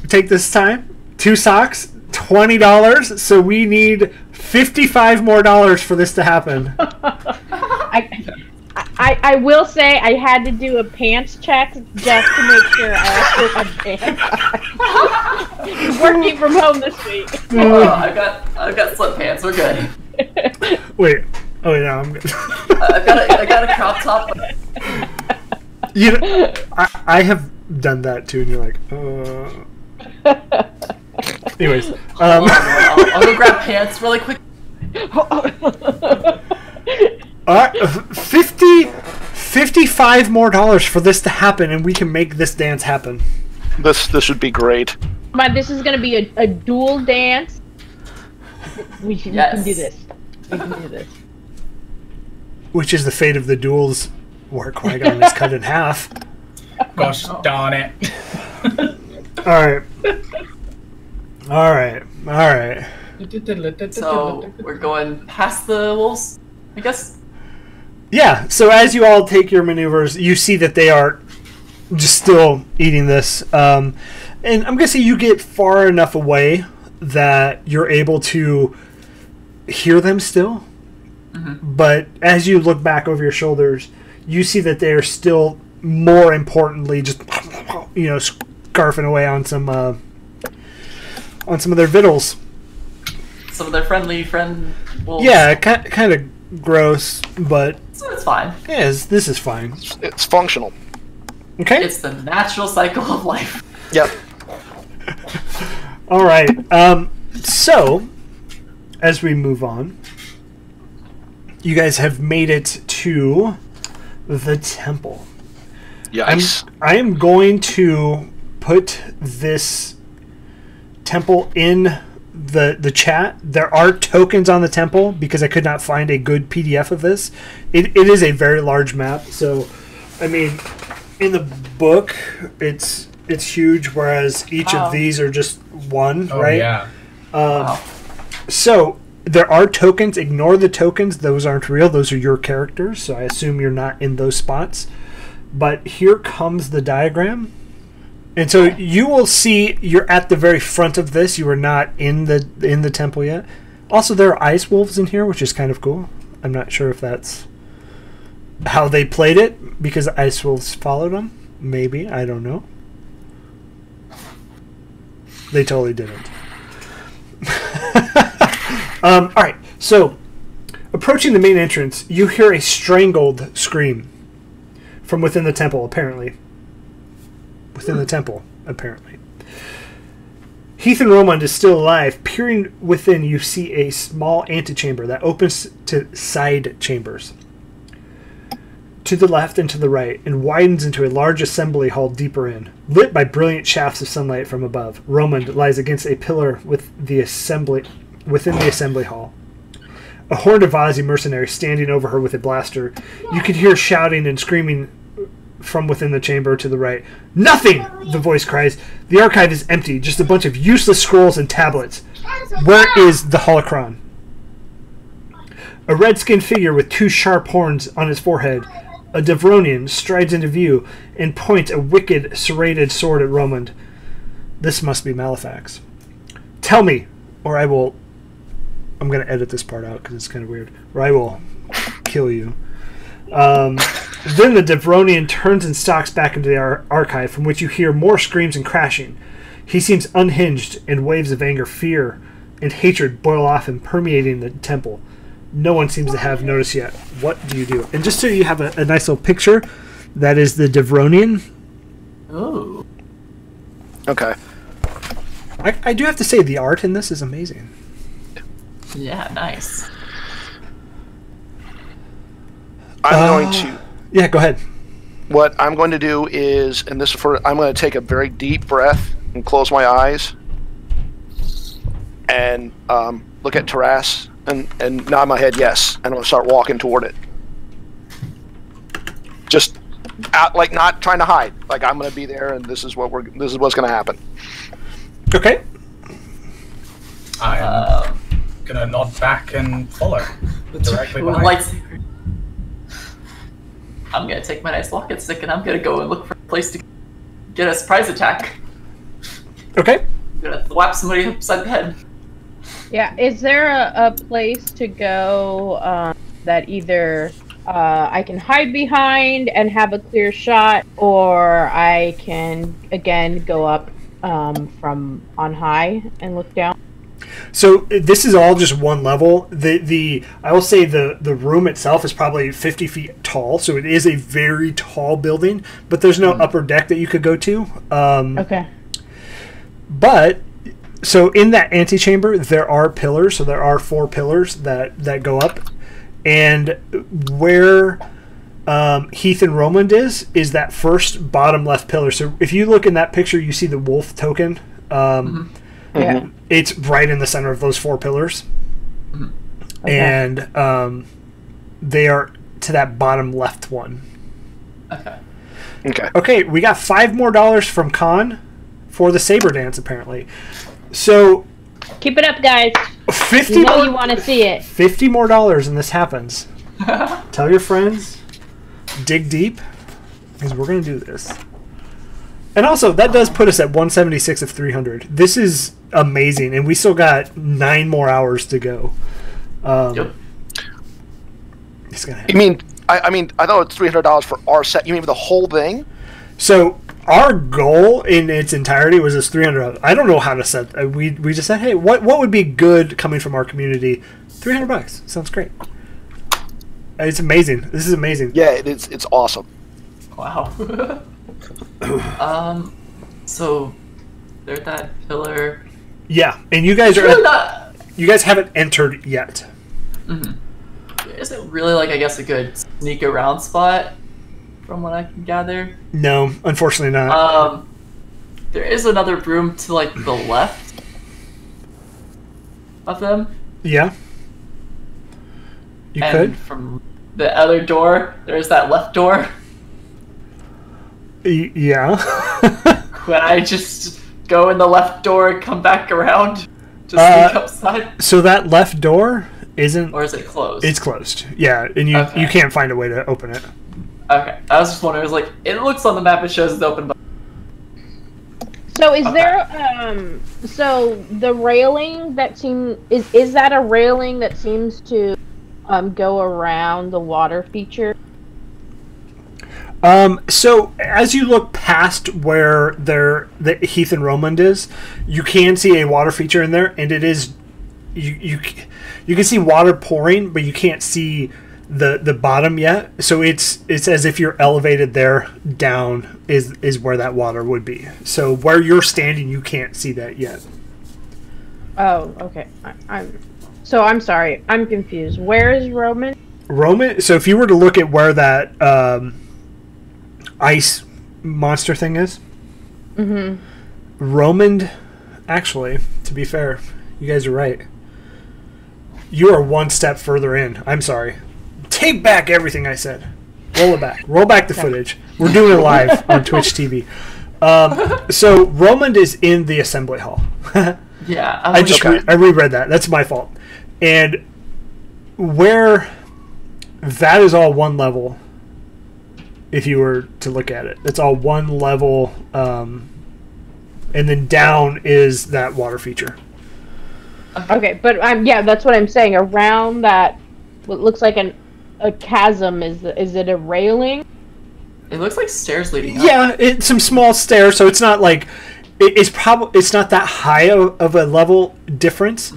Take this time. 2 socks, $20. So we need $55 more for this to happen. I will say I had to do a pants check just to make sure I actually had pants. Working from home this week. Oh, I've got sweatpants. We're good. Wait. Oh yeah, I'm good. I got a crop top. You know, I have done that too, and you're like, Anyways, I'll go grab pants really quick. $55 more for this to happen, and we can make this dance happen. This would be great. But this is going to be a dual dance. We can do this. We can do this. Which is the fate of the duels where Qui-Gon is cut in half. Gosh darn it. Alright. So we're going past the wolves, I guess? Yeah, so as you all take your maneuvers, you see that they are just still eating this. And I'm going to say you get far enough away that you're able to hear them still. Mm-hmm. But as you look back over your shoulders, you see that they're still more importantly, just scarfing away on some of their victuals. Some of their friend wolves. Yeah, kind of gross, but So it's fine. yeah, this is fine. It's functional. Okay. It's the natural cycle of life. Yep. All right. So, as we move on, you guys have made it to the temple. Yes. I am going to put this temple in the chat. There are tokens on the temple because I could not find a good PDF of this. It is a very large map, so I mean, in the book, it's huge, whereas each of these are just one, right? Yeah. Wow. So there are tokens. Ignore the tokens; those aren't real. Those are your characters. So I assume you're not in those spots. But here comes the diagram. And so you will see you're at the very front of this. You are not in the temple yet. Also, there are ice wolves in here, which is kind of cool. I'm not sure if that's how they played it, because the ice wolves followed them. Maybe. I don't know. They totally didn't. All right. So, approaching the main entrance, you hear a strangled scream from within the temple, apparently. Within the temple, apparently. Heath and Romond is still alive. Peering within, you see a small antechamber that opens to side chambers to the left and to the right, and widens into a large assembly hall deeper in, lit by brilliant shafts of sunlight from above. Romond lies against a pillar within the assembly hall. A horde of Aussie mercenaries standing over her with a blaster. You can hear shouting and screaming from within the chamber to the right. "Nothing!" the voice cries. "The archive is empty, just a bunch of useless scrolls and tablets. Where is the holocron?" A red-skinned figure with two sharp horns on his forehead, a Devronian, strides into view and points a wicked, serrated sword at Romond. This must be Malefax. "Tell me, or I will..." I'm going to edit this part out because it's kind of weird. "Or I will kill you." Then the Devronian turns and stalks back into the archive, from which you hear more screams and crashing. He seems unhinged, and waves of anger, fear, and hatred boil off him, permeating the temple. No one seems to have noticed yet. What do you do? And just so you have a nice little picture, that is the Devronian. Ooh. Okay. I do have to say, the art in this is amazing. Yeah, nice. I'm going to... Yeah, go ahead. What I'm going to do is, I'm going to take a very deep breath and close my eyes and look at Taras and nod my head yes, and I'm going to start walking toward it. Just out, like, not trying to hide. Like, I'm going to be there, and this is what's going to happen. Okay. I'm gonna nod back and follow directly With behind. lightsaber. I'm gonna take my nice walking stick and I'm gonna go and look for a place to get a surprise attack. Okay. I'm gonna whap somebody upside the head. Yeah, is there a place to go that either I can hide behind and have a clear shot, or I can, again, go up from on high and look down? So this is all just one level. I will say the room itself is probably 50 feet tall, so it is a very tall building, but there's no upper deck that you could go to. Okay. But so in that antechamber, there are pillars. So there are 4 pillars that go up, and where Heath and Romond is that first bottom left pillar. So if you look in that picture, you see the wolf token. Yeah. It's right in the center of those 4 pillars. Okay. And they are to that bottom left one. Okay. Okay, we got $5 more from Khan for the saber dance, apparently. So Keep it up, guys. 50 You know more, you want to see it. $50 more and this happens. Tell your friends. Dig deep, because we're going to do this. And also, that does put us at 176 of 300. This is amazing, and we still got 9 more hours to go. Yep. It's gonna You mean I mean, I thought it's $300 for our set. You mean for the whole thing? So our goal in its entirety was this $300. I don't know how to set. We just said, hey, what would be good coming from our community? $300 sounds great. It's amazing. This is amazing. Yeah, it is. It's awesome. Wow. So there's that pillar. Yeah, and you guys are. You guys haven't entered yet. Mm-hmm. Isn't really like, I guess, a good sneak around spot, from what I can gather. No, unfortunately not. There is another room to like the left of them. Yeah. You and could. From the other door, there's that left door. Yeah. When I just go in the left door and come back around to sneak outside. So that left door isn't. Or is it closed? It's closed. Yeah, and you can't find a way to open it. Okay, I was just wondering. It was like, it looks on the map, it shows it's open. But... So is there so the railing that is that a railing that seems to go around the water feature? So as you look past where the Heath and Romand is, you can see a water feature in there, and it is you can see water pouring, but you can't see the bottom yet. So it's as if you're elevated there. Down is where that water would be. So where you're standing, you can't see that yet. Oh, okay. I'm sorry. I'm confused. Where is Roman? Roman. So if you were to look at where that ice monster thing is, Romand. Actually, to be fair, you guys are right. You are one step further in. I'm sorry. Take back everything I said. Roll it back. Roll back the footage. We're doing it live on Twitch TV. So Romand is in the assembly hall. Yeah, I reread that. That's my fault. And where that is all one level. If you were to look at it, it's all one level, and then down is that water feature. Okay, but yeah, that's what I'm saying. Around that, what looks like a chasm, is it a railing? It looks like stairs leading up. Yeah, it's some small stairs, so it's not like it's not that high of a level difference.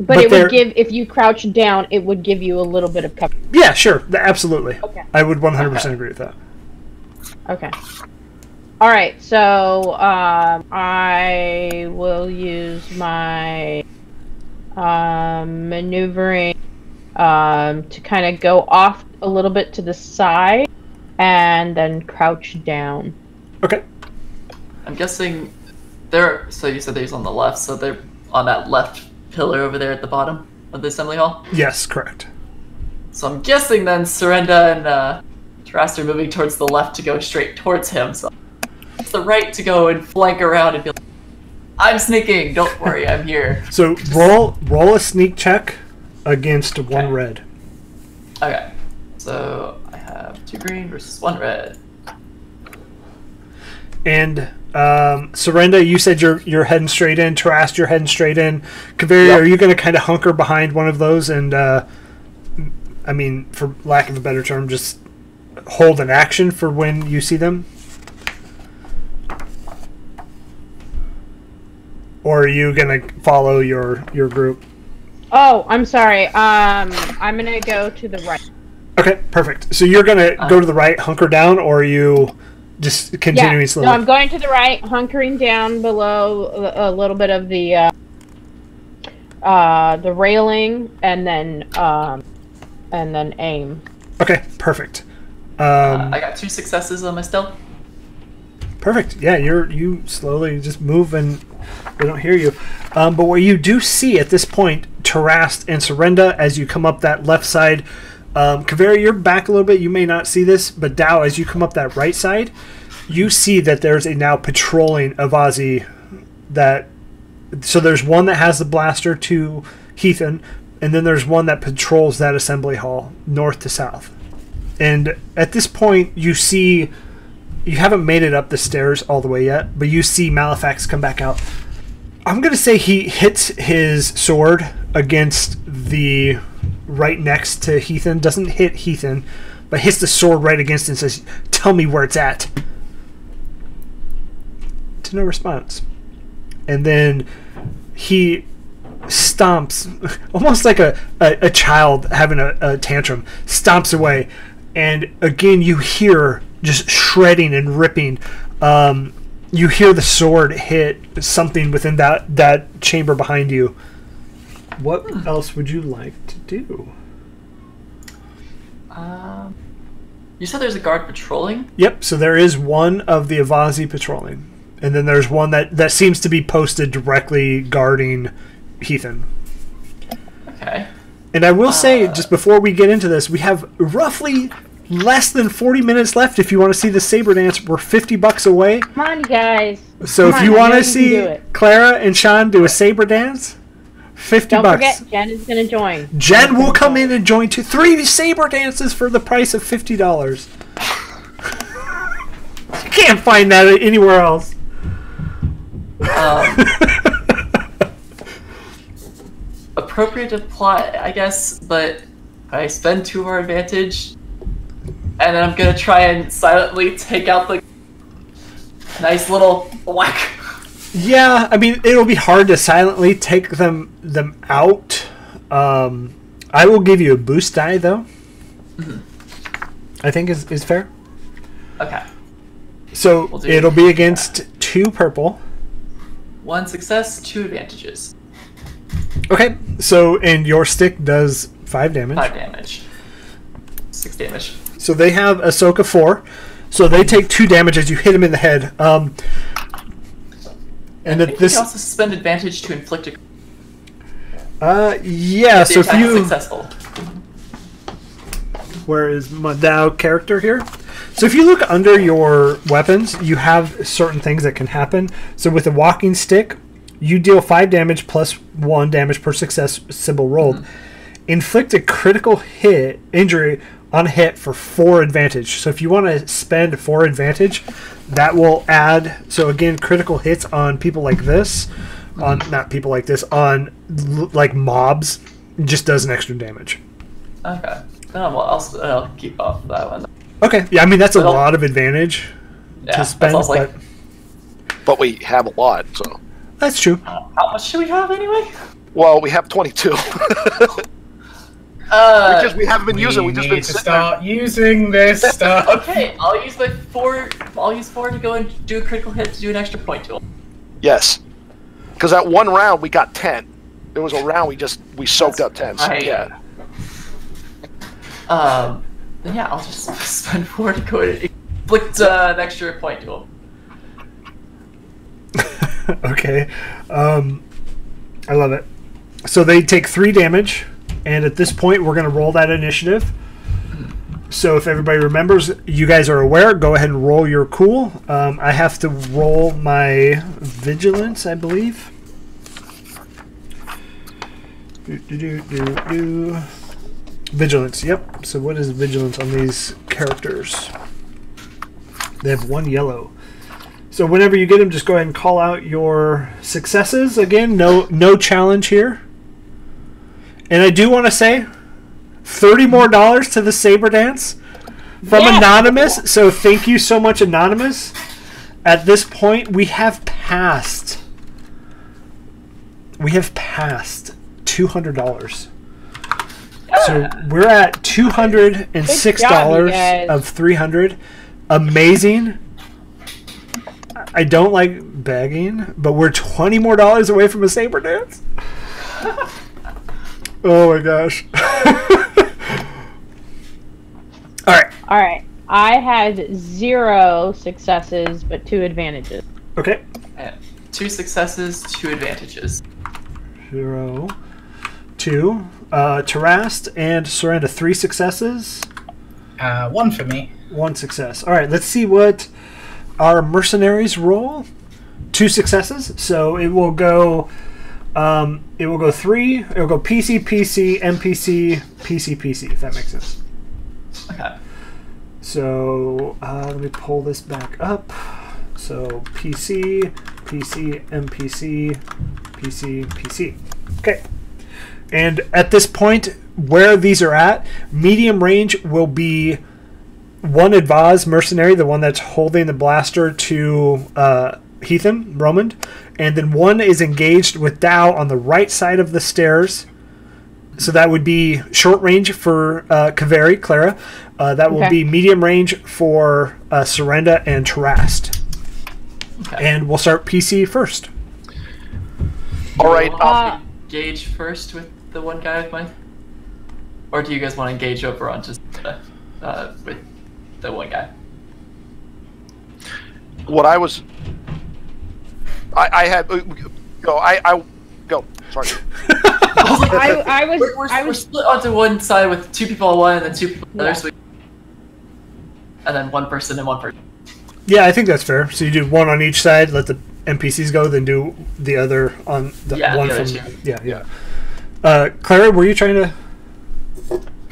But it would give, if you crouch down, it would give you a little bit of cover. Yeah, sure, absolutely. Okay. I would 100% agree with that. Okay. All right, so I will use my maneuvering to kind of go off a little bit to the side and then crouch down. Okay. I'm guessing they're. So you said they're on the left, so they're on that left pillar over there at the bottom of the assembly hall? Yes, correct. So I'm guessing then Surrenda and Tarast are moving towards the left to go straight towards him, so it's the right to go and flank around and be like, I'm sneaking, don't worry, I'm here. So roll a sneak check against one red. Okay, so I have 2 green versus 1 red. And Surrenda, you said you're heading straight in. Tarast, you're heading straight in. Kaveri, are you going to kind of hunker behind one of those and, I mean, for lack of a better term, just hold an action for when you see them? Or are you going to follow your group? Oh, I'm sorry. I'm going to go to the right. Okay, perfect. So you're going to go to the right, hunker down, or are you just continuing slowly? No, I'm going to the right, hunkering down below a little bit of the railing, and then aim. Okay, perfect. I got 2 successes on my stealth. Perfect. Yeah, you slowly just move and they don't hear you. But what you do see at this point, Tarast and Surrenda, as you come up that left side, Kaveri, you're back a little bit. You may not see this, but Dow, as you come up that right side, you see that there's a now patrolling Avazi. So there's one that has the blaster to Heathen, and then there's one that patrols that assembly hall north to south. And at this point, you see, you haven't made it up the stairs all the way yet, but you see Malefax come back out. I'm going to say he hits his sword against the right next to Heathen. Doesn't hit Heathen, but hits the sword right against it and says, "Tell me where it's at." To no response. And then he stomps, almost like a child having a tantrum, stomps away. And again, you hear just shredding and ripping. You hear the sword hit something within that chamber behind you. What else would you like to do? You said there's a guard patrolling? Yep, so there is one of the Avazi patrolling. And then there's one that seems to be posted directly guarding Heathen. Okay. And I will say, just before we get into this, we have roughly less than 40 minutes left. If you want to see the saber dance, we're $50 away. Come on, you guys. So if you want to see Clara and Sean do a saber dance, $50. Don't forget, Jen is going to join. Jen will come in and join 3 saber dances for the price of $50. You can't find that anywhere else. Appropriate to plot, I guess, but I spend 2 of our advantage, and then I'm gonna try and silently take out the nice little whack. Yeah, I mean, it'll be hard to silently take them out. I will give you a boost die, though. I think is fair. Okay. So it'll be against 2 purple. 1 success, 2 advantages. Okay, so and your stick does 5 damage. 5 damage. 6 damage. So they have Ahsoka 4. So they take 2 damage as you hit him in the head. And I think you can also spend advantage to inflict a. Yeah. So if you successful. Where is my Dao character here? So if you look under your weapons, you have certain things that can happen. So with a walking stick, you deal 5 damage plus 1 damage per success symbol rolled. Inflict a critical injury on a hit for 4 advantage. So if you want to spend 4 advantage, that will add. So again, critical hits on people like this, on not people like this, on like mobs, just does an extra damage. Okay. Oh, well, I'll keep off that one. Okay. Yeah, I mean that's a lot of advantage to spend, but we have a lot, so that's true. How much do we have anyway? Well, we have 22. Because we haven't been using. We just been to start using this stuff. Okay, I'll use 4. I'll use 4 to go and do a critical hit to do an extra point to him. Yes, because that one round we got 10. There was a round we soaked up 10. So yeah. Then yeah, I'll just spend 4 to go and inflict an extra point to him. Okay. I love it. So they take 3 damage, and at this point we're going to roll that initiative. So if everybody remembers, you guys are aware, go ahead and roll your cool. I have to roll my vigilance, I believe. Vigilance, yep. So what is vigilance on these characters? They have 1 yellow. So whenever you get them, just go ahead and call out your successes. Again, no challenge here. And I do want to say, $30 more to the saber dance from Anonymous. So thank you so much, Anonymous. At this point, we have passed $200. So we're at $206 of 300. Amazing. I don't like begging, but we're $20 more away from a saber dance. Oh my gosh. All right. I had 0 successes, but 2 advantages. Okay. 2 successes, 2 advantages. 0, 2. Tarast and Soranda, 3 successes. 1 for me. 1 success. All right, let's see what our mercenaries roll. 2 successes, so it will go. It will go 3. It will go PC, PC, NPC, PC, PC. If that makes sense. Okay. So let me pull this back up. So PC, PC, NPC, PC, PC. Okay. And at this point, where these are at, medium range will be one Advaz mercenary, the one that's holding the blaster to Heathen Romand, and then one is engaged with Dow on the right side of the stairs. So that would be short range for Kaveri, Clara. That will be medium range for Surrenda and Tarast. Okay. And we'll start PC first. All right. I'll engage first with the one guy with mine. Or do you guys want to engage over on just with the one guy? What I was... I had... Go. I go. Sorry. We're split onto one side with 2 people on one and then 2 people on the other. So and then one person and one person. Yeah, I think that's fair. So you do one on each side, let the NPCs go, then do the other on the one the from... Yeah. Clara, were you trying to...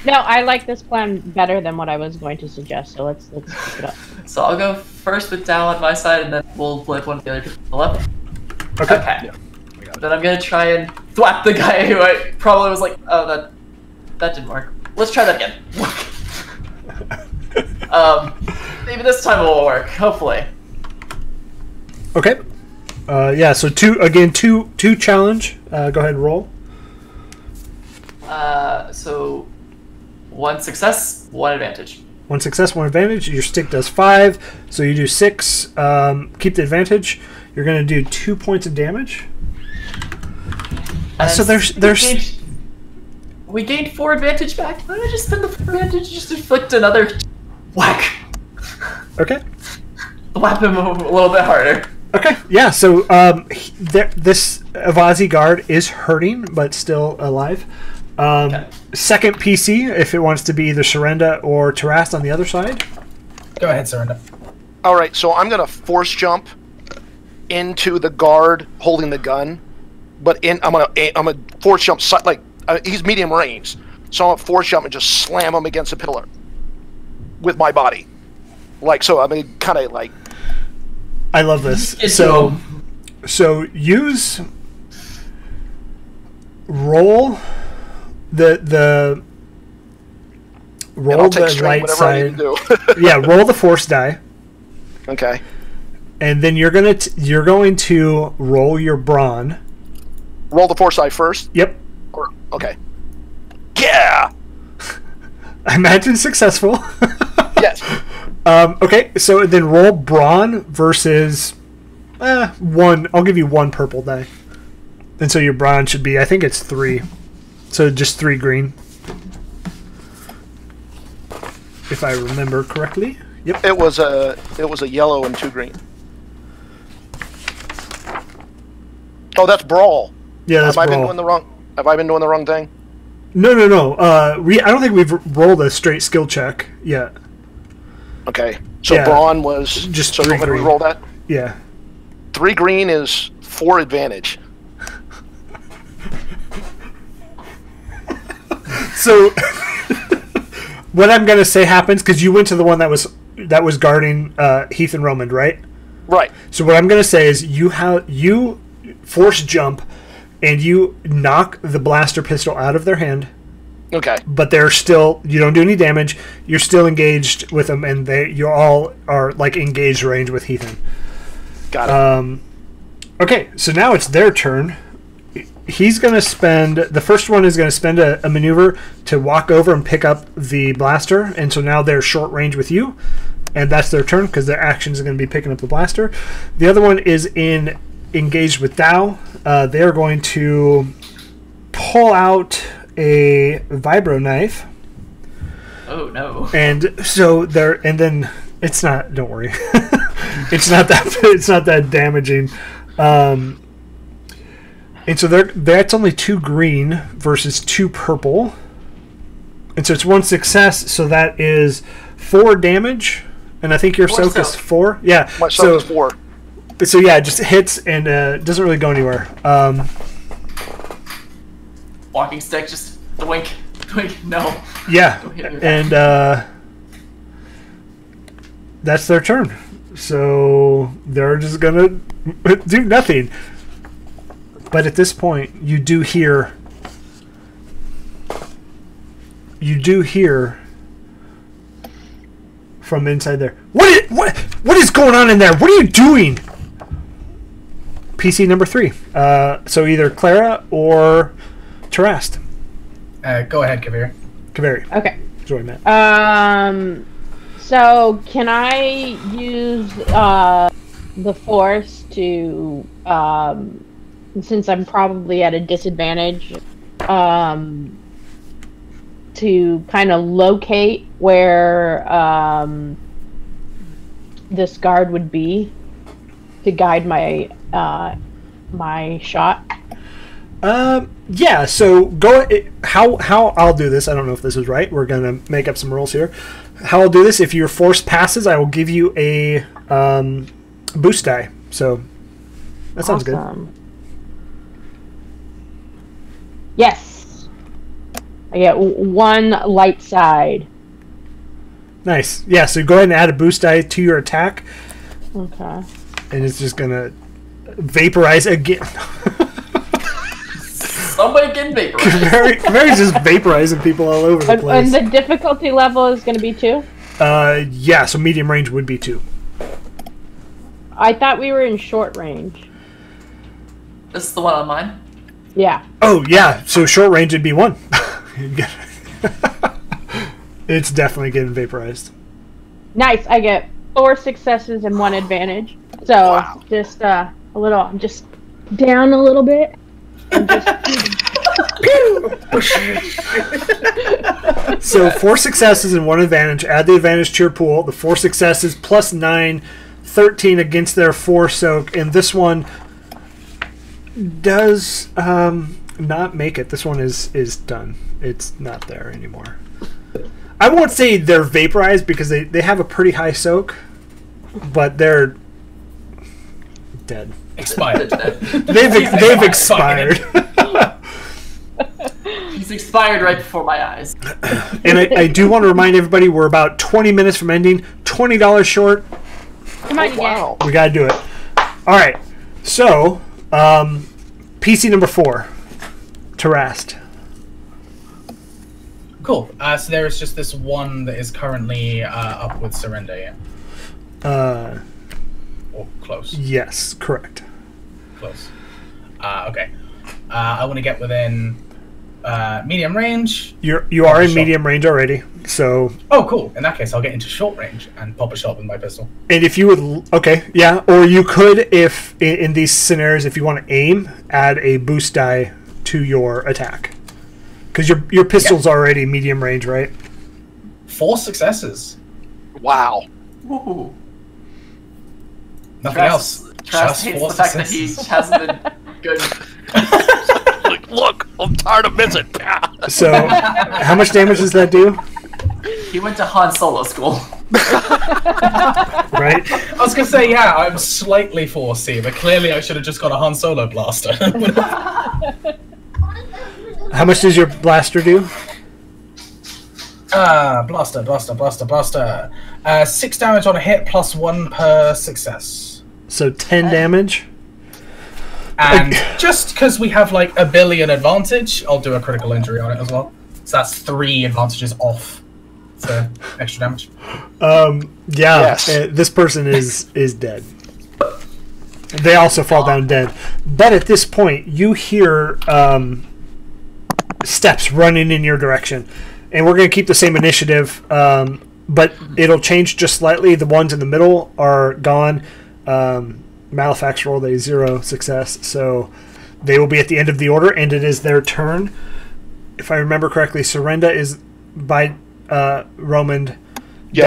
No, I like this plan better than what I was going to suggest, so let's pick it up. So I'll go first with Dow on my side, and then we'll flip one of the other people on the left. Okay. Yeah. Then I'm gonna try and thwap the guy who I probably was like, oh, that didn't work. Let's try that again. Maybe this time it will work, hopefully. Okay. Yeah, so two challenge. Go ahead and roll. So 1 success, 1 advantage. 1 success, 1 advantage. Your stick does 5, so you do 6. Keep the advantage. You're going to do 2 points of damage. So there's we gained 4 advantage back. Why don't I just spend the 4 advantage to just inflict another whack? Okay. Whap him a little bit harder. Okay. Yeah. So this Avazi guard is hurting, but still alive. Second PC, if it wants to be either Surrenda or Tarast on the other side. Go ahead, Surrenda. All right, so I'm gonna force jump into the guard holding the gun, but I'm gonna force jump he's medium range, so I'm gonna force jump and just slam him against a pillar with my body, kind of like. I love this. So use roll. The roll the right side. Yeah, roll the force die. Okay. And then you're going to roll your brawn. Roll the force die first. Yep. Okay. Yeah. I imagine successful. Yes. Okay, so then roll brawn versus 1. I'll give you 1 purple die, and so your brawn should be. I think it's 3. So just 3 green, if I remember correctly. Yep. It was a yellow and 2 green. Oh, that's brawl. Yeah, that's brawl. Have I been doing the wrong thing? No. I don't think we've rolled a straight skill check yet. Okay. So brawn was just. So 3 when we green. roll that? Yeah. 3 green is 4 advantage. So, what I'm gonna say happens because you went to the one that was guarding Heath and Romand, right? Right. So what I'm gonna say is you force jump, and you knock the blaster pistol out of their hand. Okay. But they're still. You don't do any damage. You're still engaged with them, and you all are like engaged range with Heathen. Got it. Okay, so now it's their turn. He's going to spend... The first one is going to spend a maneuver to walk over and pick up the blaster. And so now they're short range with you. And that's their turn because their action is going to be picking up the blaster. The other one is engaged with Dow. They're going to pull out a vibro knife. Oh, no. And so they're... And then... It's not... Don't worry. It's not that damaging. And so that's only 2 green versus 2 purple. And so it's 1 success, so that is 4 damage. And I think your soak is 4. Yeah. My soak is 4. So yeah, it just hits and doesn't really go anywhere. Walking stick, just wink. No. Yeah. And that's their turn. So they're just going to do nothing. But at this point, you do hear from inside there. What is going on in there? What are you doing? PC number 3. So either Clara or Tarast. Go ahead, Kaveri. Kaveri. Okay. Sorry, Matt. So can I use the force to, since I'm probably at a disadvantage, to kind of locate where this guard would be to guide my my shot? Yeah, so go. How I'll do this? I don't know if this is right. We're gonna make up some rules here. How I'll do this? If your force passes, I will give you a boost die. So that sounds good. Yes, I get 1 light side. Nice. Yeah. So go ahead and add a boost die to your attack, Okay. and it's just gonna vaporize again. Somebody getting vaporized. Kaveri's just vaporizing people all over the place. And the difficulty level is going to be 2? Yeah, so medium range would be 2. I thought we were in short range. This is the one on mine. Yeah. Oh, yeah, so short range would be 1. It's definitely getting vaporized. Nice. I get 4 successes and 1 advantage. So Wow. just a little. I'm just down a little bit. And just So 4 successes and 1 advantage. Add the advantage to your pool. The 4 successes plus 9, 13 against their 4 soak. And this one does not make it. This one is done. It's not there anymore. I won't say they're vaporized because they have a pretty high soak, but they're dead. Expired. They've expired. He's expired right before my eyes. And I do want to remind everybody we're about 20 minutes from ending. $20 short. come on, you Wow. We got to do it. All right. So, PC number 4. Tarast. Cool. So there is just this one that is currently up with surrender, yeah? Or close. Yes, correct. Close. Okay. I want to get within medium range. You are in Shot. medium range already. So, Oh, cool. In that case, I'll get into short range and pop a shot with my pistol. and if you would, okay, yeah, or you could, if in these scenarios, if you want to aim, add a boost die to your attack, because your pistol's already medium range, right? 4 successes. Wow. Woohoo. Nothing else. Travis hates the fact that he hasn't been good. Like, look, I'm tired of missing. So, how much damage does that do? He went to Han Solo school. Right? I was gonna say, yeah, I'm slightly 4C, but clearly I should have just got a Han Solo blaster. How much does your blaster do? Blaster. 6 damage on a hit plus 1 per success. So 10 damage. And just because we have like a billion advantage, I'll do a critical injury on it as well. So that's 3 advantages off for extra damage. Yeah, Yes. this person is dead. They also fall down dead. But at this point, you hear steps running in your direction. And we're going to keep the same initiative, but it'll change just slightly. The ones in the middle are gone. Malefax rolled a 0 success, so they will be at the end of the order, and it is their turn. If I remember correctly, Surrenda is by Romand. Yep.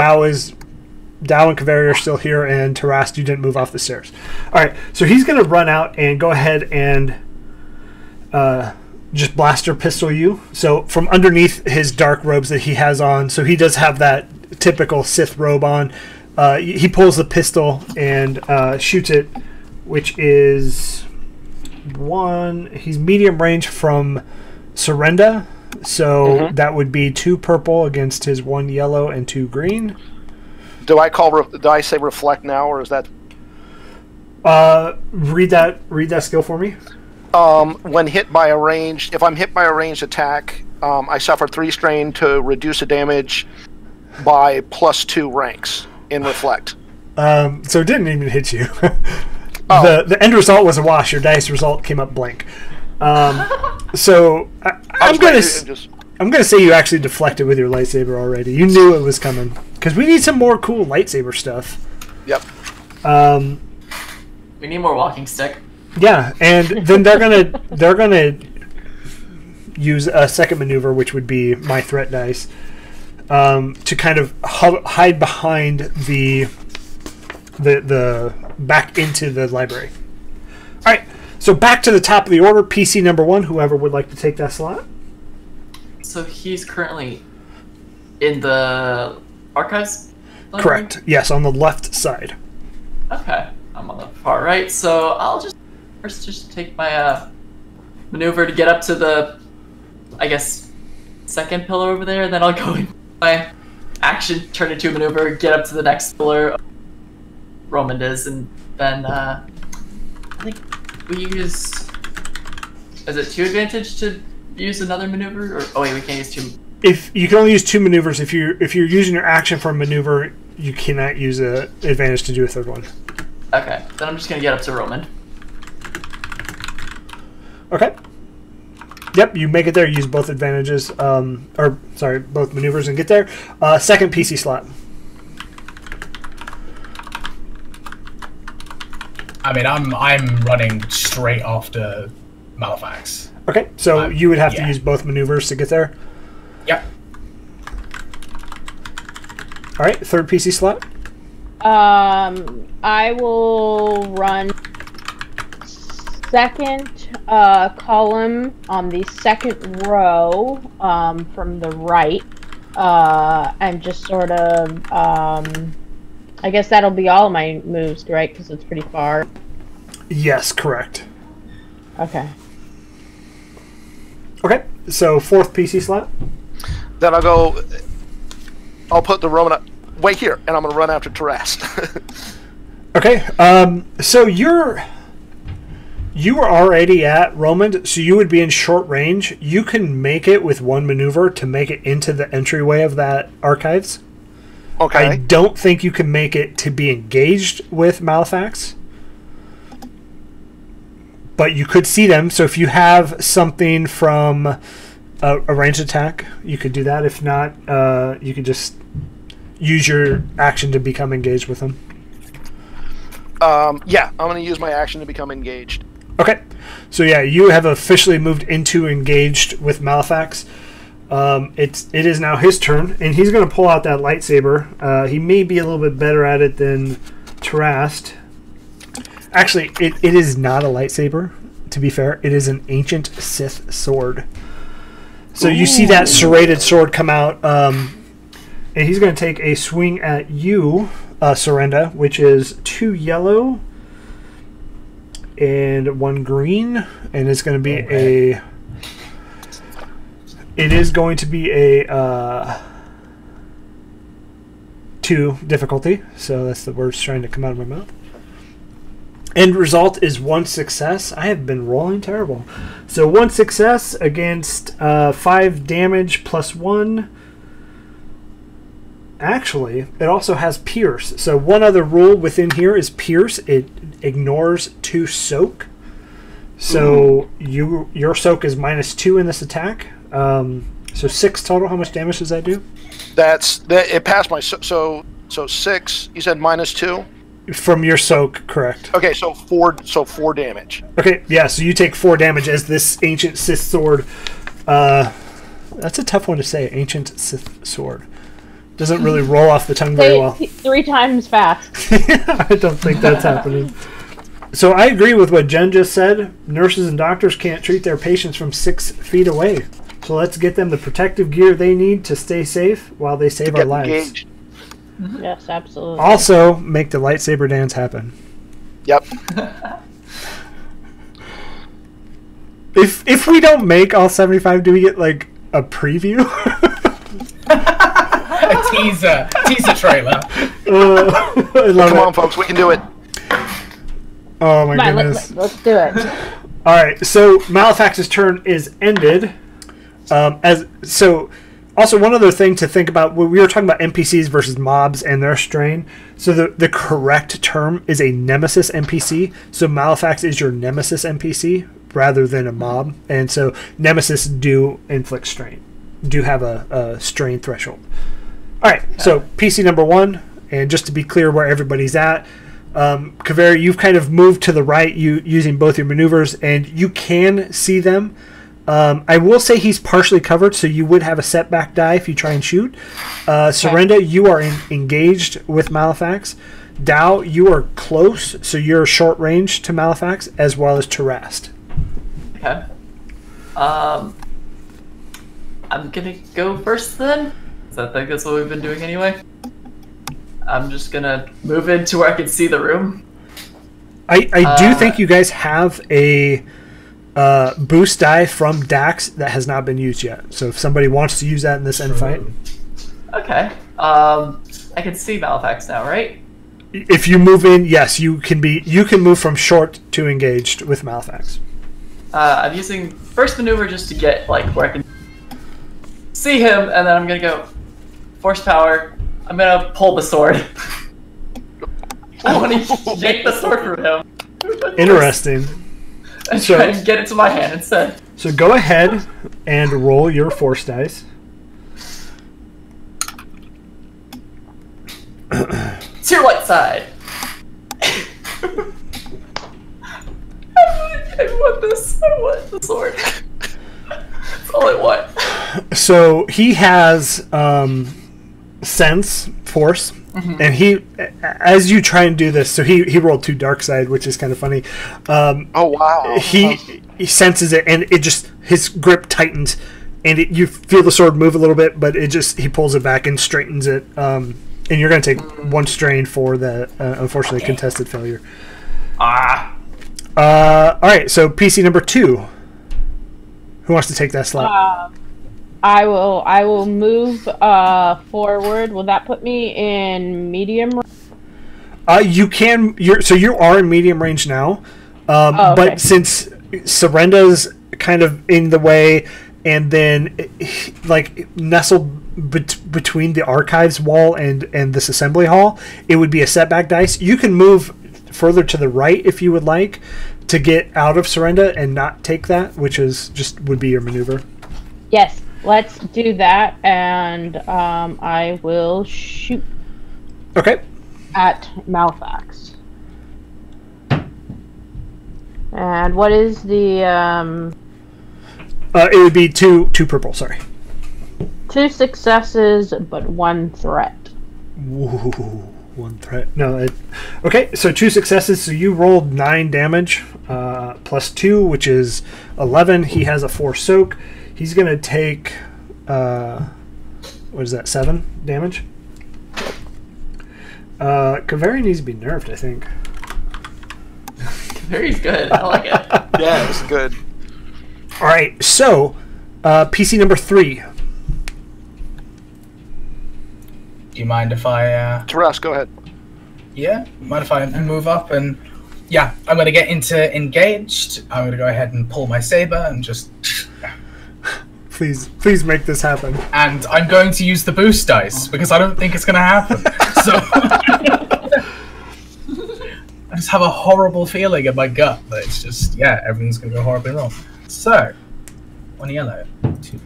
Dow and Kaveri are still here, and Tarast, you didn't move off the stairs. All right, so he's going to run out and go ahead and just blaster pistol you. So from underneath his dark robes that he has on, so he does have that typical Sith robe on. He pulls the pistol and shoots it, which is 1. He's medium range from Surrenda, so that would be 2 purple against his 1 yellow and 2 green. Do I say reflect now, or is that? Read that skill for me. When hit by a ranged, if I'm hit by a ranged attack, I suffer 3 strain to reduce the damage by +2 ranks in Reflect. So it didn't even hit you. Oh. The end result was a wash. Your dice result came up blank. So I'm gonna say you actually deflected with your lightsaber already. You knew it was coming because we need some more cool lightsaber stuff. Yep. We need more walking stick. Yeah, and then they're gonna use a second maneuver, which would be my threat dice, to kind of hide behind the back into the library. All right, so back to the top of the order. PC number 1. Whoever would like to take that slot. So he's currently in the archives library? Correct. Yes, on the left side. Okay, I'm on the far right, so I'll just first take my maneuver to get up to the, I guess, second pillar over there, and then I'll go in my action, turn into a maneuver, get up to the next pillar Roman is, and then I think we use, is it 2 advantage to use another maneuver? Or, oh wait, we can't use 2. If you can only use 2 maneuvers, if you're using your action for a maneuver, you cannot use an advantage to do a third one. Okay, then I'm just gonna get up to Roman. Okay. Yep, you make it there. Use both advantages, both maneuvers, and get there. Second PC slot. I mean, I'm running straight after Malefax. Okay, so you would have to yeah. use both maneuvers to get there. Yep. All right, third PC slot. I will run second column on the second row from the right, and just sort of, I guess that'll be all my moves, right? Because it's pretty far. Yes, correct. Okay. Okay, so fourth PC slot. Then I'll put the Roman wait here, and I'm going to run after Taras. Okay, so you were already at Roman, so you would be in short range. You can make it with 1 maneuver to make it into the entryway of that archives. Okay. I don't think you can make it to be engaged with Malefax. But you could see them, so if you have something from a ranged attack, you could do that. If not, you could just use your action to become engaged with them. Yeah, I'm going to use my action to become engaged. Okay, so yeah, you have officially moved into engaged with Malefax. It is now his turn, and he's going to pull out that lightsaber. He may be a little bit better at it than Tarast. Actually, it is not a lightsaber, to be fair. It is an ancient Sith sword. So you see that serrated sword come out, and he's going to take a swing at you, Sorenda, which is 2 yellow and 1 green, and it's going to be It is going to be a 2 difficulty, so that's the words trying to come out of my mouth. End result is 1 success. I have been rolling terrible. So 1 success against 5 damage plus 1. Actually, it also has Pierce. So one other rule within here is Pierce. It ignores 2 soak. So your soak is -2 in this attack. So 6 total. How much damage does that do? It passed my so 6. You said -2 from your soak, correct? Okay, so 4 damage. Okay, yeah. So you take 4 damage as this ancient Sith sword. That's a tough one to say. Ancient Sith sword doesn't really roll off the tongue very well. 3 times fast. I don't think that's happening. So I agree with what Jen just said. Nurses and doctors can't treat their patients from 6 feet away. So let's get them the protective gear they need to stay safe while they save our lives. Engaged. Yes, absolutely. Also, make the lightsaber dance happen. Yep. If we don't make all 75, do we get like a preview? A teaser trailer. I love Come it. on, folks, we can do it. Oh my Come on, goodness. let's do it. All right, so Malefax's turn is ended. Also, one other thing to think about, we were talking about NPCs versus mobs and their strain. So the correct term is a nemesis NPC. So Malefax is your nemesis NPC rather than a mob. And so nemesis do inflict strain, do have a strain threshold. All right, so PC number 1, and just to be clear where everybody's at, Kaveri, you've kind of moved to the right using both your maneuvers, and you can see them. I will say he's partially covered, so you would have a setback die if you try and shoot. Surrenda, you are engaged with Malefax. Dao, you are close, so you're short range to Malefax, as well as Terast. Okay. I'm gonna go first then, because I think that's what we've been doing anyway. I'm just gonna move into where I can see the room. I do think you guys have a boost die from Dax that has not been used yet. So if somebody wants to use that in this end fight. Okay. I can see Malefax now, right? If you move in, yes, you can move from short to engaged with Malefax. I'm using first maneuver just to get like where I can see him, and then I'm gonna go force power. I'm gonna pull the sword. I want to yank the sword from him. Interesting. And try and get it to my hand instead. So go ahead and roll your force dice. It's your light side. I want this. I want the sword. That's all I want. So he has sense, force, and he, as you try and do this, so he rolled 2 dark side, which is kind of funny. Oh wow! He senses it, and it just his grip tightens, and you feel the sword move a little bit, but he pulls it back and straightens it. And you're going to take 1 strain for the unfortunately contested failure. All right, so PC number 2. Who wants to take that slot? I will move forward. Will that put me in medium range? You can. You are in medium range now, okay. But since Surrenda's kind of in the way, and then like nestled between the archives wall and this assembly hall, it would be a setback dice. You can move further to the right if you would like to get out of Surrenda and not take that, which would be your maneuver. Yes. Let's do that, and I will shoot. Okay. At Malefax. And what is the it would be two purple. Sorry. 2 successes, but 1 threat. Ooh, 1 threat. No. Okay, so 2 successes. So you rolled 9 damage, plus 2, which is 11. He has a 4 soak. He's going to take, what is that, 7 damage? Kaveri needs to be nerfed, I think. Kaveri's good. I like it. Yeah, it's good. All right, so PC number 3. Do you mind if I... Teras, go ahead. Yeah? Mind if I move up and... Yeah, I'm going to get into engaged. I'm going to go ahead and pull my saber and just... Please make this happen. And I'm going to use the boost dice, because I don't think it's going to happen. So... I just have a horrible feeling in my gut that it's just, yeah, everything's going to go horribly wrong. So, 1 yellow. 2.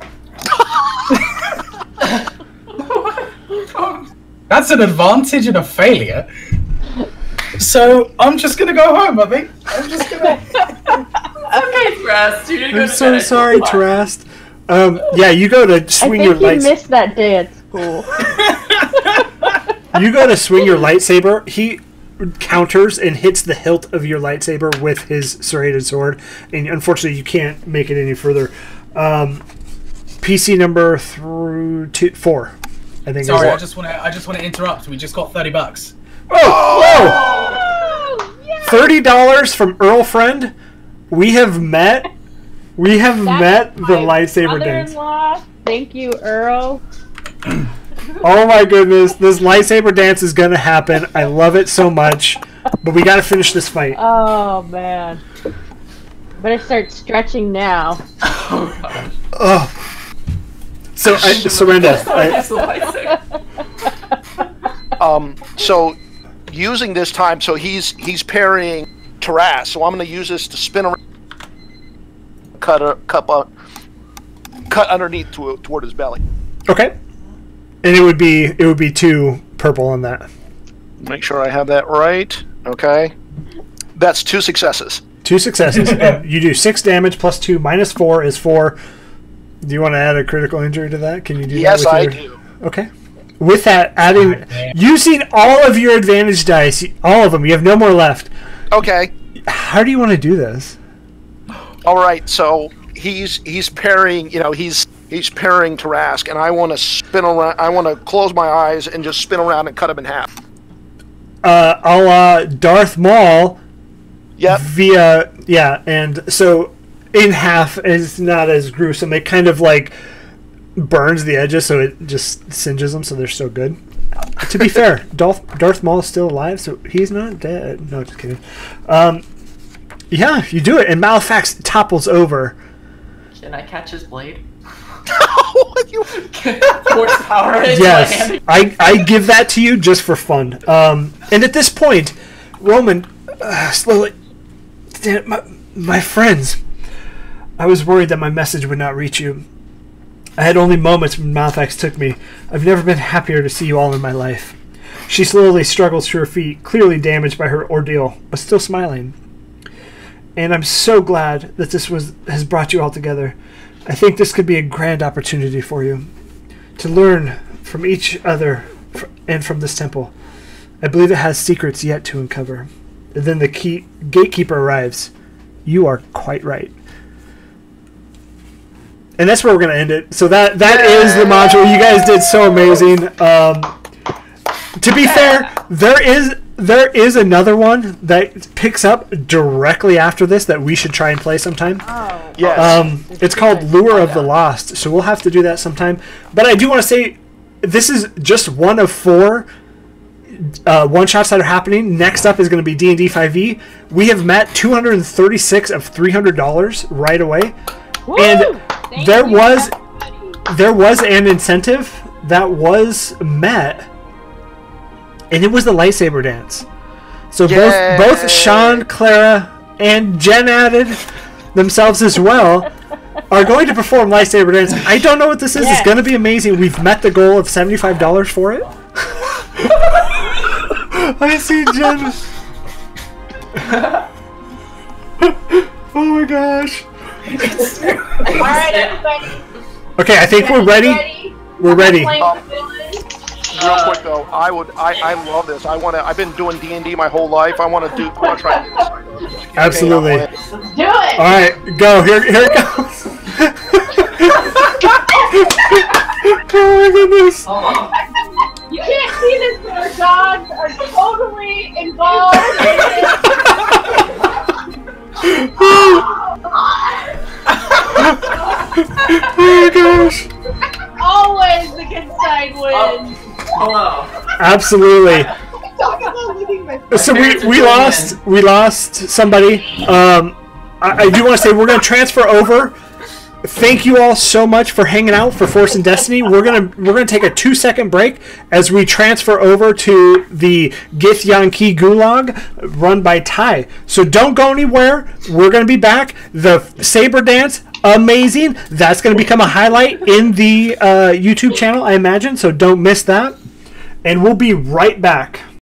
That's an advantage and a failure. So, I'm just going to go home, I think. I'm just going to... Okay, Terast, you didn't go I'm to so bed. sorry, Terast. Yeah, you go to swing your lightsaber. I think you missed that day at school. You go to swing your lightsaber. He counters and hits the hilt of your lightsaber with his serrated sword, and unfortunately, you can't make it any further. PC number 4, I think. Sorry, I just want to interrupt. We just got $30. Oh! $30 from Earl Friend. We have met. We have met the lightsaber dance. Mother-in-law. Thank you, Earl. Oh my goodness, this lightsaber dance is gonna happen. I love it so much, but we gotta finish this fight. Oh man, better start stretching now. Oh gosh. Oh. So surrender. So using this time, so he's parrying Taras. So I'm going to use this to spin around, cut underneath toward his belly. Okay. And it would be 2 purple on that. Make sure I have that right. Okay. That's 2 successes. 2 successes. And you do 6 damage plus 2 minus 4 is 4. Do you want to add a critical injury to that? Can you do that? Yes, I do. Okay. With that, adding using all of your advantage dice, all of them. You have no more left. Okay. How do you want to do this? All right. So he's parrying. He's parrying Tarask, and I want to spin around. I want to close my eyes and just spin around and cut him in half. A la Darth Maul. Yep. And so in half is not as gruesome. It kind of like burns the edges, so it just singes them, so they're still good. To be fair, Darth Maul is still alive, so he's not dead. No, just kidding. Yeah, you do it, and Malefax topples over. Can I catch his blade? Horsepower. Yes, I give that to you just for fun. And at this point, Roman slowly, my friends, I was worried that my message would not reach you. I had only moments when Malefax took me. I've never been happier to see you all in my life. She slowly struggles to her feet, clearly damaged by her ordeal, but still smiling. And I'm so glad that this has brought you all together. I think this could be a grand opportunity for you to learn from each other and from this temple. I believe it has secrets yet to uncover. And then the gatekeeper arrives. You are quite right. And that's where we're going to end it. So that is the module. You guys did so amazing. To be fair, there is another one that picks up directly after this that we should try and play sometime. Oh. Yes. It's called Lure of the Lost, so we'll have to do that sometime. But I do want to say, this is just one of 4 one-shots that are happening. Next up is going to be D&D 5e. We have met 236 of $300 right away. Woo! And there you, was everybody. an incentive that was met, and it was the lightsaber dance. So both Sean, Clara, and Jen added themselves as well are going to perform lightsaber dance. I don't know what this is. Yes. It's going to be amazing. We've met the goal of $75 for it. I see Jen. Oh my gosh. All right, everybody. Okay, I think we're ready. We're ready. Real quick though, I love this. I've been doing D&D my whole life. I want to try this. Absolutely. Let's do it. All right, go. Here it goes. Oh my goodness. You can't see this, but our dogs are totally involved in it. Oh my gosh. Always the good side wins. Hello. Absolutely. Talk about losing my So we lost somebody. I do want to say we're going to transfer over. Thank you all so much for hanging out for Force and Destiny. We're gonna take a 2-second break as we transfer over to the Gith Yankee Gulag run by Ty. So don't go anywhere. We're gonna be back. The saber dance, amazing. That's gonna become a highlight in the YouTube channel, I imagine. So don't miss that. And we'll be right back.